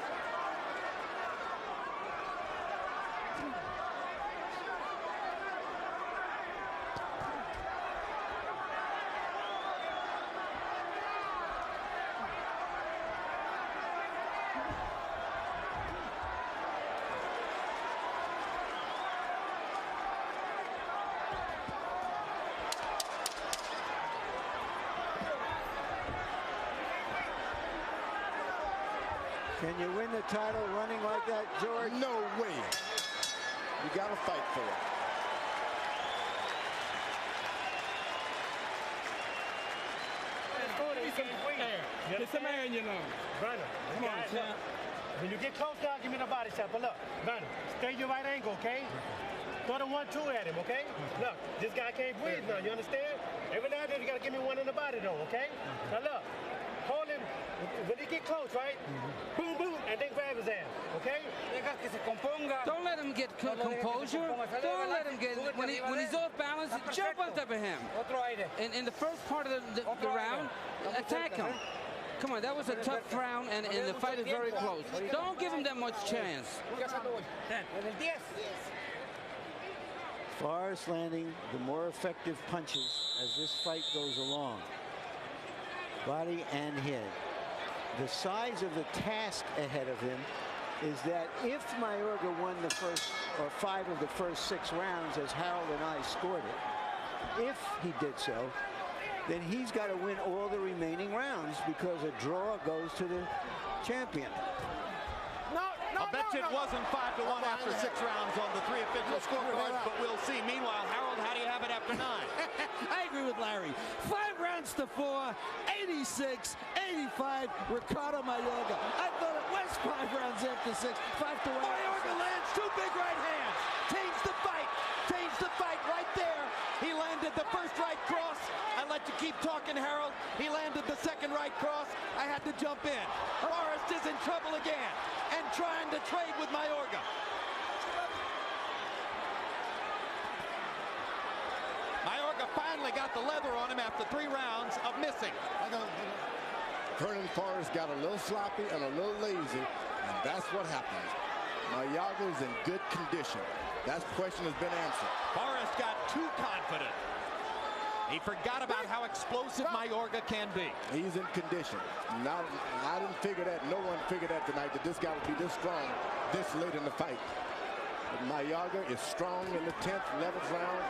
Can you win the title running like that, George? No way. You got to fight for it. Get some air in your lungs. Vernon, Come on, champ. when you get close down, give me the body shot. But look, Vernon, straighten your right ankle, okay? Throw the 1-2 at him, okay? Look, this guy can't breathe now, you understand? Every now and then you gotta give me one in the body though, okay? Now look, hold him, when he get close, right? Boom, boom, and then grab his ass, okay? Don't let him get composure. Don't let him get, when he's off balance, jump on top of him. In the first part of the round, attack him. Come on, that was a tough round, and the fight is very close. Don't give him that much chance. Forrest landing the more effective punches as this fight goes along. Body and head. The size of the task ahead of him is that if Mayorga won the first or 5 of the first 6 rounds as Harold and I scored it, if he did so, then he's got to win all the remaining rounds because a draw goes to the champion. I'll bet you it wasn't 5-1 after 6 rounds on the 3 official scorecards, but we'll see. Meanwhile, Harold, how do you have it after 9? I agree with Larry. 5 rounds to 4, 86, 85, Ricardo Mayorga. I thought it was 5 rounds after 6, 5-1. Mayorga lands 2 big right hands. Changed the fight. Changed the fight right there. He landed the first right cross. I let you keep talking, Harold. He landed the second right cross. I had to jump in. Forrest is in trouble again and trying to trade with Mayorga. Mayorga finally got the leather on him after 3 rounds of missing. Vernon Forrest got a little sloppy and a little lazy, and that's what happens. Mayorga is in good condition. That question has been answered. Forrest got too confident. He forgot about how explosive Mayorga can be. He's in condition. Now, I didn't figure that. No one figured that tonight, that this guy would be this strong this late in the fight. But Mayorga is strong in the 10th, 11th round.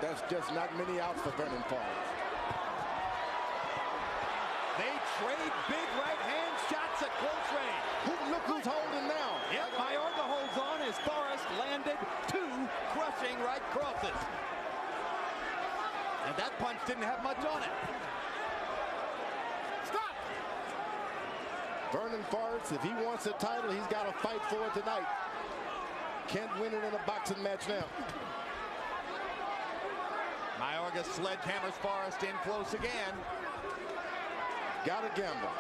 That's just not many outs for Vernon Forrest. They trade big right hand shots at close range. Look who's holding now. Yep, Mayorga holds on as Forrest landed 2 crushing right crosses. And that punch didn't have much on it. Stop! Vernon Forrest, if he wants a title, he's got to fight for it tonight. Can't win it in a boxing match now. Mayorga sledgehammers Forrest in close again. Got to gamble.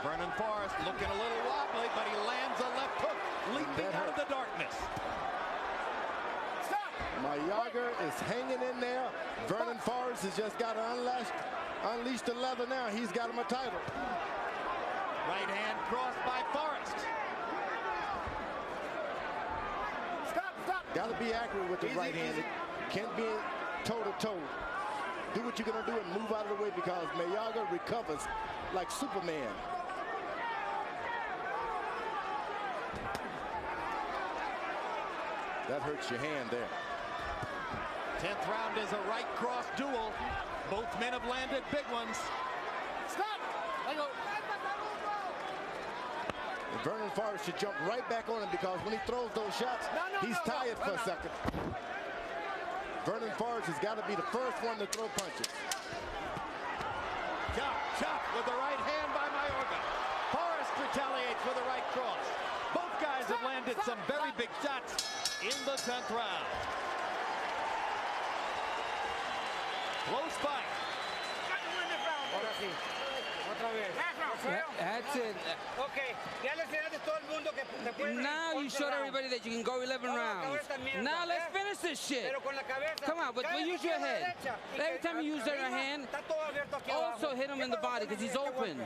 Vernon Forrest looking a little wobbly, but he lands a left hook, leaping out of the darkness. Mayorga is hanging in there. Vernon Forrest has just got to unleash the leather now. He's got him a title. Right hand crossed by Forrest. Stop! Got to be accurate with the right hand. It can't be toe-to-toe. Do what you're going to do and move out of the way because Mayorga recovers like Superman. That hurts your hand there. 10th round is a right cross duel. Both men have landed big ones. Stop! Vernon Forrest should jump right back on him because when he throws those shots, he's tired for a second. Vernon Forrest has got to be the first one to throw punches. Chop with the right hand by Mayorga. Forrest retaliates with a right cross. Both guys have landed some very big shots in the 10th round. Close fight. That's it. Now you showed everybody that you can go 11 rounds. Now let's finish this shit. Come on, but use your head. Every time you use your hand, also hit him in the body because he's open.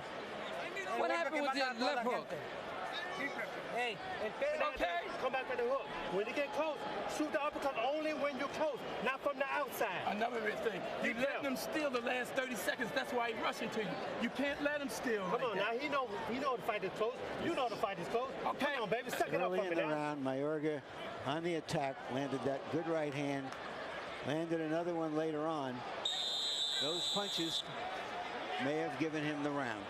What happened with the left hook? Hey, come back with the hook. When you get close, shoot the uppercut only when you're close, not from the outside. Another big thing. You let him steal the last 30 seconds. That's why he's rushing to you. You can't let him steal. Come on, now he know the fight is close. You know the fight is close. Okay. Come on, baby, suck it up for me now. Early in the round, Mayorga on the attack, landed that good right hand, landed another one later on. Those punches may have given him the round.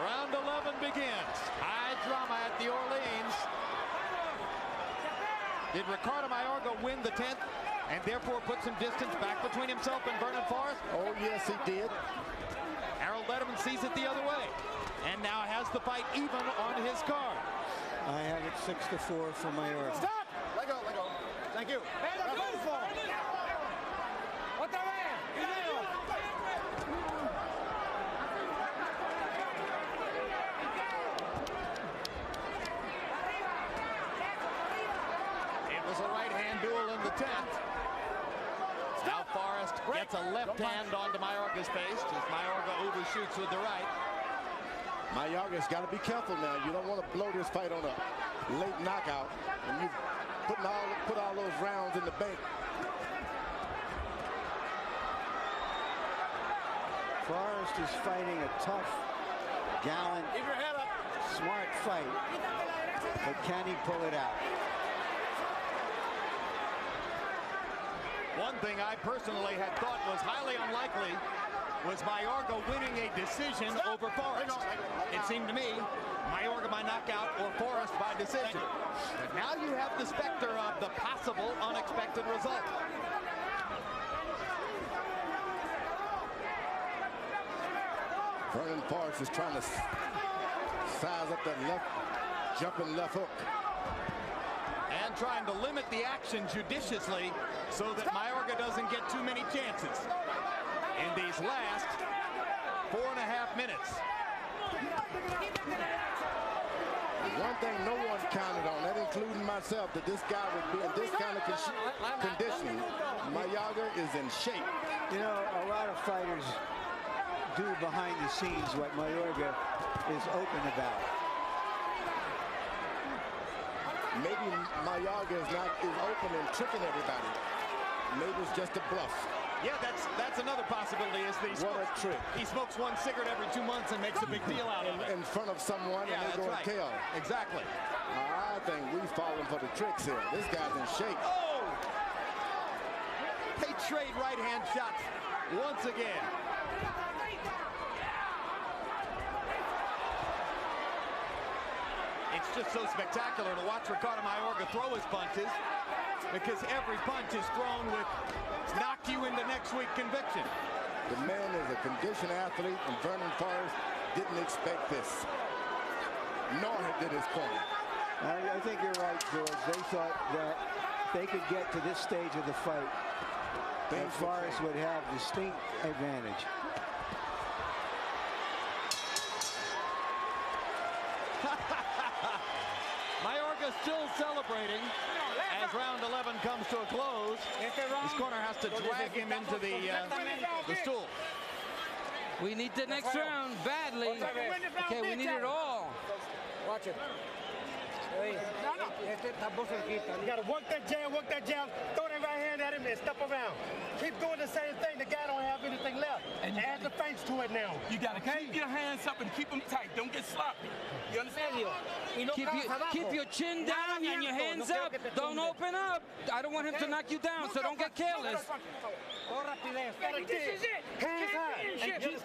Round 11 begins. High drama at the Orleans. Did Ricardo Mayorga win the 10th and therefore put some distance back between himself and Vernon Forrest? Oh, yes, he did. Harold Letterman sees it the other way and now has the fight even on his card. I have it 6-4 for Mayorga. Stop! Let go, let go. Thank you. It was a right-hand duel in the 10th. Now Forrest gets a left hand onto Mayorga's face as Mayorga overshoots with the right. Mayorga's got to be careful now. You don't want to blow this fight on a late knockout and you put all those rounds in the bank. Forrest is fighting a tough, gallant, smart fight. But can he pull it out? One thing I personally had thought was highly unlikely was Mayorga winning a decision over Forrest. It seemed to me Mayorga by knockout or Forrest by decision. But now you have the specter of the possible unexpected result. Vernon Forrest is trying to size up that jumping left hook. And trying to limit the action judiciously so that Mayorga doesn't get too many chances in these last 4.5 minutes. One thing no one counted on, that including myself, that this guy would be in this kind of condition. Mayorga is in shape. You know, a lot of fighters do behind the scenes what Mayorga is open about. Maybe Mayorga is open and tricking everybody. Maybe it's just a bluff. Yeah, that's another possibility. Is that he smokes one cigarette every 2 months and makes a big deal out of it in front of someone, yeah, and they go and kill. Exactly. I think we've fallen for the tricks here. This guy's in shape. Oh! They trade right-hand shots once again. It's just so spectacular to watch Ricardo Mayorga throw his punches because every punch is thrown with knock you into next week conviction. The man is a conditioned athlete, and Vernon Forrest didn't expect this. Nor did his corner. I think you're right, George. They thought that they could get to this stage of the fight, that Forrest would have distinct advantage. Mayorga still celebrating as round 11 comes to a close. His corner has to drag him into the stool. We need the next round badly. Okay, we need it all. Watch it. You got to work that jab, throw that right hand at him and step around. Keep doing the same thing. The guy don't have anything left. And add the face to it now. You got to keep your hands up and keep them tight. Don't get sloppy. You understand? Keep your chin down and your hands up. Don't open up. I don't want him to knock you down, so don't get careless. This is it. Hands high. And keep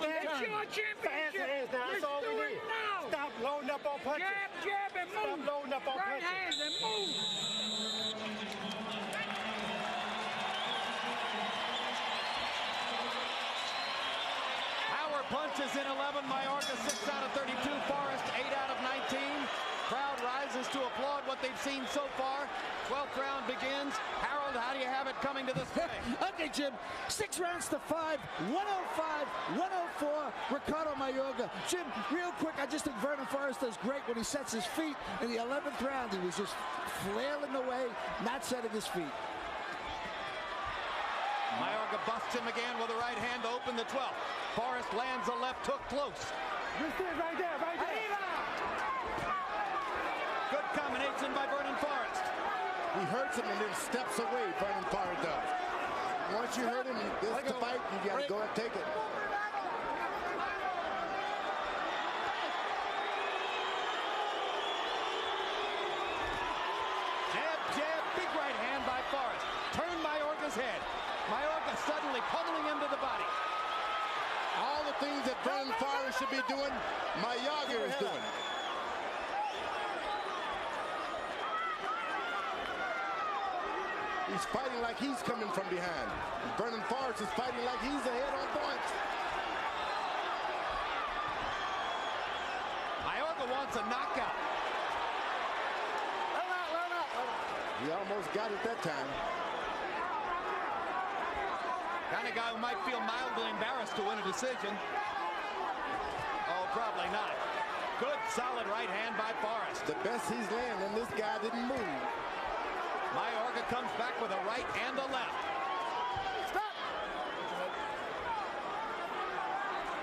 your hands down. That's all we need. Stop loading up on punches. Jab and move. Stop loading up on punches. Right hands and move. Power punches in 11. Mayorga 6 out of 32. Forrest 8 out of 19. Crowd rises to applaud what they've seen so far. 12th round begins. Harold, how do you have it coming to this finish? Okay, Jim. 6 rounds to 5. 105, 104. Ricardo Mayorga. Jim, real quick, I just think Vernon Forrest does great when he sets his feet. In the 11th round, he was just flailing away, not setting his feet. Mayorga busts him again with a right hand to open the 12th. Forrest lands a left hook close. This is right there, right there. Good combination by Vernon Forrest. He hurts him and then steps away, Vernon Forrest does. Once you hurt him, this is the fight, you got to go and take it. Jab, jab, big right hand by Forrest. Turn Mayorga's head. Mayorga suddenly pummeling him to the body. All the things that Vernon Forrest should be doing, Mayorga is doing. He's fighting like he's coming from behind. Vernon Forrest is fighting like he's ahead on points. Mayorga wants a knockout. He almost got it that time. Kind of guy who might feel mildly embarrassed to win a decision. Oh, probably not. Good, solid right hand by Forrest. The best he's landing, this guy didn't move. Mayorga comes back with a right and a left. Stop!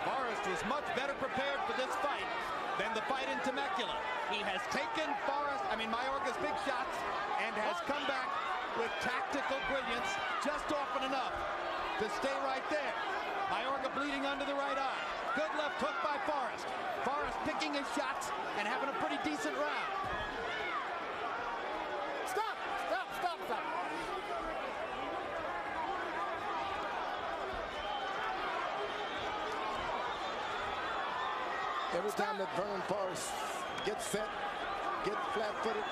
Forrest was much better prepared for this fight than the fight in Temecula. He has taken Mayorga's big shots and has come back with tactical brilliance just often enough to stay right there. Mayorga bleeding under the right eye. Good left hook by Forrest. Forrest picking his shots and having a pretty decent round. Stop! Stop! Stop! Stop! Every time that Vernon Forrest gets set, gets flat-footed,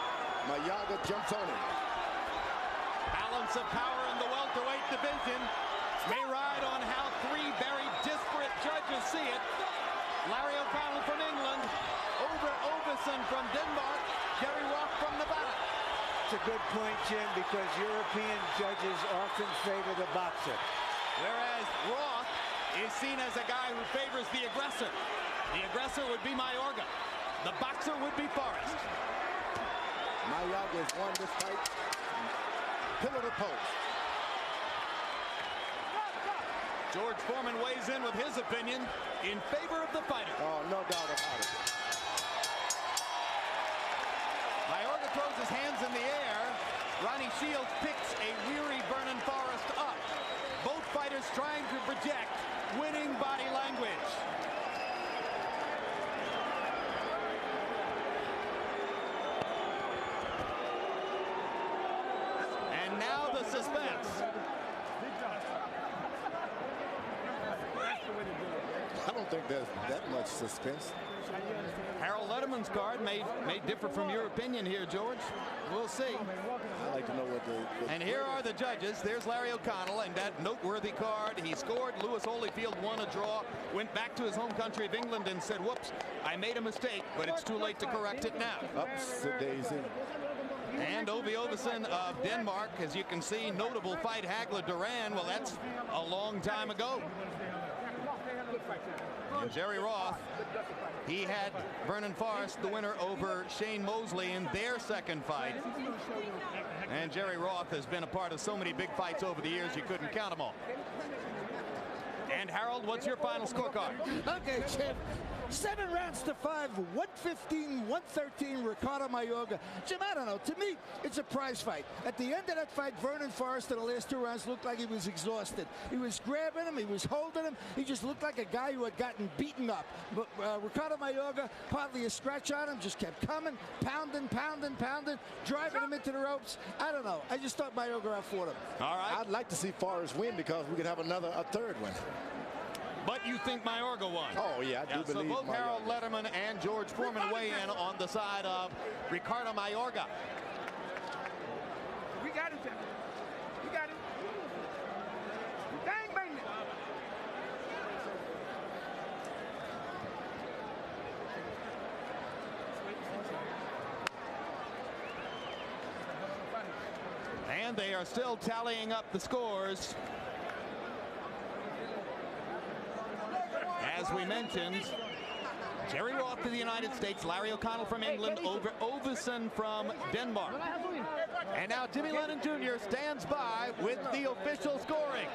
Mayorga jumps on him. Balance of power in the welterweight division may ride on how three very disparate judges see it. Larry O'Connell from England, Ovesen from Denmark, Jerry Roth from Nevada. It's a good point, Jim, because European judges often favor the boxer. Whereas Roth is seen as a guy who favors the aggressor. The aggressor would be Mayorga. The boxer would be Forrest. Mayorga has won this fight. Pillar to post. George Foreman weighs in with his opinion in favor of the fighter. Oh, no doubt about it. Mayorga throws his hands in the air. Ronnie Shields picks a weary Vernon Forrest up. Both fighters trying to project winning body language. And now the suspense. I don't think there's that much suspense. Harold Letterman's card may differ from your opinion here, George. We'll see. I'd like to know what the And here are the judges. There's Larry O'Connell and that noteworthy card. He scored. Lewis Holyfield won a draw, went back to his home country of England and said, whoops, I made a mistake, but it's too late to correct it now. Ups the daisy. And Ovesen of Denmark, as you can see, notable fight, Hagler-Duran. Well, that's a long time ago. And Jerry Roth, he had Vernon Forrest, the winner, over Shane Mosley in their second fight. And Jerry Roth has been a part of so many big fights over the years, you couldn't count them all. And Harold, what's your final scorecard? Okay, Chip. 7 rounds to 5, 115, 113, Ricardo Mayorga. Jim, I don't know. To me, it's a prize fight. At the end of that fight, Vernon Forrest in the last 2 rounds looked like he was exhausted. He was grabbing him. He was holding him. He just looked like a guy who had gotten beaten up. But Ricardo Mayorga, hardly a scratch on him, just kept coming, pounding, driving him into the ropes. I don't know. I just thought Mayorga outfought him. All right. I'd like to see Forrest win because we could have a third one. But you think Mayorga won? Oh, yeah, I do believe So both Mayorga. Harold Letterman and George Foreman weigh in on the side of Ricardo Mayorga. We got it, Jim. We got it. Dang, bang. And they are still tallying up the scores. As we mentioned, Jerry Roth of the United States, Larry O'Connell from England, Ovesen from Denmark. And now Jimmy Lennon Jr. stands by with the official scoring.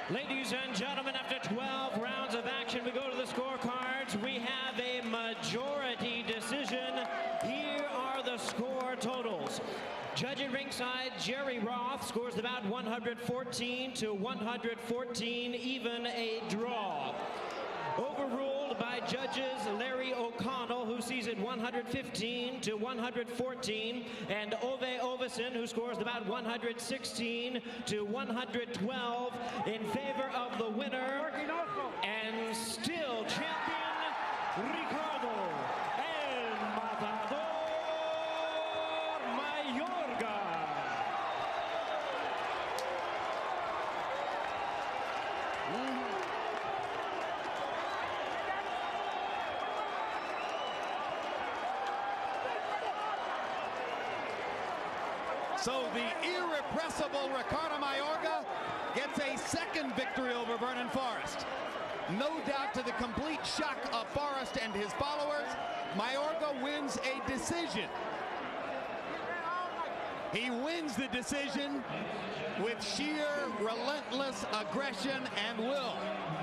Ladies and gentlemen, after 12 rounds of action, we go to the scorecards. We have a majority decision. Here are the score totals. Judge at ringside, Jerry Roth scores about 114 to 114, even a draw. Overruled by judges Larry O'Connell, who sees it 115 to 114, and Ovesen, who scores about 116 to 112 in favor of the winner, and still champion, Ricardo El Matador Mayorga. So the irrepressible Ricardo Mayorga gets a second victory over Vernon Forrest. No doubt to the complete shock of Forrest and his followers, Mayorga wins a decision. He wins the decision with sheer relentless aggression and will.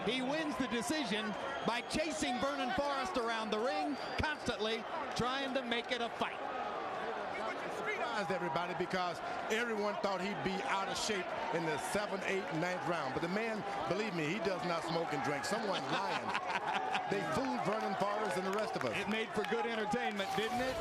He wins the decision by chasing Vernon Forrest around the ring, constantly trying to make it a fight. Everybody, because everyone thought he'd be out of shape in the 7th, 8th, 9th round. But the man, believe me, he does not smoke and drink. Someone's lying. They fooled Vernon Forrest and the rest of us. It made for good entertainment, didn't it?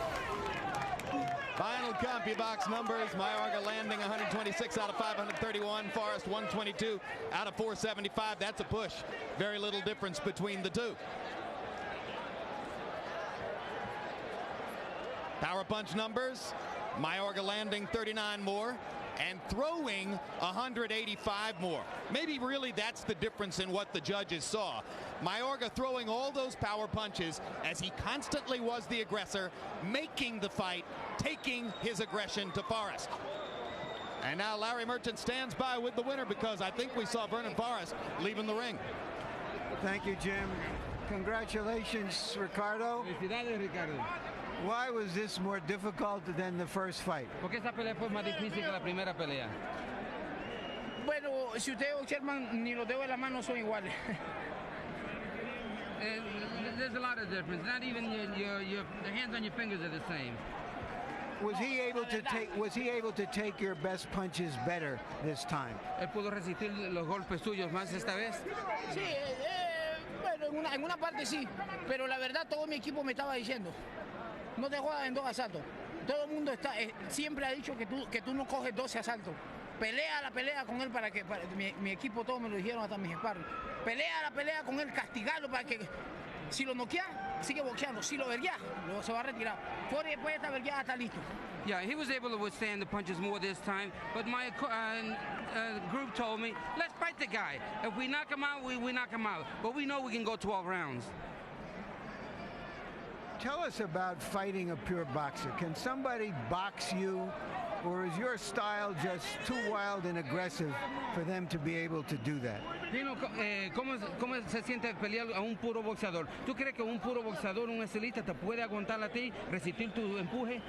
Final CompuBox numbers: Mayorga landing 126 out of 531, Forrest 122 out of 475. That's a push. Very little difference between the two. Power punch numbers: Mayorga landing 39 more and throwing 185 more. Maybe really that's the difference in what the judges saw. Mayorga throwing all those power punches as he constantly was the aggressor, making the fight, taking his aggression to Forrest. And now Larry Merchant stands by with the winner, because I think we saw Vernon Forrest leaving the ring. Thank you, Jim. Congratulations, Ricardo. Felicidades, Ricardo. Why was this more difficult than the first fight? Porque esta pelea fue más difícil que la primera pelea. Bueno, si ustedes observan, ni los dedos de la mano son iguales. There's a lot of difference. Not even the hands on your fingers are the same. Was he able to take your best punches better this time? Él pudo resistir los golpes tuyos más esta vez. Sí, bueno, en una parte sí, pero la verdad todo mi equipo me estaba diciendo, no te jodas en 2 asaltos. Todo el mundo siempre ha dicho que tú no coges 12 asaltos. Pelea la pelea con él para que mi equipo, todos me lo dijeron, hasta mis sparring. Pelea la pelea con él, castigarlo para que si lo noquea, sigue boxeando. Si lo verguea, luego se va a retirar. Fuera después de esta vergueada está listo. Yeah, he was able to withstand the punches more this time, but my group told me, let's fight the guy. If we knock him out, we knock him out. But we know we can go 12 rounds. Tell us about fighting a pure boxer. Can somebody box you, or is your style just too wild and aggressive for them to be able to do that? Dino, ¿cómo se siente pelear a un puro boxeador? ¿Tú crees que un puro boxeador, un estilista, te puede aguantar a ti, resistir tu empuje?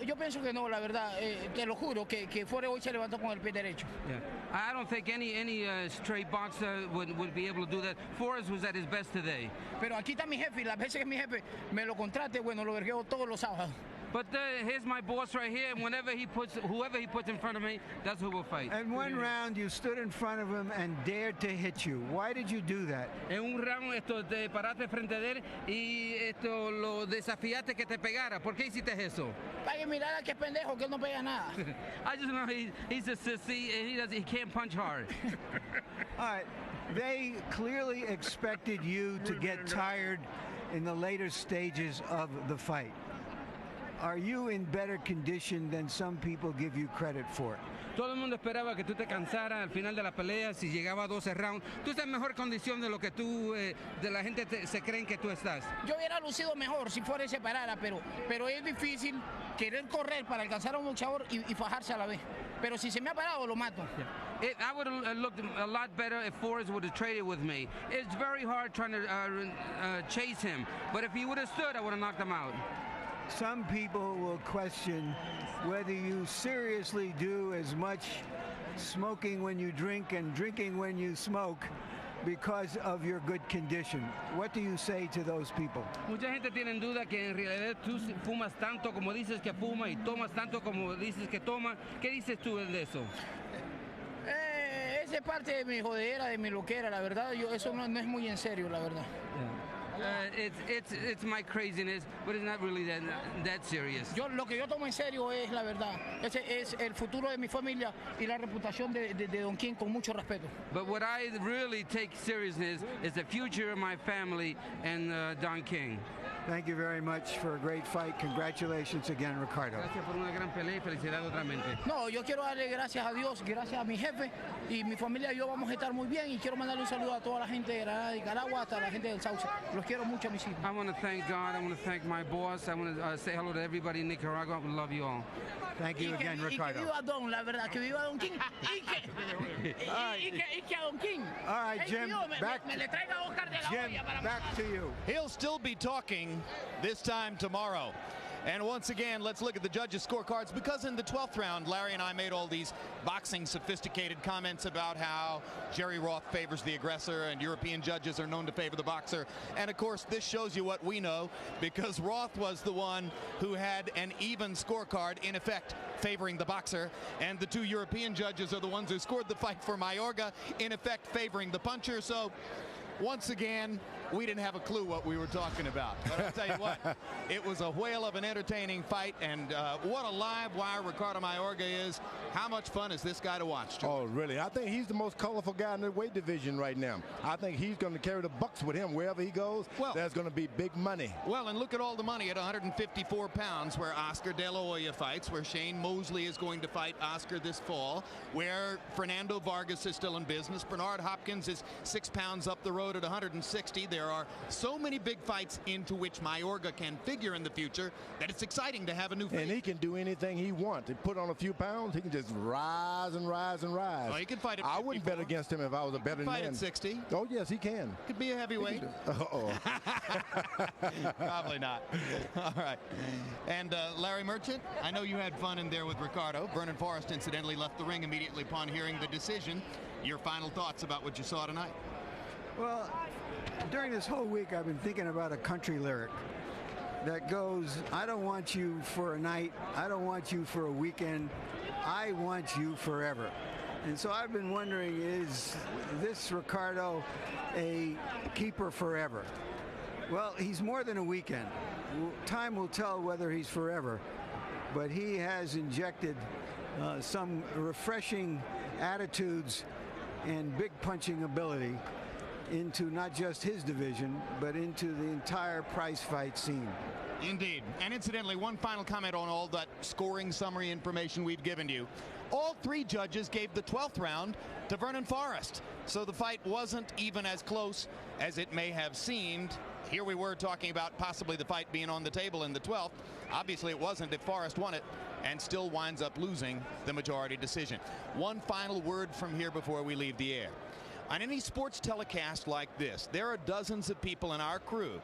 Yo pienso que no, la verdad, te lo juro, que Forrest hoy se levantó con el pie derecho. Yeah. I don't think any straight boxer would be able to do that. Forrest was at his best today. Pero aquí está mi jefe, y las veces que mi jefe me lo contrate, bueno, lo vergueo todos los sábados. But here's my boss right here, and whoever he puts in front of me, that's who will fight. And one round you stood in front of him and dared to hit you. Why did you do that? En un round te paraste frente de él y lo desafiaste que te pegara. ¿Por qué hiciste eso? Para que mirara que es pendejo, que él no pega nada. I just know he's a sissy and he can't punch hard. All right. They clearly expected you to get tired in the later stages of the fight. Are you in better condition than some people give you credit for? Todo el mundo esperaba que tú te cansaras al final de la pelea. Si llegaba a 12 rounds, tú estás en mejor condición de lo que tú, de la gente se creen que tú estás. Yo hubiera lucido mejor si fuera se parara, pero es difícil querer correr para alcanzar a un boxeador y fajarse a la vez. Pero si se me ha parado, lo mato. I would have looked a lot better if Forrest would have traded with me. It's very hard trying to chase him, but if he would have stood, I would have knocked him out. Some people will question whether you seriously do as much smoking when you drink and drinking when you smoke because of your good condition. What do you say to those people? Mucha gente tiene en duda que en realidad tú fumas tanto como dices que fuma y tomas tanto como dices que toma. ¿Qué dices tú de eso? Esa es parte de mi jodera, de mi loquera, la verdad. Eso no es muy en serio, la verdad. It's my craziness, but it's not really that serious. Lo que yo tomo en serio es la verdad. Ese es el futuro de mi familia y la reputación de Don King, con mucho respeto. But what I really take seriousness is the future of my family and Don King. Thank you very much for a great fight. Congratulations again, Ricardo. Gracias por una gran pelea y felicidades otra vez. No, yo quiero darle gracias a Dios, gracias a mi jefe y mi familia y yo vamos a estar muy bien y quiero mandarle un saludo a toda la gente de Granada, Nicaragua, hasta la gente del Sauce. Los quiero mucho a mis hijos. I want to thank God. I want to thank my boss. I want to say hello to everybody in Nicaragua. I love you all. Thank you again, Ricardo. Y que viva Don, la verdad, que viva Don King. Y que a Don King. All right, Jim, back to you. He'll still be talking this time tomorrow. And once again, let's look at the judges' scorecards, because in the 12th round, Larry and I made all these boxing sophisticated comments about how Jerry Roth favors the aggressor and European judges are known to favor the boxer. And of course, this shows you what we know, because Roth was the one who had an even scorecard, in effect favoring the boxer, and the two European judges are the ones who scored the fight for Mayorga, in effect favoring the puncher. So once again, we didn't have a clue what we were talking about. But I'll tell you what, it was a whale of an entertaining fight, and what a live wire Ricardo Mayorga is. How much fun is this guy to watch, George? Oh, really? I think he's the most colorful guy in the weight division right now. I think he's going to carry the bucks with him wherever he goes. Well, there's going to be big money. Well, and look at all the money at 154 pounds, where Oscar De La Hoya fights, where Shane Mosley is going to fight Oscar this fall, where Fernando Vargas is still in business. Bernard Hopkins is 6 pounds up the road at 160. There are so many big fights into which Mayorga can figure in the future that it's exciting to have a new fight. And he can do anything he wants. He put on a few pounds, he can just rise and rise and rise. Oh, he can fight at 54. I wouldn't bet against him if I was a betting man. Fight at 60. Oh, yes, he can. Could be a heavyweight. Uh-oh. Probably not. All right. And Larry Merchant, I know you had fun in there with Ricardo. Vernon Forrest, incidentally, left the ring immediately upon hearing the decision. Your final thoughts about what you saw tonight? Well, during this whole week, I've been thinking about a country lyric that goes, I don't want you for a night, I don't want you for a weekend, I want you forever. And so I've been wondering, is this Ricardo a keeper forever? Well, he's more than a weekend. Time will tell whether he's forever, but he has injected some refreshing attitudes and big punching ability into not just his division, but into the entire prize fight scene. Indeed. And incidentally, one final comment on all that scoring summary information we've given you. All three judges gave the 12th round to Vernon Forrest. So the fight wasn't even as close as it may have seemed. Here we were talking about possibly the fight being on the table in the 12th. Obviously it wasn't if Forrest won it, and still winds up losing the majority decision. One final word from here before we leave the air. On any sports telecast like this, there are dozens of people in our crew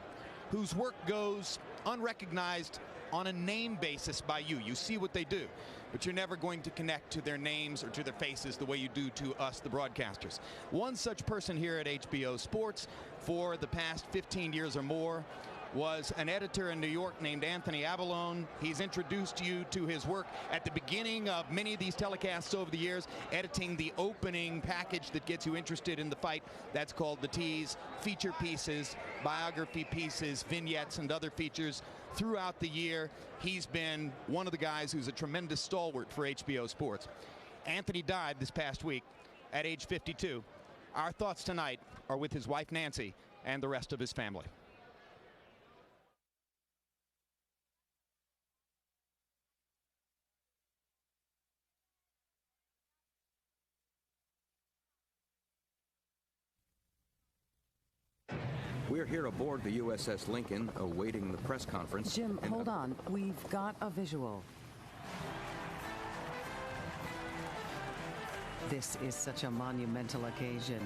whose work goes unrecognized on a name basis by you. You see what they do, but you're never going to connect to their names or to their faces the way you do to us, the broadcasters. One such person here at HBO Sports for the past 15 years or more was an editor in New York named Anthony Avalone. He's introduced you to his work at the beginning of many of these telecasts over the years, editing the opening package that gets you interested in the fight. That's called the Tease. Feature pieces, biography pieces, vignettes, and other features throughout the year. He's been one of the guys who's a tremendous stalwart for HBO Sports. Anthony died this past week at age 52. Our thoughts tonight are with his wife Nancy and the rest of his family. We're here aboard the USS Lincoln, awaiting the press conference. Jim, hold on. We've got a visual. This is such a monumental occasion.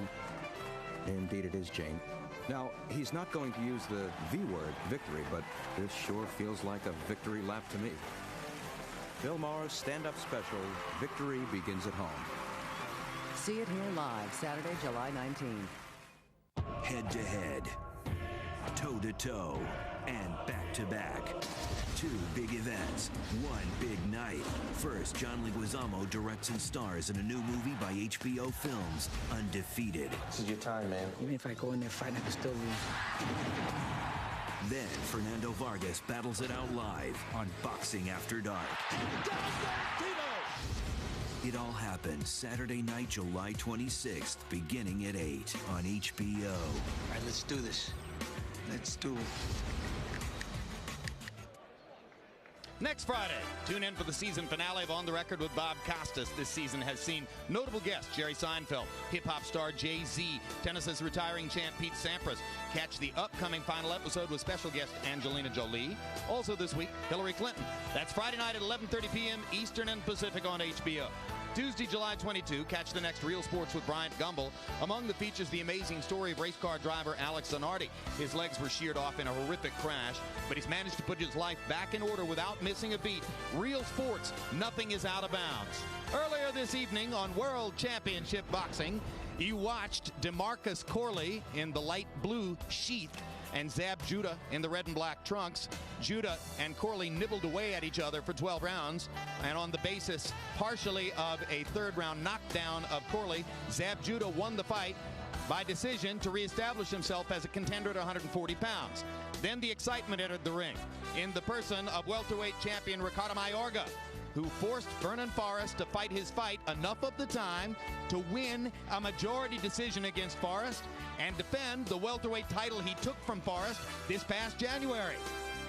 Indeed it is, Jane. Now, he's not going to use the V word, victory, but this sure feels like a victory lap to me. Bill Maher's stand-up special, Victory Begins at Home. See it here live, Saturday, July 19th. Head-to-head, toe-to-toe, and back-to-back. Two big events, one big night. First, John Leguizamo directs and stars in a new movie by HBO Films, Undefeated. This is your time, man. Even if I go in there fighting, I can still lose. Then, Fernando Vargas battles it out live on Boxing After Dark. It all happens Saturday night, July 26th, beginning at 8 on HBO. All right, let's do this. Let's do it. Next Friday, tune in for the season finale of On the Record with Bob Costas. This season has seen notable guests Jerry Seinfeld, hip-hop star Jay-Z, tennis's retiring champ Pete Sampras. Catch the upcoming final episode with special guest Angelina Jolie. Also this week, Hillary Clinton. That's Friday night at 11:30 p.m. Eastern and Pacific on HBO. Tuesday, July 22, catch the next Real Sports with Bryant Gumbel. Among the features, the amazing story of race car driver Alex Zanardi. His legs were sheared off in a horrific crash, but he's managed to put his life back in order without missing a beat. Real Sports, nothing is out of bounds. Earlier this evening on World Championship Boxing, you watched DeMarcus Corley in the light blue sheath and Zab Judah in the red and black trunks. Judah and Corley nibbled away at each other for 12 rounds, and on the basis partially of a third-round knockdown of Corley, Zab Judah won the fight by decision to reestablish himself as a contender at 140 pounds. Then the excitement entered the ring in the person of welterweight champion Ricardo Mayorga, who forced Vernon Forrest to fight his fight enough of the time to win a majority decision against Forrest and defend the welterweight title he took from Forrest this past January.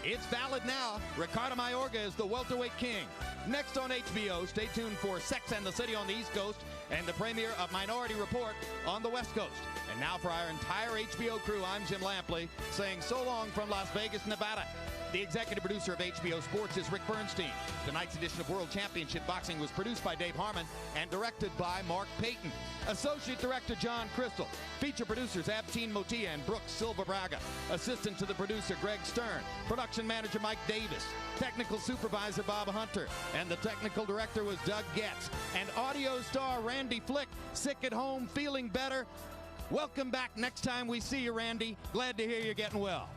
It's valid now. Ricardo Mayorga is the welterweight king. Next on HBO, stay tuned for Sex and the City on the East Coast and the premiere of Minority Report on the West Coast. And now for our entire HBO crew, I'm Jim Lampley saying so long from Las Vegas, Nevada. The executive producer of HBO Sports is Rick Bernstein. Tonight's edition of World Championship Boxing was produced by Dave Harmon and directed by Mark Payton. Associate Director John Crystal. Feature producers Abtine Motia and Brooks Silva Braga. Assistant to the producer Greg Stern. Production manager Mike Davis. Technical supervisor Bob Hunter. And the technical director was Doug Getz. And audio star Randy Flick. Sick at home, feeling better. Welcome back next time we see you, Randy. Glad to hear you're getting well.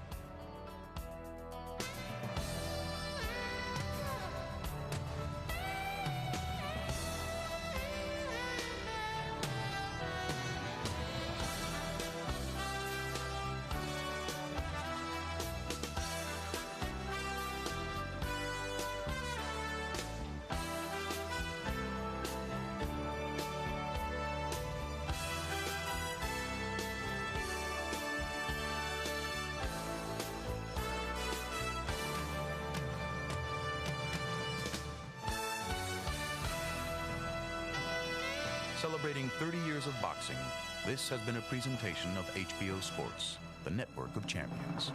Celebrating 30 years of boxing, this has been a presentation of HBO Sports, the network of champions.